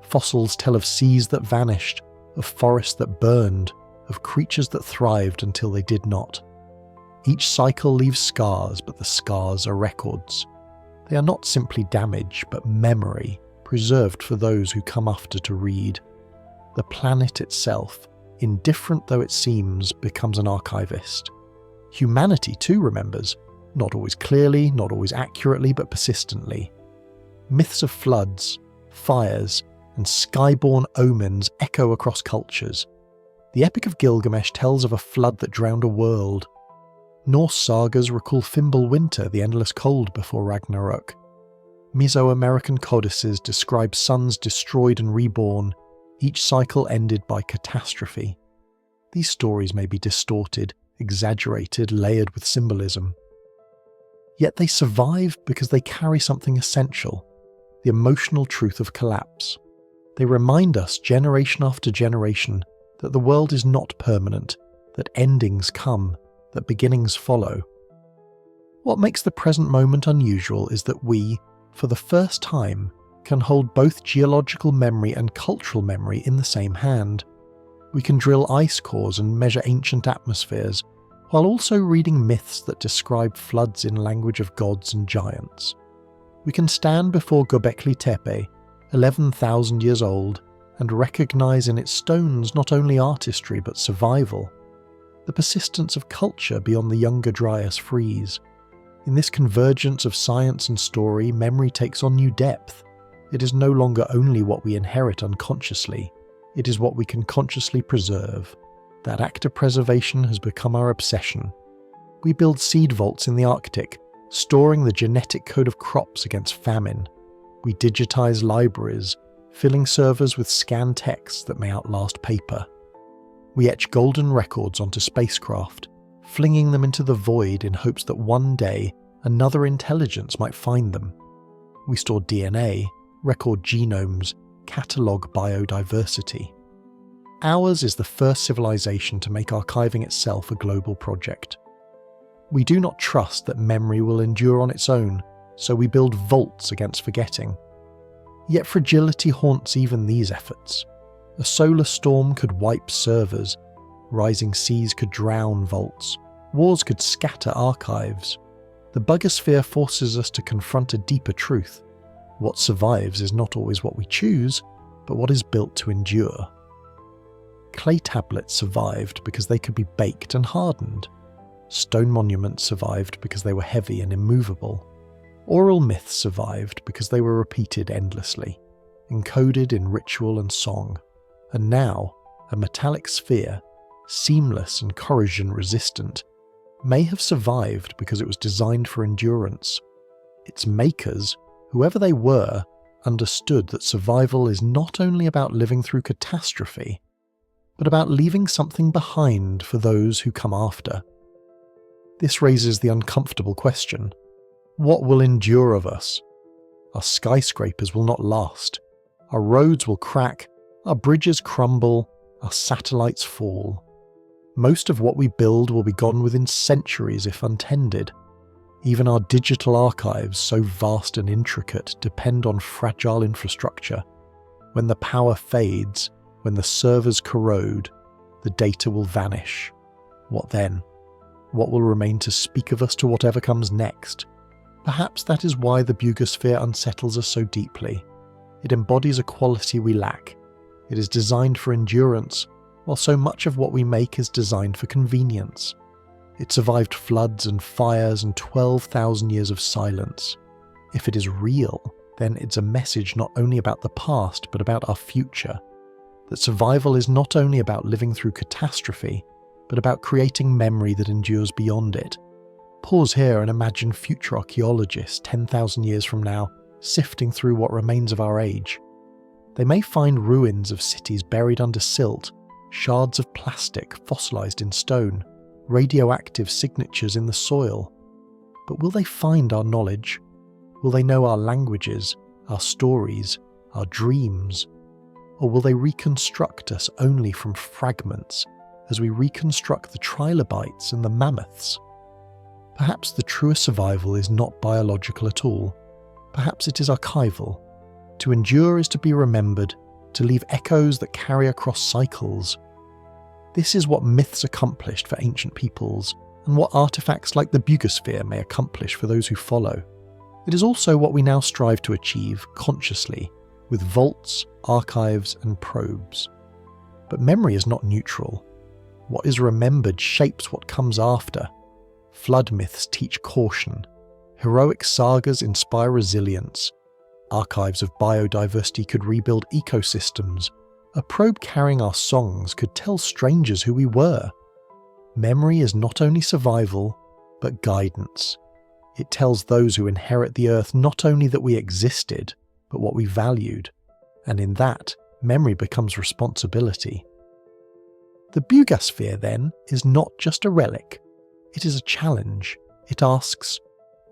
Fossils tell of seas that vanished, of forests that burned, of creatures that thrived until they did not. Each cycle leaves scars, but the scars are records. They are not simply damage, but memory, preserved for those who come after to read. The planet itself, indifferent though it seems, becomes an archivist. Humanity too remembers, not always clearly, not always accurately, but persistently. Myths of floods, fires, and skyborne omens echo across cultures. The Epic of Gilgamesh tells of a flood that drowned a world. Norse sagas recall Fimbulwinter, the endless cold before Ragnarok. Mesoamerican codices describe suns destroyed and reborn, each cycle ended by catastrophe. These stories may be distorted, exaggerated, layered with symbolism. Yet they survive because they carry something essential, the emotional truth of collapse. They remind us, generation after generation, that the world is not permanent, that endings come, that beginnings follow. What makes the present moment unusual is that we, for the first time, can hold both geological memory and cultural memory in the same hand. We can drill ice cores and measure ancient atmospheres, while also reading myths that describe floods in language of gods and giants. We can stand before Göbekli Tepe, 11,000 years old, and recognize in its stones not only artistry but survival, the persistence of culture beyond the Younger Dryas freeze. In this convergence of science and story, memory takes on new depth. It is no longer only what we inherit unconsciously, it is what we can consciously preserve. That act of preservation has become our obsession. We build seed vaults in the Arctic, storing the genetic code of crops against famine. We digitize libraries, filling servers with scanned texts that may outlast paper. We etch golden records onto spacecraft, flinging them into the void in hopes that one day another intelligence might find them. We store DNA, record genomes, catalogue biodiversity. Ours is the first civilization to make archiving itself a global project. We do not trust that memory will endure on its own, so we build vaults against forgetting. Yet fragility haunts even these efforts. A solar storm could wipe servers, rising seas could drown vaults, wars could scatter archives. The bugosphere forces us to confront a deeper truth. What survives is not always what we choose, but what is built to endure. Clay tablets survived because they could be baked and hardened. Stone monuments survived because they were heavy and immovable. Oral myths survived because they were repeated endlessly, encoded in ritual and song. And now, a metallic sphere, seamless and corrosion resistant, may have survived because it was designed for endurance. Its makers, whoever they were, understood that survival is not only about living through catastrophe, but about leaving something behind for those who come after. This raises the uncomfortable question: what will endure of us? Our skyscrapers will not last. Our roads will crack, our bridges crumble, our satellites fall. Most of what we build will be gone within centuries if untended. Even our digital archives, so vast and intricate, depend on fragile infrastructure. When the power fades, when the servers corrode, the data will vanish. What then? What will remain to speak of us to whatever comes next? Perhaps that is why the bugosphere unsettles us so deeply. It embodies a quality we lack. It is designed for endurance, while so much of what we make is designed for convenience. It survived floods and fires and 12,000 years of silence. If it is real, then it's a message not only about the past but about our future. That survival is not only about living through catastrophe, but about creating memory that endures beyond it. Pause here and imagine future archaeologists 10,000 years from now sifting through what remains of our age. They may find ruins of cities buried under silt, shards of plastic fossilized in stone, radioactive signatures in the soil. But will they find our knowledge? Will they know our languages, our stories, our dreams? Or will they reconstruct us only from fragments, as we reconstruct the trilobites and the mammoths? Perhaps the truest survival is not biological at all. Perhaps it is archival. To endure is to be remembered, to leave echoes that carry across cycles. This is what myths accomplished for ancient peoples, and what artifacts like the bugosphere may accomplish for those who follow. It is also what we now strive to achieve consciously, with vaults, archives, and probes. But memory is not neutral. What is remembered shapes what comes after. Flood myths teach caution. Heroic sagas inspire resilience. Archives of biodiversity could rebuild ecosystems. A probe carrying our songs could tell strangers who we were. Memory is not only survival, but guidance. It tells those who inherit the earth not only that we existed, but what we valued. And in that, memory becomes responsibility. The bugosphere, then, is not just a relic. It is a challenge. It asks,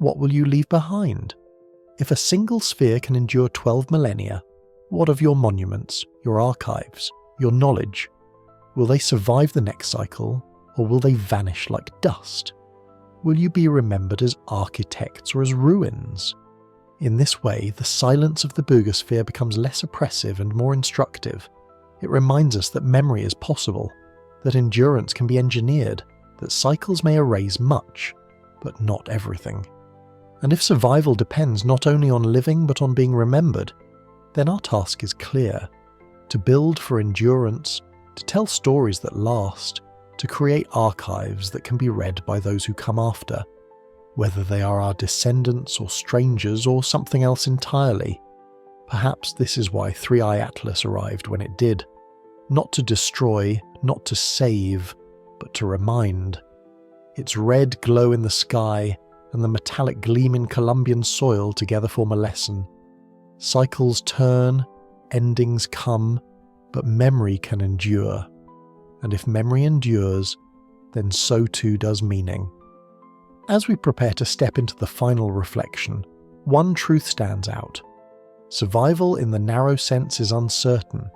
what will you leave behind? If a single sphere can endure 12 millennia, what of your monuments, your archives, your knowledge? Will they survive the next cycle, or will they vanish like dust? Will you be remembered as architects or as ruins? In this way, the silence of the bugosphere becomes less oppressive and more instructive. It reminds us that memory is possible, that endurance can be engineered, that cycles may erase much, but not everything. And if survival depends not only on living but on being remembered, then our task is clear: to build for endurance, to tell stories that last, to create archives that can be read by those who come after. whether they are our descendants or strangers or something else entirely. Perhaps this is why 3i Atlas arrived when it did. Not to destroy, not to save, but to remind. Its red glow in the sky and the metallic gleam in Colombian soil together form a lesson. Cycles turn, endings come, but memory can endure. And if memory endures, then so too does meaning. As we prepare to step into the final reflection, one truth stands out. Survival in the narrow sense is uncertain.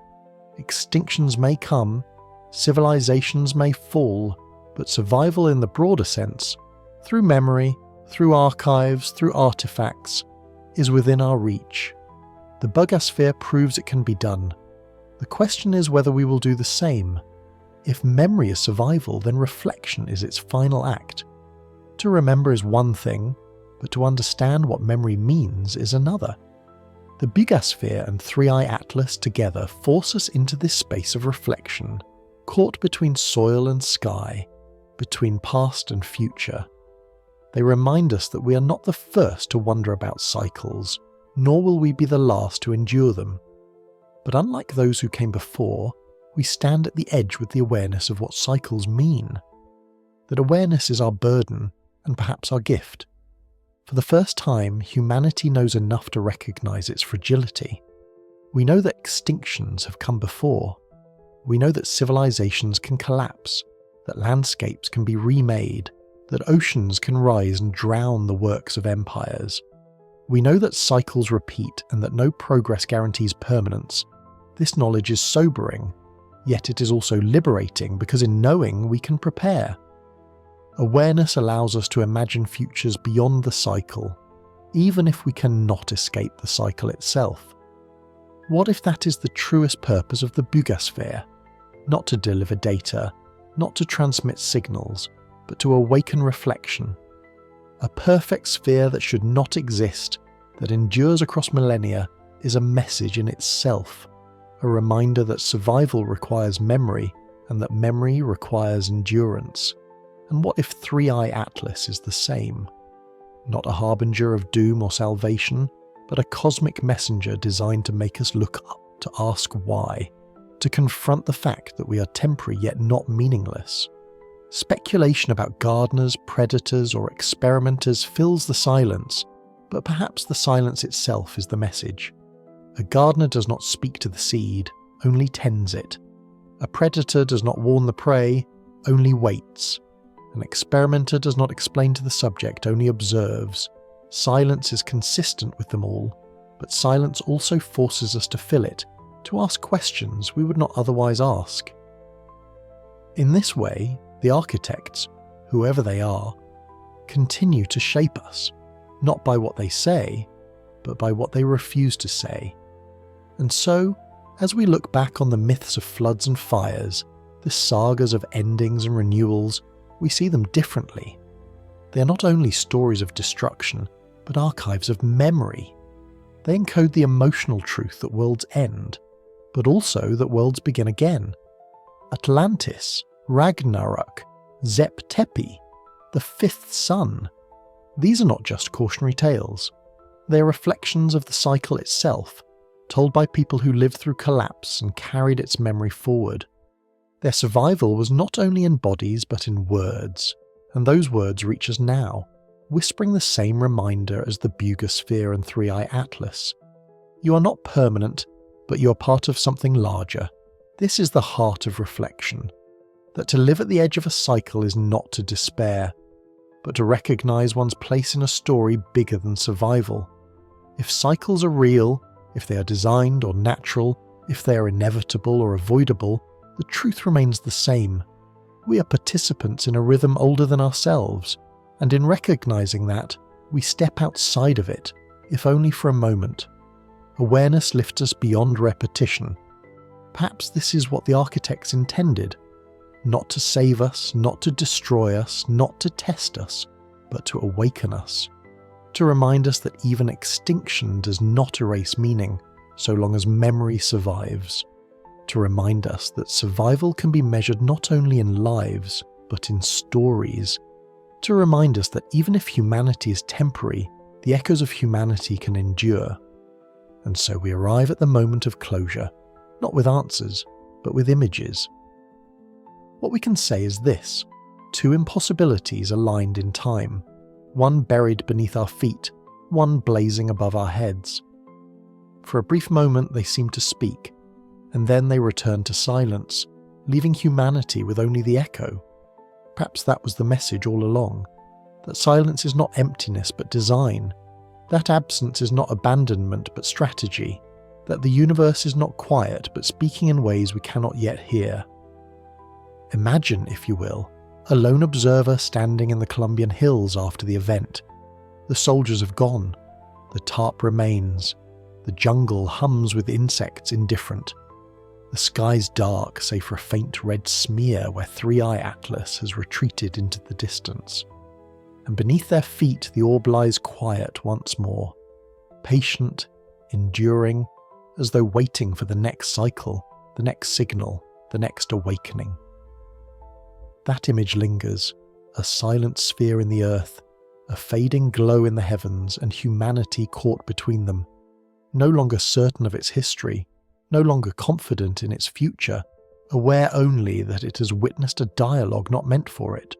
Extinctions may come, civilizations may fall, but survival in the broader sense, through memory, through archives, through artifacts, is within our reach. The Bugasphere proves it can be done. The question is whether we will do the same. If memory is survival, then reflection is its final act. To remember is one thing, but to understand what memory means is another. The Bugasphere and 3i Atlas together force us into this space of reflection, caught between soil and sky, between past and future. They remind us that we are not the first to wonder about cycles, nor will we be the last to endure them. But unlike those who came before, we stand at the edge with the awareness of what cycles mean. That awareness is our burden, and perhaps our gift. For the first time, humanity knows enough to recognize its fragility. We know that extinctions have come before. We know that civilizations can collapse, that landscapes can be remade, that oceans can rise and drown the works of empires. We know that cycles repeat and that no progress guarantees permanence. This knowledge is sobering, yet it is also liberating because in knowing we can prepare. Awareness allows us to imagine futures beyond the cycle, even if we cannot escape the cycle itself. What if that is the truest purpose of the Bugasphere? Not to deliver data, not to transmit signals, but to awaken reflection. A perfect sphere that should not exist, that endures across millennia, is a message in itself, a reminder that survival requires memory and that memory requires endurance. And what if 3i Atlas is the same? Not a harbinger of doom or salvation, but a cosmic messenger designed to make us look up, to ask why, to confront the fact that we are temporary yet not meaningless. Speculation about gardeners, predators, or experimenters fills the silence, but perhaps the silence itself is the message. A gardener does not speak to the seed, only tends it. A predator does not warn the prey, only waits. An experimenter does not explain to the subject, only observes. Silence is consistent with them all, but silence also forces us to fill it, to ask questions we would not otherwise ask. In this way, the architects, whoever they are, continue to shape us, not by what they say, but by what they refuse to say. And so, as we look back on the myths of floods and fires, the sagas of endings and renewals, we see them differently. They are not only stories of destruction, but archives of memory. They encode the emotional truth that worlds end, but also that worlds begin again. Atlantis, Ragnarok, Zep Tepi, the fifth sun. These are not just cautionary tales. They are reflections of the cycle itself, told by people who lived through collapse and carried its memory forward. Their survival was not only in bodies but in words, and those words reach us now, whispering the same reminder as the Bugasphere and 3i Atlas. You are not permanent, but you are part of something larger. This is the heart of reflection, that to live at the edge of a cycle is not to despair, but to recognize one's place in a story bigger than survival. If cycles are real, if they are designed or natural, if they are inevitable or avoidable, the truth remains the same. We are participants in a rhythm older than ourselves, and in recognizing that, we step outside of it, if only for a moment. Awareness lifts us beyond repetition. Perhaps this is what the architects intended. Not to save us, not to destroy us, not to test us, but to awaken us. To remind us that even extinction does not erase meaning, so long as memory survives. To remind us that survival can be measured not only in lives, but in stories. to remind us that even if humanity is temporary, the echoes of humanity can endure. And so we arrive at the moment of closure, not with answers, but with images. What we can say is this: two impossibilities aligned in time, one buried beneath our feet, one blazing above our heads. For a brief moment they seem to speak, and then they return to silence, leaving humanity with only the echo. Perhaps that was the message all along, that silence is not emptiness but design, that absence is not abandonment but strategy, that the universe is not quiet but speaking in ways we cannot yet hear. Imagine, if you will, a lone observer standing in the Colombian hills after the event. The soldiers have gone, the tarp remains, the jungle hums with insects indifferent. The sky's dark save for a faint red smear where Three-Eye Atlas has retreated into the distance. And beneath their feet the orb lies quiet once more, patient, enduring, as though waiting for the next cycle, the next signal, the next awakening. That image lingers, a silent sphere in the earth, a fading glow in the heavens, and humanity caught between them, no longer certain of its history, no longer confident in its future, aware only that it has witnessed a dialogue not meant for it.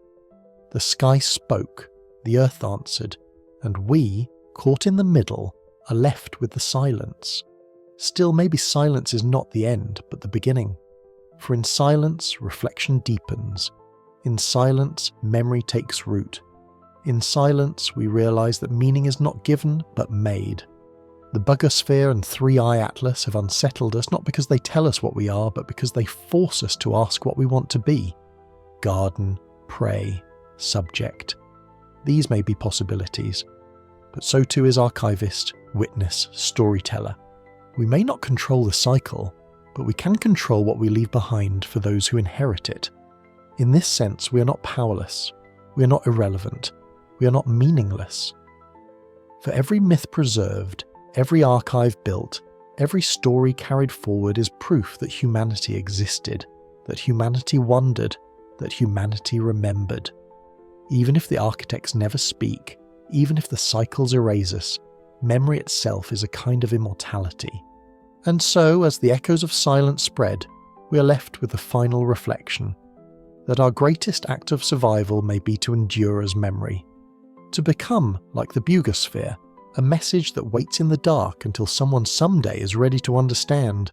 The sky spoke, the earth answered, and we, caught in the middle, are left with the silence. Still, maybe silence is not the end, but the beginning. For in silence, reflection deepens. In silence, memory takes root. In silence, we realize that meaning is not given, but made. The Bugosphere and Three-Eye Atlas have unsettled us not because they tell us what we are, but because they force us to ask what we want to be. Garden, prey, subject. These may be possibilities, but so too is archivist, witness, storyteller. We may not control the cycle, but we can control what we leave behind for those who inherit it. In this sense, we are not powerless. We are not irrelevant. We are not meaningless. For every myth preserved, every archive built, every story carried forward is proof that humanity existed, that humanity wondered, that humanity remembered. Even if the architects never speak, even if the cycles erase us, memory itself is a kind of immortality. And so, as the echoes of silence spread, we are left with the final reflection, that our greatest act of survival may be to endure as memory, to become, like the Bugosphere, a message that waits in the dark until someone someday is ready to understand.